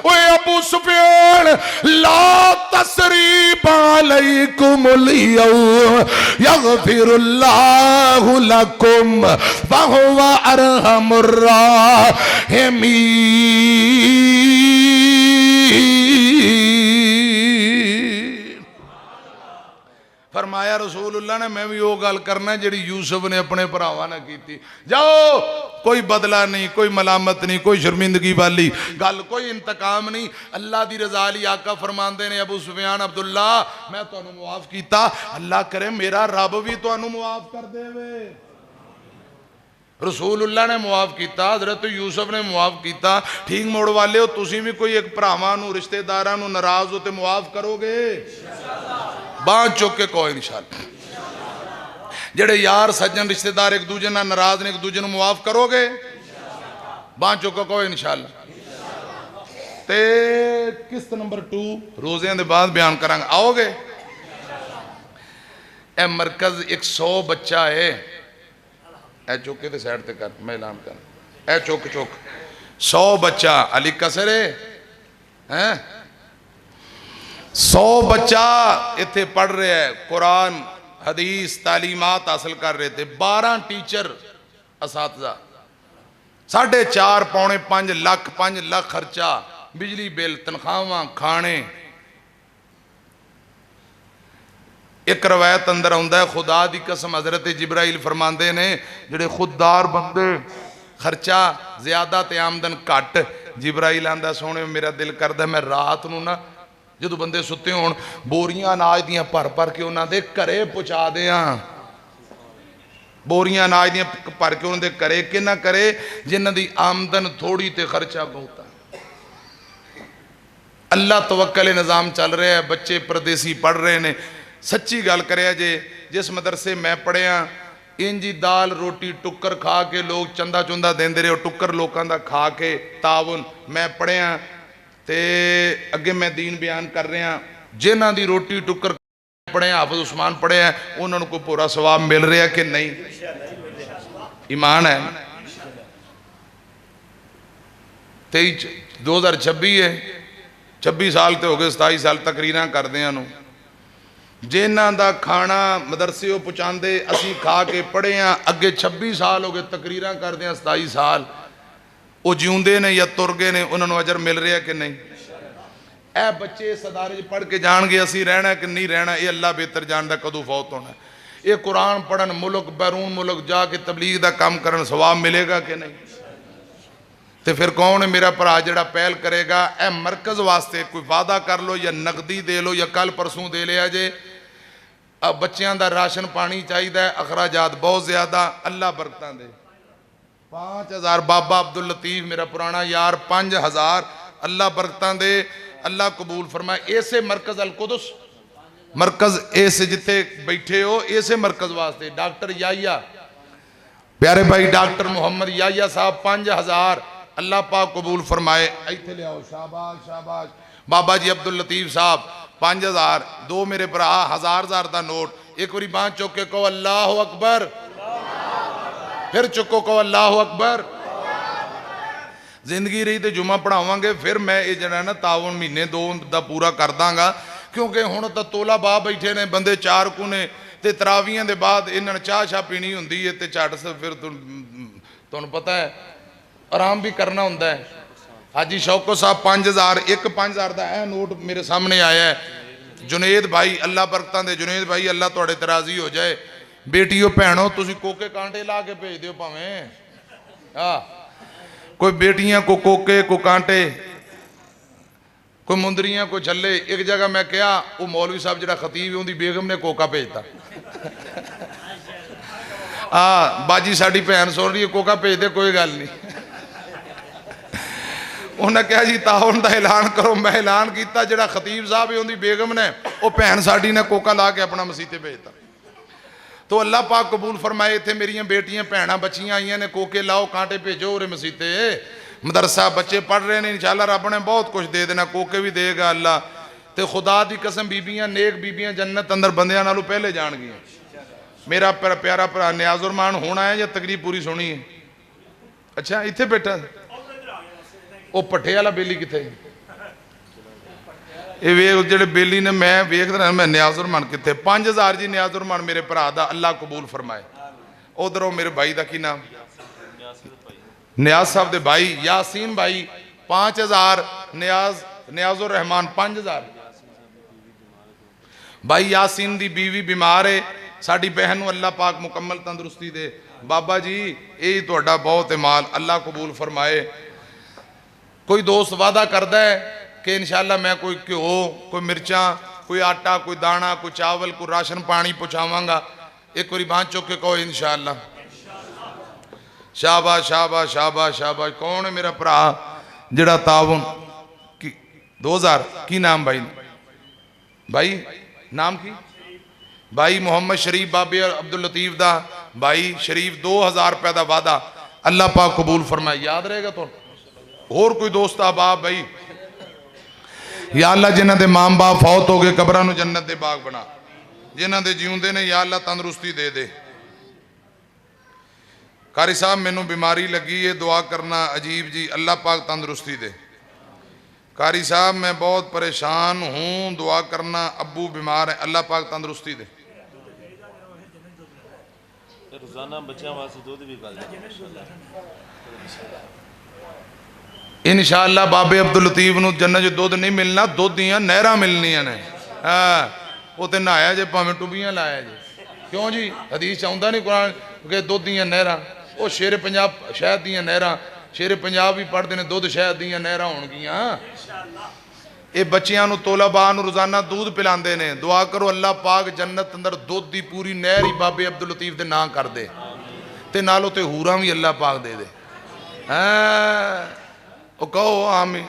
ओए अबू सुफियान ला तसरीबा अलैकुमुल यौम यगफिरुल्लाहु लकुम व हुवा अरहमुर राहिमीन। फरमाया रसूलुल्लाह ने मैं भी वो गल करना जिहड़ी यूसुफ ने अपने भरावां नाल कीती। जाओ, कोई बदला नहीं, कोई मलामत नहीं, कोई शर्मिंदगी वाली गल, कोई इंतकाम नहीं, अल्लाह दी रज़ा लई आका फरमांदे ने अबू सुफियान अब्दुल्ला मैं तुहानू मुआफ कीता, अल्लाह करे मेरा रब भी तुहानू मुआफ कर देवे। रसूलुल्लाह ने मुआफ किया, हजरत यूसुफ ने मुआफ किया। ठीक मोड़ वाले हो तुसीं भी कोई एक भरावां नू रिश्तेदारां नू नाराज हो ते मुआफ करोगे? बांह चुक के कहो इंशाअल्लाह। जेड़े यार सज्जन रिश्तेदार एक दूजे नाल नाराज ने, एक दूजे नू मुआफ करोगे? बांह चुक के कहो इंशाअल्लाह। ते किस्त नंबर 2 रोज़ियां दे बाद बयान करांगे, आओगे? ए मरकज 100 बच्चा है, ए चौके ते साइड ते कर, मैं ऐलान कर, ए चौक चौक 100 बच्चा अली कसरे हैं, 100 बच्चा इत्थे पढ़ रहा है, कुरान हदीस तालीमात हासिल कर रहे थे। 12 टीचर असातिज़ा, 4.5 पौने 5 लाख 5 लाख खर्चा, बिजली बिल, तनख्वाहां, खाने। एक रवायत अंदर आउंदा है, खुदा दी कसम हजरत जिब्राइल फरमांदे ने जेड़े खुददार बंदे खर्चा ज्यादा ते आमदन घट, जिब्राइल आंदा सोने मेरा दिल करदा मैं रात नूं ना जदों बंदे सुते होण बोरियां अनाज दियां भर भर के उन्हां दे घरे पहुंचा दियां, बोरियां अनाज दियां भर के उन्हां दे घरे, कि ना करे जिन्हां दी आमदन थोड़ी ते खर्चा बहुता। अल्लाह तवक्कल निज़ाम चल रहा है, बच्चे परदेसी पढ़ रहे ने। सच्ची गल करिया जे, जिस मदरसे मैं पढ़िया इंजी दाल रोटी टुक्कर खा के लोग चंदा चुंदा देंदे रहे, टुक्कर लोगों का खा के तावन मैं पढ़िया ते अगे मैं दीन बयान कर रहा, जिन्हां दी रोटी टुक्कर पढ़े हाफिज उस्मान पढ़े हैं उन्होंने कोई पूरा सवाब मिल रहा कि नहीं? ईमान है। 2026 है, 26 साल तो हो गए, 27 साल तकरीर करदियां नूं, जिन्हां दा खाना मदरसे पहुँचाते असी खा के पढ़े हाँ, अगे 26 साल हो गए तकरीर करदे 27 साल। ਉਹ ਜਿਉਂਦੇ ਨੇ ਜਾਂ ਤੁਰ ਗਏ ਨੇ, ਉਹਨਾਂ ਨੂੰ ਅਜਰ ਮਿਲ ਰਿਹਾ ਕਿ ਨਹੀਂ? ਇਹ ਬੱਚੇ ਇਸ ਅਦਾਰੇ 'ਚ ਪੜ੍ਹ ਕੇ ਜਾਣਗੇ ਅਸੀਂ ਰਹਿਣਾ ਕਿ ਨਹੀਂ ਰਹਿਣਾ, ਇਹ ਅੱਲਾ ਬਿਹਤਰ ਜਾਣਦਾ ਕਦੋਂ ਫੌਤ ਹੋਣਾ। ਇਹ ਕੁਰਾਨ ਪੜ੍ਹਨ, ਮੁਲਕ ਬੈਰੂਨ ਮੁਲਕ ਜਾ ਕੇ ਤਬਲੀਗ ਦਾ ਕੰਮ ਕਰਨ, ਸਵਾਬ ਮਿਲੇਗਾ ਕਿ ਨਹੀਂ? ਤੇ ਫਿਰ ਕੌਣ ਹੈ ਮੇਰਾ ਭਰਾ ਜਿਹੜਾ ਪਹਿਲ ਕਰੇਗਾ? ਇਹ ਮਰਕਜ਼ ਵਾਸਤੇ ਕੋਈ ਵਾਅਦਾ ਕਰ ਲਓ ਜਾਂ ਨਕਦੀ ਦੇ ਲਓ ਜਾਂ ਕੱਲ ਪਰਸੋਂ ਦੇ ਲਿਆ ਜੇ। ਬੱਚਿਆਂ ਦਾ ਰਾਸ਼ਨ ਪਾਣੀ ਚਾਹੀਦਾ ਹੈ, ਅਖਰਾਜਾਤ ਬਹੁਤ ਜ਼ਿਆਦਾ, ਅੱਲਾ ਬਰਕਤਾਂ ਦੇ। 5000 ਬਾਬਾ ਅਬਦੁਲ ਲਤੀਫ ਮੇਰਾ ਪੁਰਾਣਾ ਯਾਰ, 5000 ਅੱਲਾ ਬਰਕਤਾਂ ਦੇ, ਅੱਲਾ ਕਬੂਲ फरमाए। ऐसे मरकज़ अल कुदस मरकज़ ऐसे जिथे बैठे हो, ऐसे मरकज़ वास्ते डॉक्टर याहिया प्यारे भाई डॉक्टर मुहम्मद याहिया साहब 5000 अल्लाह पाक कबूल फरमाए। इत्थे ले आओ, शाबाश शाबाश। बाबा जी अब्दुल लतीफ साहब 5000। दो मेरे भरा 1000 का नोट, एक बारी बांह चुक के कहो अल्लाह अकबर, फिर चुको कहो अल्लाह अकबर। जिंदगी रही तो जुमा पढ़ावांगे, फिर मैं ये जरा ना तावन महीने 2 का पूरा कर दांगा, क्योंकि हुण तो तोला बा बैठे ने बंदे 4 कु ने, ते तरावियां दे बाद इन्हां चाह शाह पीनी हुंदी है, ते झट से फिर तुहानूं पता है आराम भी करना हुंदा है। हाजी शौको साहब 5000, एक 5000 का यह नोट मेरे सामने आया है। जुनेद भाई अल्लाह बरकतां दे, जुनेद भाई अल्लाह तुहाडे ते राज़ी हो जाए। बेटियों भैनों तुसीं कोके कांटे ला के भेज दिओ भावें, कोई बेटियां को कोके को कांटे, कोई मुंदरियां कोई छले। एक जगह मैं कहा वो मौलवी साहब जो खतीब है उनकी बेगम ने कोका भेजता। बाजी साड़ी भैन सुन रही है, कोका भेज दे, कोई गल नहीं। उन्हें कहा जी ताउन का ऐलान करो। मैं ऐलान किया, जो खतीब साहब है उनकी बेगम ने, वो भैन साड़ी ने कोका ला के अपना मसीते भेजता। तो अल्लाह पाक कबूल फरमाए। इतने मेरिया बेटियां भैन बच्चियां आई ने, कोके लाओ कांटे भेजो उरे मसीते, मदरसा बच्चे पढ़ रहे हैं, इंशाअल्लाह रब ने बहुत कुछ दे देना, कोके भी देगा अल्लाह। तो खुदा की कसम बीबियां नेक बीबियां जन्नत अंदर बंदियां नालों पहले जाणगियां। मेरा प्यारा भरा नियाजुरमान होना है या तकरीब पूरी सुनी है? अच्छा इत्थे बैठा, वो भट्ठे वाला बेली किथे? ये वेख जेडे बेली ने, मैं वेख रहा मैं नियाजुरमान कितने। 5000 जी नियाजुरमान मेरे भरा दा, अल्लाह कबूल फरमाए। उधरों मेरे भाई का की नाम? नियाज साहब दे भाई यासीन भाई 5000। नियाजुर रहमान 5000। भाई यासीन दी बीवी बीमार है, साड़ी बहन नूं अल्लाह पाक मुकम्मल तंदुरुस्ती दे। बाबा जी यही तुहाडा बहुत है माल, अल्लाह कबूल फरमाए। कोई दोस्त वादा करता है कि इंशाअल्लाह मैं कोई घ्यो, कोई मिर्चा, कोई आटा, कोई दाना, कोई चावल, कोई राशन पानी पहुँचावांगा। एक बारी बांह चुक के कहो इंशाअल्लाह। शाबाश शाबाश शाबाश शाबाश। कौन है मेरा भरा जिहड़ा ताउन की 2000 की नाम भाई? भाई नाम की? भाई मोहम्मद शरीफ बाबे अब्दुल लतीफ दा भाई शरीफ 2000 रुपए का वादा, अल्लाह पाक कबूल फरमाए। याद रहेगा तो और कोई दोस्त अहबाब भाई? या अल्लाह जिन्हां दे मां बाप फौत हो गए कबरां नूं जन्नत दे बाग बना, जिन्हां दे जिउंदे ने या अल्लाह तंदुरुस्ती दे दे। कारी साहब मैनू बीमारी लगी है, दुआ करना। अजीब जी अल्लाह पाक तंदुरुस्ती दे। कारी साहब मैं बहुत परेशान हूँ, दुआ करना। अब्बू बीमार है, अल्लाह पाक तंदुरुस्ती दे। रोजाना बच्चों वास्ते दूध भी इंशाअल्लाह बाबे अब्दुल लतीफ नूं जन्नत च दुध नहीं मिलना, दुध दियां नहरां मिलनियां ने। हाँ वो तो नहाया जे भावें टुबियां लाया जे। क्यों जी? हदीस आउंदा नहीं कुरान कि दुध दियां नहरां, वो शेर पंजाब शहद दियां नहरां। शेर पंजाब भी पढ़ते हैं दुध शहद दियां नहरां होणगियां। ये बच्चियां नूं तोलाबा नूं रोजाना दूध पिलांदे ने। दुआ करो अल्लाह पाक जन्नत अंदर दुध दी पूरी नहर ही बाबे अब्दुल लतीफ दे नां कर दे, ते नाल उत्ते हूरां भी अल्लाह पाक दे दे। हाँ वो कहो आमीन।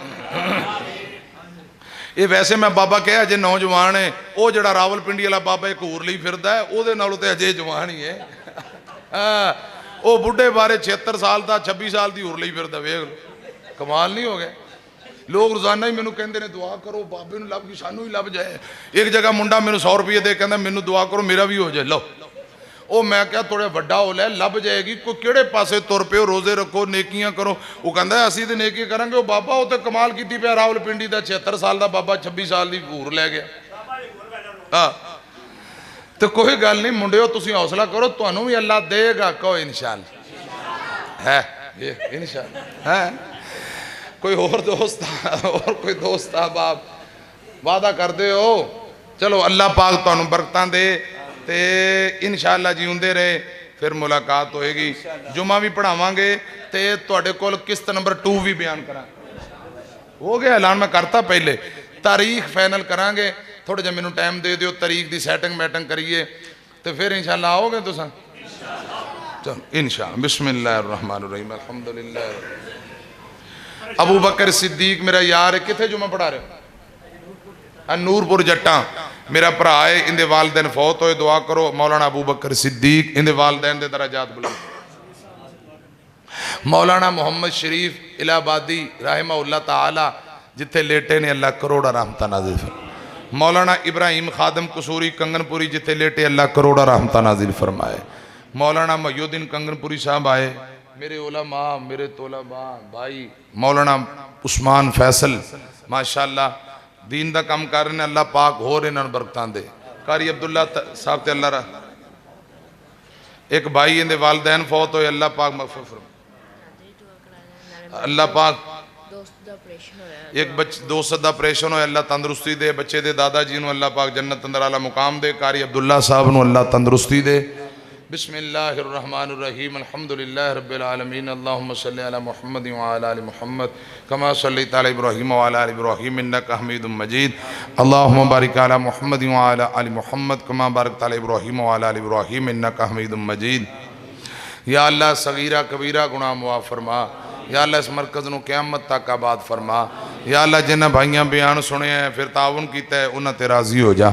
ये वैसे मैं बाबा कहा अजे नौजवान है, वो जड़ा रावलपिंडी वाला बाबा एक होर लई फिरदा है, ਉਹਦੇ ਨਾਲੋਂ ਤੇ अजे जवान ही है। वो बुढ़े बारे 76 साल का 26 साल की होर लई फिरदा, वेख लो कमाल नहीं हो गया। लोग रोजाना ही मैनू कहते हैं दुआ करो बाबे नूं लभ गई, सानू ही लभ जाए। एक जगह मुंडा मैनू 100 रुपये दे कहंदा मैनू दुआ करो मेरा भी हो जाए। लो ਉਹ मैं क्या थोड़ा ਵੱਡਾ हो लै लभ जाएगी। कोई ਕਿਹੜੇ पासे तुर पिओ, रोजे रखो नेकियां करो। वो कहता असीं तो नेकी करांगे। वो बाबा वो तो कमाल की पिया रावलपिंडी का 76 साल का बाबा 26 साल की हूर लै गया। हाँ तो कोई गल नहीं मुंडिओ, तुसीं हौसला करो, तुहानूं भी अल्लाह देगा। कहो इंशाअल्लाह है। ये इंशाअल्लाह है कोई और दोस्त और कोई दोस्त आप वादा करते हो चलो अल्लाह पाक तुहानू बरकतां दे ते इंशाअल्लाह जीउंदे रहे फिर मुलाकात होएगी जुमा भी पढ़ावांगे ते तुहाडे कोल किस्त नंबर 2 भी बयान करा हो गया ऐलान मैं करता पहले तारीख फाइनल करांगे थोड़ा जिहा मैनू टाइम दे दिओ तारीख की सैटिंग मैटिंग करिए तो फिर इंशाअल्लाह आओगे तुसां चलो इंशाअल्लाह बिस्मिल्लाहिर्रहमानिर्रहीम अल्हम्दुलिल्लाह अबू बकर सिद्दीक मेरा यार है किथे जुमा पढ़ा रहे हो नूरपुर जट्टा मेरा भरा है इंदे वालदैन फौत होए दुआ करो मौलाना अबू बकर सिद्दीक इंदे वालदैन दे दराजात बुलंद मौलाना मोहम्मद शरीफ इलाहाबादी रहमहुल्लाह ताला जिथे लेटे ने अल्लाह करोड़ा रहमत नाजिल फरमाए मौलाना इब्राहिम खादम कसूरी कंगनपुरी जिथे लेटे अल्लाह करोड़ा रहमत नाजिल फरमाए मौलाना मयूद्दीन कंगनपुरी साहब आए मेरे उलमा मेरे तोलबा भाई मौलाना उस्मान फैसल माशाअल्लाह दीन का काम कर रहे हैं अल्लाह पाक होर इन्हां नूं बरकतां दे कारी अब्दुल्ला साहब ते अल्लाह एक भाई इहदे वालदैन फौत होए अल्लाह पाक मगफिरत फरमाए अल्लाह पाक एक दोस्त दा ऑपरेशन होया अल्लाह तंदुरुस्ती दे बच्चे दे दादा जी नूं अल्लाह पाक जन्नत अंदर आला मुकाम दे कारी अब्दुल्ला साहब नूं अल्लाह तंदुरुस्ती दे बिस्मिल्लाहिर्रहमानिर्रहीम अल्हम्दुलिल्लाहि रब्बिल आलमीन अल्लाहुम्मा सल्लि अला मुहम्मद व अला आलि मुहम्मद कमा सल्लैता अला इब्राहीम व अला आलि इब्राहीम इन्नका हमीदुम मजीद अल्लाहुम्मा बारिक अला मुहम्मद व अला आलि मुहम्मद कमा बारकता अला इब्राहीम व अला आलि इब्राहीम इन्नका हमीदुम मजीद या अल्लाह सगीरा कबीरा गुनाह मुआफ़ फरमा या अल्लाह इस मरकज़ नूं क़यामत तक आबाद फरमा या अल्लाह जिन्हां भाइयां बयान सुने हैं फिर ताउन कीता है उन्हां ते राज़ी हो जा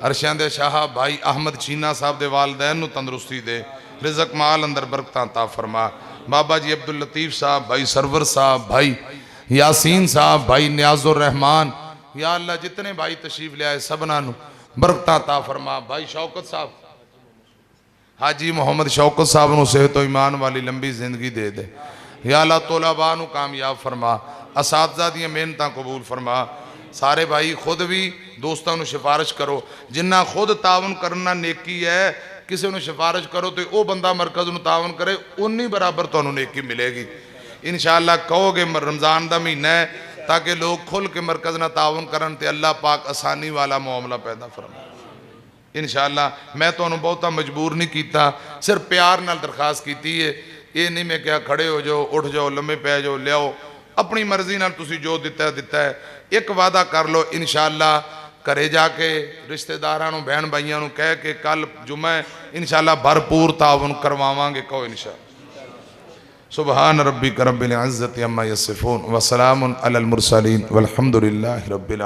अरशां दे शाह भाई अहमद चीना साहब दे वालदैन नूं तंदुरुस्ती दे रिज़क माल अंदर बरकतां अता फरमा बाबा जी अब्दुल लतीफ़ साहब भाई सरवर साहब भाई यासीन साहब भाई नियाजुर रहमान या अल्लाह जितने भाई तशरीफ ले आए सबना नूं बरकतां अता फरमा भाई शौकत साहब हाजी मोहम्मद शौकत साहब नूं सेहत व ईमान वाली लंबी जिंदगी दे दे या अल्लाह तोलाबा नूं कामयाब फरमा असातिज़ा दीयां मेहनतां कबूल फरमा सारे भाई खुद भी दोस्तों नूं सिफारिश करो जिन्ना खुद तावन करना नेकी है किसी नूं सिफारिश करो तो वह बंदा मरकज़ नूं तावन करे उन्नी बराबर तुहानूं नेकी मिलेगी इंशाअल्लाह कहोगे रमज़ान का महीना है ताकि लोग खुल के मरकज़ नाल तावन करन ते अल्लाह पाक आसानी वाला मामला पैदा फरमाए इंशाअल्लाह मैं तुहानूं बहुता मजबूर नहीं किया सिर्फ प्यार नाल दरखास्त की है ये नहीं मैं क्या खड़े हो जाओ उठ जाओ लम्बे पै जाओ लियाओ अपनी मर्जी नाल तुसीं जो दिता है एक वादा कर लो इंशाअल्लाह घरे जाके रिश्तेदारां नूं बहन भाइयों नूं कह के कल जुम्मा इंशाअल्लाह भरपूर तावन करवावांगे कहो इंशाअल्लाह सुबहान रब्बिक रब्बिल इज्जति अम्मा यसिफून व सलामुन अलल मुरसलीन वल्हम्दुलिल्लाहि रब्बिल